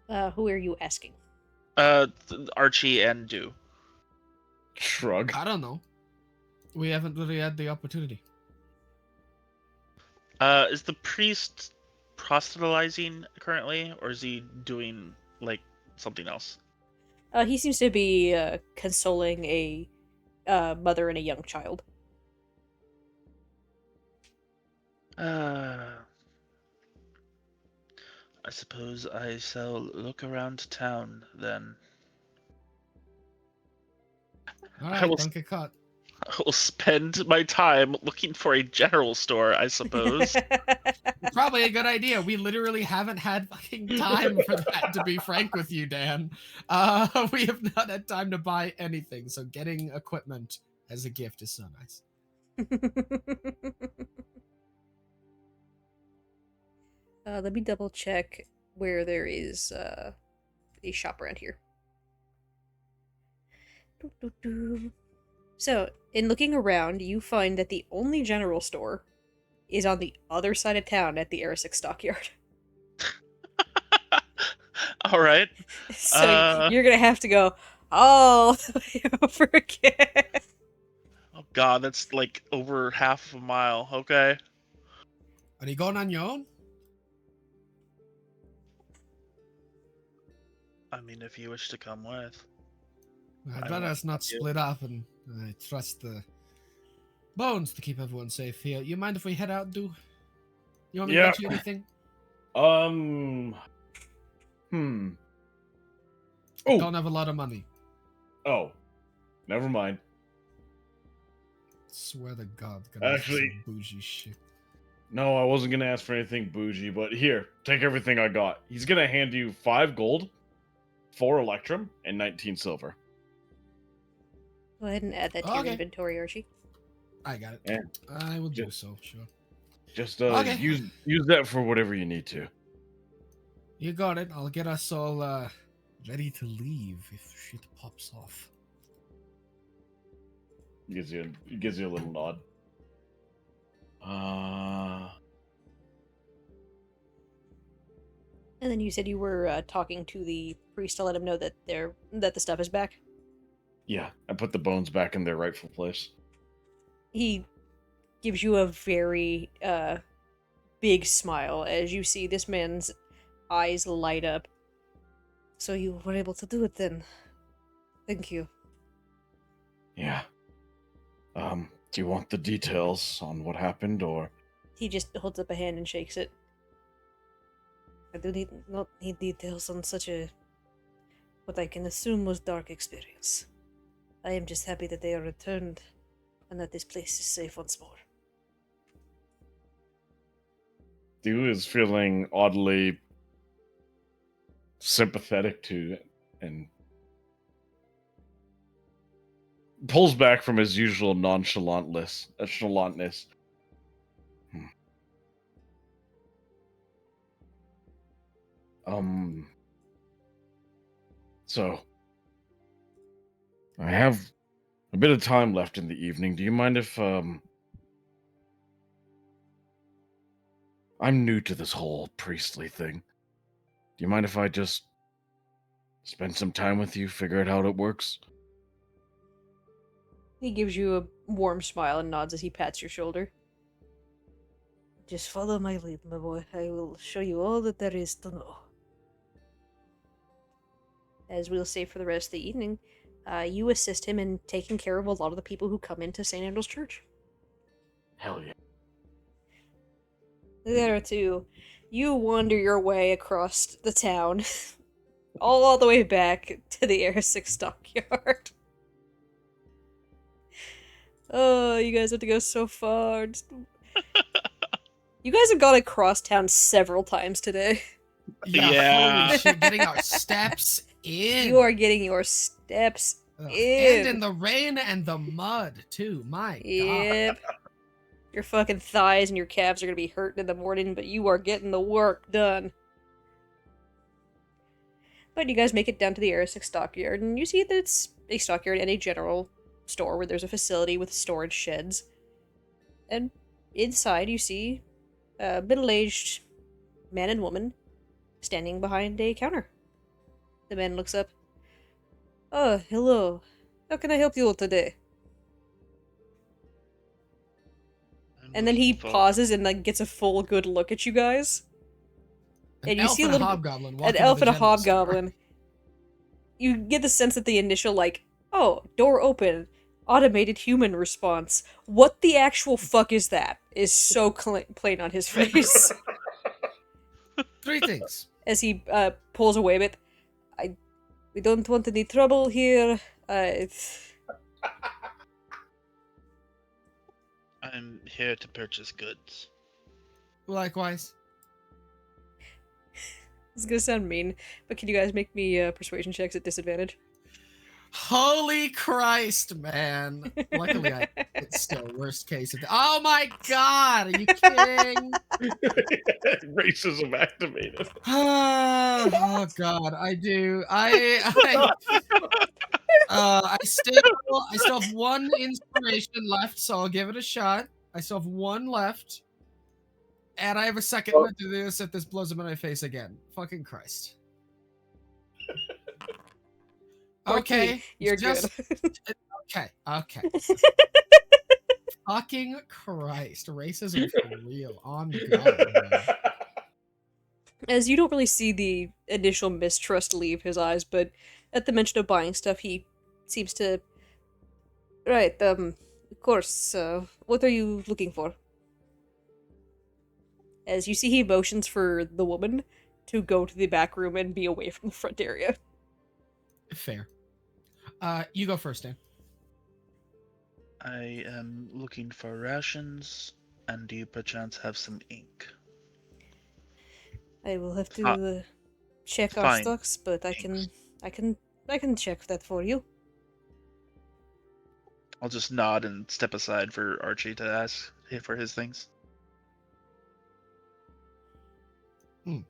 Who are you asking? Archie and Do. Shrug. I don't know. We haven't really had the opportunity. Is the priest proselytizing currently, or is he doing, like, something else? He seems to be consoling a mother and a young child. I suppose I shall look around town then. Alright, don't get caught. I will spend my time looking for a general store, I suppose. Probably a good idea. We literally haven't had fucking time for that, to be frank with you, Dan. We have not had time to buy anything, so getting equipment as a gift is so nice. Let me double check where there is a shop around here. So, in looking around, you find that the only general store is on the other side of town at the Aros stockyard. All right. So you're gonna have to go all the way over again. Oh god, that's like over half a mile. Okay. Are you going on your own? I mean, if you wish to come with. I'd rather us not split up, and I trust the bones to keep everyone safe here. You mind if we head out, Do? You want me to get you anything? Oh. Don't have a lot of money. Oh. Never mind. Swear to God, gonna Actually, some bougie shit. No, I wasn't gonna ask for anything bougie, but here, take everything I got. He's gonna hand you 5 gold, 4 electrum, and 19 silver. Go ahead and add that to your inventory, Archie. I got it. Yeah. I will do so, sure. Just use that for whatever you need to. You got it. I'll get us all ready to leave if shit pops off. He gives you a little nod. And then you said you were talking to the priest to let him know that the stuff is back. Yeah, I put the bones back in their rightful place. He gives you a very big smile as you see this man's eyes light up. So you were able to do it then. Thank you. Yeah. Do you want the details on what happened, or? He just holds up a hand and shakes it. I do not need details on such what I can assume was dark experience. I am just happy that they are returned, and that this place is safe once more. Dew is feeling oddly sympathetic to it, and pulls back from his usual nonchalantness. Um. So, I have a bit of time left in the evening. Do you mind if I'm new to this whole priestly thing? Do you mind if I just spend some time with you, figure out how it works? He gives you a warm smile and nods as he pats your shoulder. Just follow my lead, my boy. I will show you all that there is to know. As we'll say for the rest of the evening, you assist him in taking care of a lot of the people who come into St. Andrew's Church. Hell yeah. There too, you wander your way across the town, all the way back to the Airsick stockyard. Oh, you guys have to go so far. You guys have gone across town several times today. Yeah. Holy shit, getting our steps in. You are getting your steps Ugh, in. And in the rain and the mud, too. My Yep. Your fucking thighs and your calves are gonna be hurting in the morning, but you are getting the work done. But you guys make it down to the Aerosix stockyard, and you see that it's a stockyard and a general store where there's a facility with storage sheds. And inside you see a middle-aged man and woman standing behind a counter. The man looks up. Oh, hello. How can I help you today? And then he pauses and like gets a full good look at you guys. An elf and a hobgoblin. An elf and a hobgoblin. You get the sense that the initial like, oh, door open, automated human response. What the actual fuck is that? Is so plain on his face. Three things. As he pulls away a bit. We don't want any trouble here. I'm here to purchase goods. Likewise. This is gonna sound mean, but can you guys make me persuasion checks at disadvantage? Holy Christ, man. Luckily, it's still worst case. Oh my god, are you kidding? Racism activated. Oh god, I do. I still have one inspiration left, so I'll give it a shot. I still have one left. And I have a second one to do this if this blows up in my face again. Fucking Christ. Okay. You're good. Okay. Fucking Christ. Racism for real. On God. Man. As you don't really see the initial mistrust leave his eyes, but at the mention of buying stuff, he seems to... Right, of course, what are you looking for? As you see, he motions for the woman to go to the back room and be away from the front area. Fair. You go first, Dan. I am looking for rations, and do you perchance have some ink? I will have to check our stocks, but I can check that for you. I'll just nod and step aside for Archie to ask for his things. And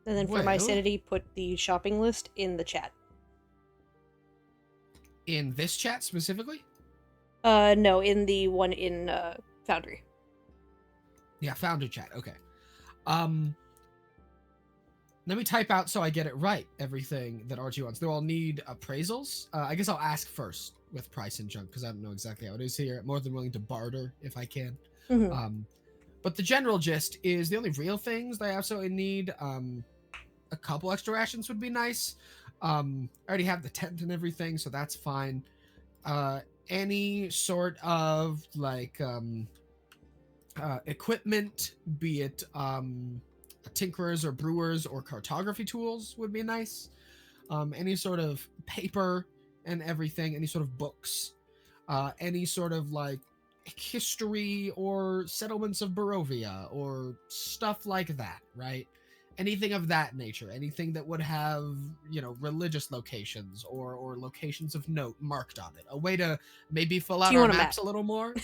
then for my sanity, put the shopping list in the chat. In this chat specifically? No, in the one in Foundry. Yeah, Foundry chat. Okay. Let me type out so I get it right. Everything that Archie wants. They'll all need appraisals. I guess I'll ask first with price and junk because I don't know exactly how it is here. I'm more than willing to barter if I can. Mm-hmm. But the general gist is the only real things that I absolutely need. A couple extra rations would be nice. I already have the tent and everything, so that's fine. Any sort of like equipment, be it tinkerers or brewers or cartography tools would be nice. Any sort of paper and everything, any sort of books, any sort of like history or settlements of Barovia or stuff like that, right? anything of that nature, anything that would have, religious locations or locations of note marked on it. A way to maybe fill Do out you our want a maps map? a little more.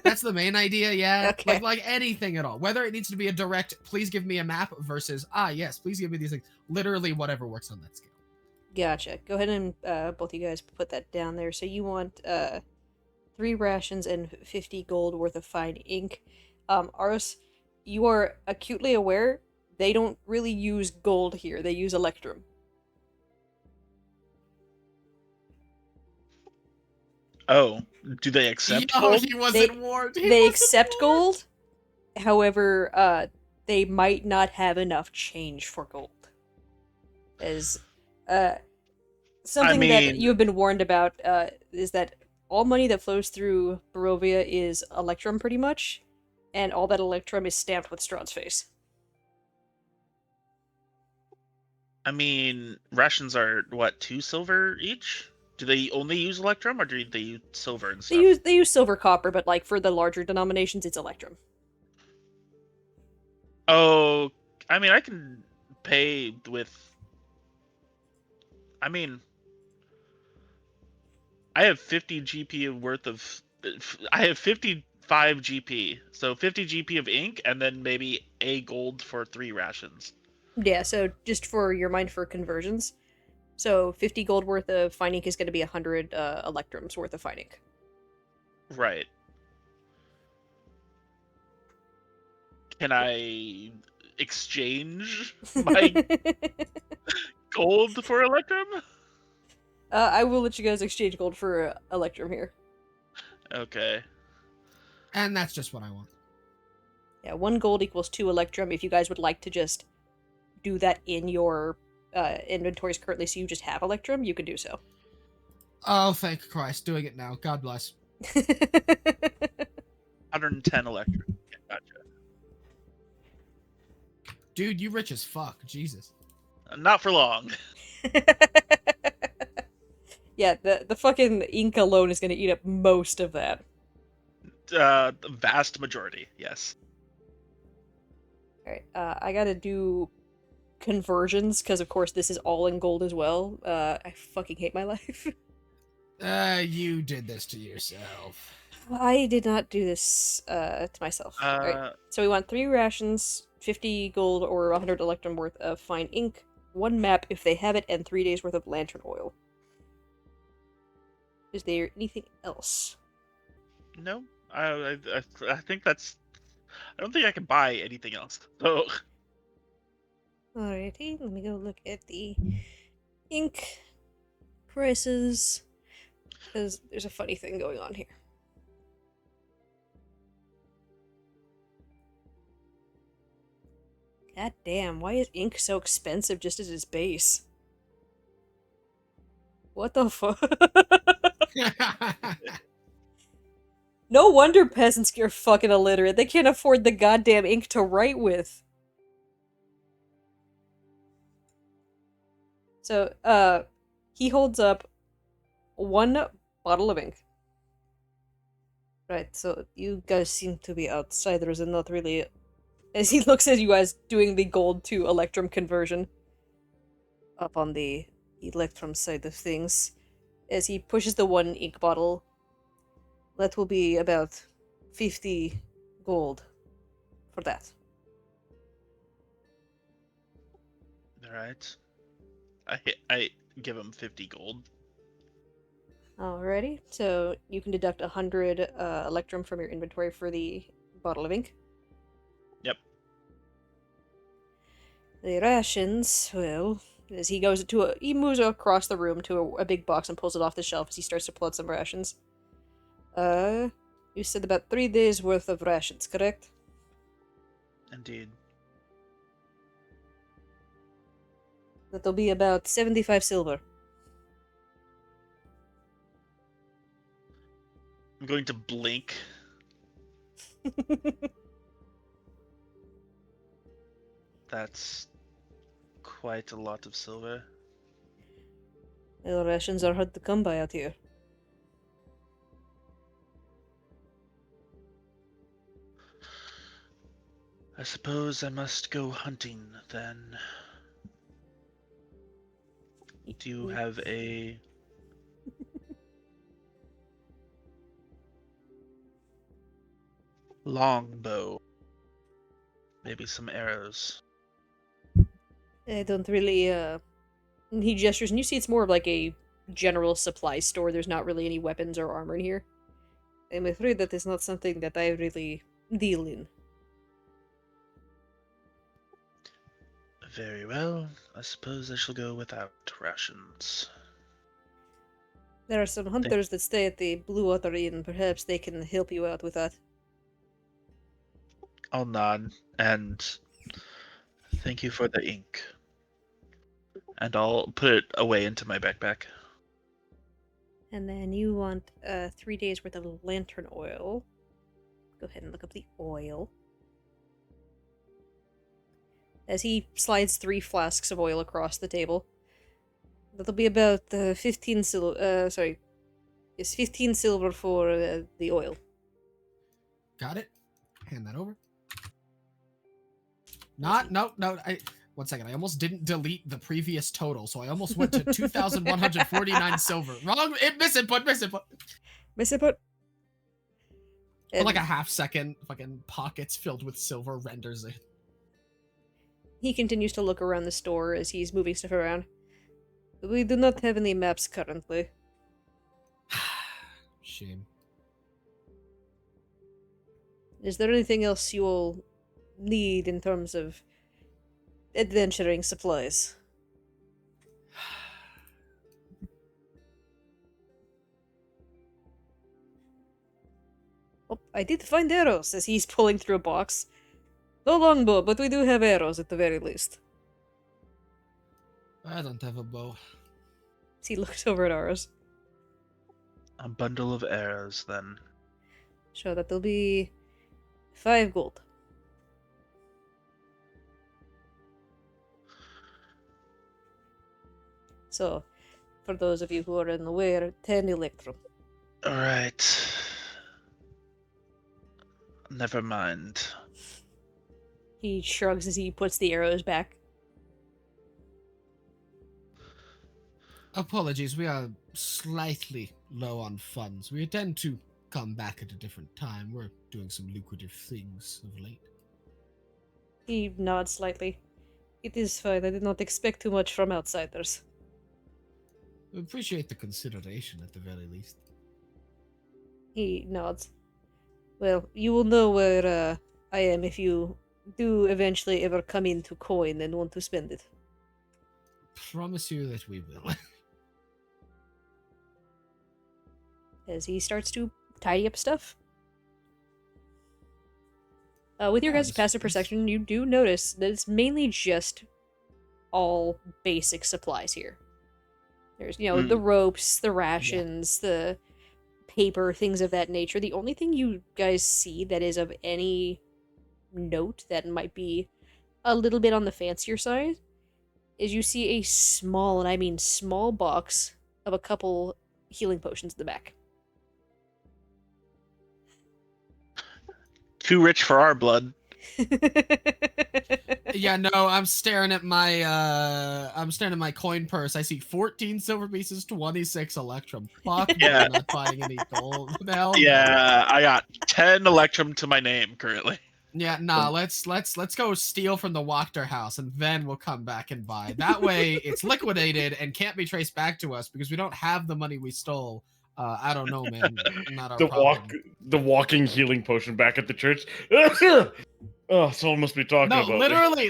That's the main idea, yeah. Okay. Like anything at all. Whether it needs to be a direct, please give me a map versus, yes, please give me these things. Literally whatever works on that scale. Gotcha. Go ahead and both you guys put that down there. So you want 3 rations and 50 gold worth of fine ink. Aros, you are acutely aware they don't really use gold here. They use electrum. Oh, do they accept Yo, gold? he wasn't warned. They accept gold. However, they might not have enough change for gold. As something that mean- you have been warned about is that all money that flows through Barovia is electrum, pretty much, and all that electrum is stamped with Strahd's face. I mean, rations are what, 2 silver each? Do they only use electrum, or do they use silver and stuff? They use silver copper, but like for the larger denominations, it's electrum. Oh, I mean, I can pay with. I mean, I have 50 GP worth of. I have 55 GP, so 50 GP of ink, and then maybe a gold for 3 rations. Yeah, so just for your mind for conversions, so 50 gold worth of fine ink is going to be 100 electrums worth of fine ink. Right. Can I exchange my gold for electrum? I will let you guys exchange gold for electrum here. Okay. And that's just what I want. Yeah, 1 gold equals 2 electrum. If you guys would like to just do that in your inventories currently so you just have electrum, you can do so. Oh, thank Christ. Doing it now. God bless. 110 electrum. Yeah, gotcha. Dude, you rich as fuck. Jesus. Not for long. Yeah, the fucking ink alone is gonna eat up most of that. The vast majority, yes. Alright, I gotta do conversions, because of course this is all in gold as well. I fucking hate my life. You did this to yourself. I did not do this to myself. Alright, so we want 3 rations, 50 gold or 100 electrum worth of fine ink, 1 map if they have it, and 3 days worth of lantern oil. Is there anything else? No, I think that's. I don't think I can buy anything else. So Alrighty, let me go look at the ink prices, because there's a funny thing going on here. God damn, why is ink so expensive just as its base? What the fuck? No wonder peasants are fucking illiterate. They can't afford the goddamn ink to write with. So, he holds up 1 bottle of ink. Right, so you guys seem to be outsiders and not really... As he looks at you guys doing the gold to electrum conversion. Up on the electrum side of things. As he pushes the 1 ink bottle, that will be about 50 gold for that. all right. I give him 50 gold. Alrighty, so you can deduct 100 electrum from your inventory for the bottle of ink. Yep. The rations, well, as he goes he moves across the room to a big box and pulls it off the shelf as he starts to pull out some rations. You said about 3 days worth of rations, correct? Indeed. That'll be about 75 silver. I'm going to blink. That's quite a lot of silver. Well, rations are hard to come by out here. I suppose I must go hunting then. Do you have a longbow? Maybe some arrows. I don't really, He gestures, and you see it's more of like a general supply store. There's not really any weapons or armor in here. I'm afraid that is not something that I really deal in. Very well. I suppose I shall go without rations. There are some hunters that stay at the Blue Water Inn. Perhaps they can help you out with that. I'll nod and thank you for the ink. And I'll put it away into my backpack. And then you want 3 days worth of lantern oil. Go ahead and look up the oil. As he slides 3 flasks of oil across the table. That'll be about 15 silver. Sorry. It's 15 silver for the oil. Got it. Hand that over. One second. I almost didn't delete the previous total, so I almost went to 2,149 silver. Wrong. Misinput. Misiput. For like a half second, fucking pockets filled with silver renders it. He continues to look around the store as he's moving stuff around. We do not have any maps currently. Shame. Is there anything else you will need in terms of adventuring supplies? Oh, I did find arrows as he's pulling through a box. No longbow, but we do have arrows at the very least. I don't have a bow. As he looks over at Aros. A bundle of arrows, then. So that'll be 5 gold. So, for those of you who are unaware, 10 electrum. Alright. Never mind. He shrugs as he puts the arrows back. Apologies, we are slightly low on funds. We intend to come back at a different time. We're doing some lucrative things of late. He nods slightly. It is fine, I did not expect too much from outsiders. We appreciate the consideration at the very least. He nods. Well, you will know where I am if you do eventually ever come into coin and want to spend it. Promise you that we will. As he starts to tidy up stuff. With your guys' passive perception, you do notice that it's mainly just all basic supplies here. There's, the ropes, the rations, the paper, things of that nature. The only thing you guys see that is of any note that might be a little bit on the fancier side is you see a small, and I mean small, box of a couple healing potions in the back. Too rich for our blood. Yeah, no, I'm staring at my coin purse. I see 14 silver pieces, 26 electrum. Fuck no, Yeah. I'm not buying any gold. What the hell? Yeah, I got 10 electrum to my name currently. Yeah, nah, let's go steal from the Wachter house and then we'll come back and buy. That way it's liquidated and can't be traced back to us because we don't have the money we stole. I don't know, man. Not our problem. The walking healing potion back at the church. Oh, someone must be talking No, about literally.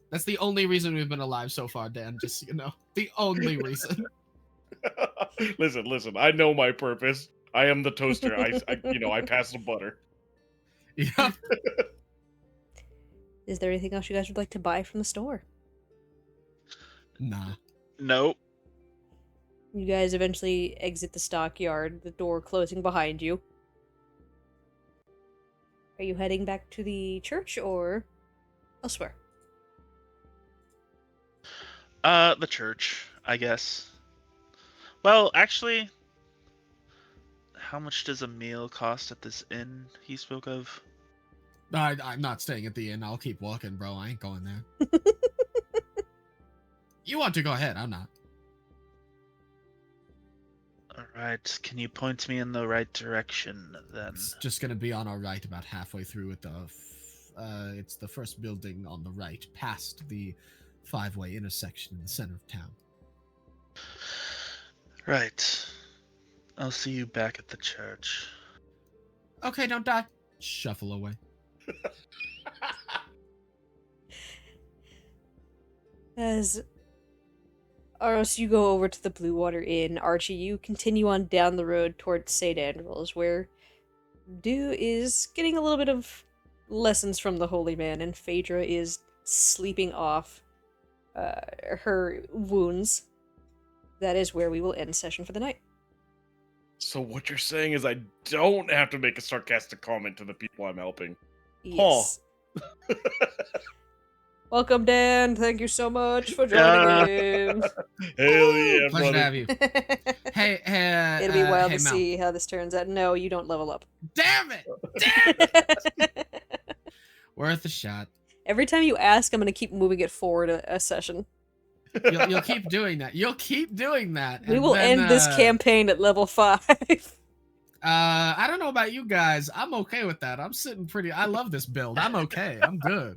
That's the only reason we've been alive so far, Dan. Just so you know, the only reason. Listen. I know my purpose. I am the toaster. I pass the butter. Yeah. Is there anything else you guys would like to buy from the store? Nah. Nope. You guys eventually exit the stockyard, the door closing behind you. Are you heading back to the church or elsewhere? The church, I guess. Well, actually, How much does a meal cost at this inn he spoke of? I'm not staying at the inn. I'll keep walking, bro. I ain't going there. You want to go ahead. I'm not. Alright, can you point me in the right direction then? It's just gonna be on our right, about halfway through at it's the first building on the right, past the 5-way intersection in the center of town. Right. I'll see you back at the church. Okay, don't die. Shuffle away. As Aros, you go over to the Blue Water Inn. Archie, you continue on down the road towards St. Andrew's, where Dew is getting a little bit of lessons from the Holy Man, and Phaedra is sleeping off her wounds. That is where we will end session for the night. So what you're saying is I don't have to make a sarcastic comment to the people I'm helping. Yes. Welcome, Dan. Thank you so much for joining in. Hell yeah, Pleasure buddy. to have you. Hey, It'll be wild hey, to Mel. see how this turns out. No, you don't level up. Damn it! Damn it! Worth a shot. Every time you ask, I'm going to keep moving it forward a session. You'll keep doing that. You'll keep doing that. We and will then, end this campaign at level 5. I don't know about you guys. I'm okay with that. I'm sitting pretty. I love this build. I'm okay. I'm good.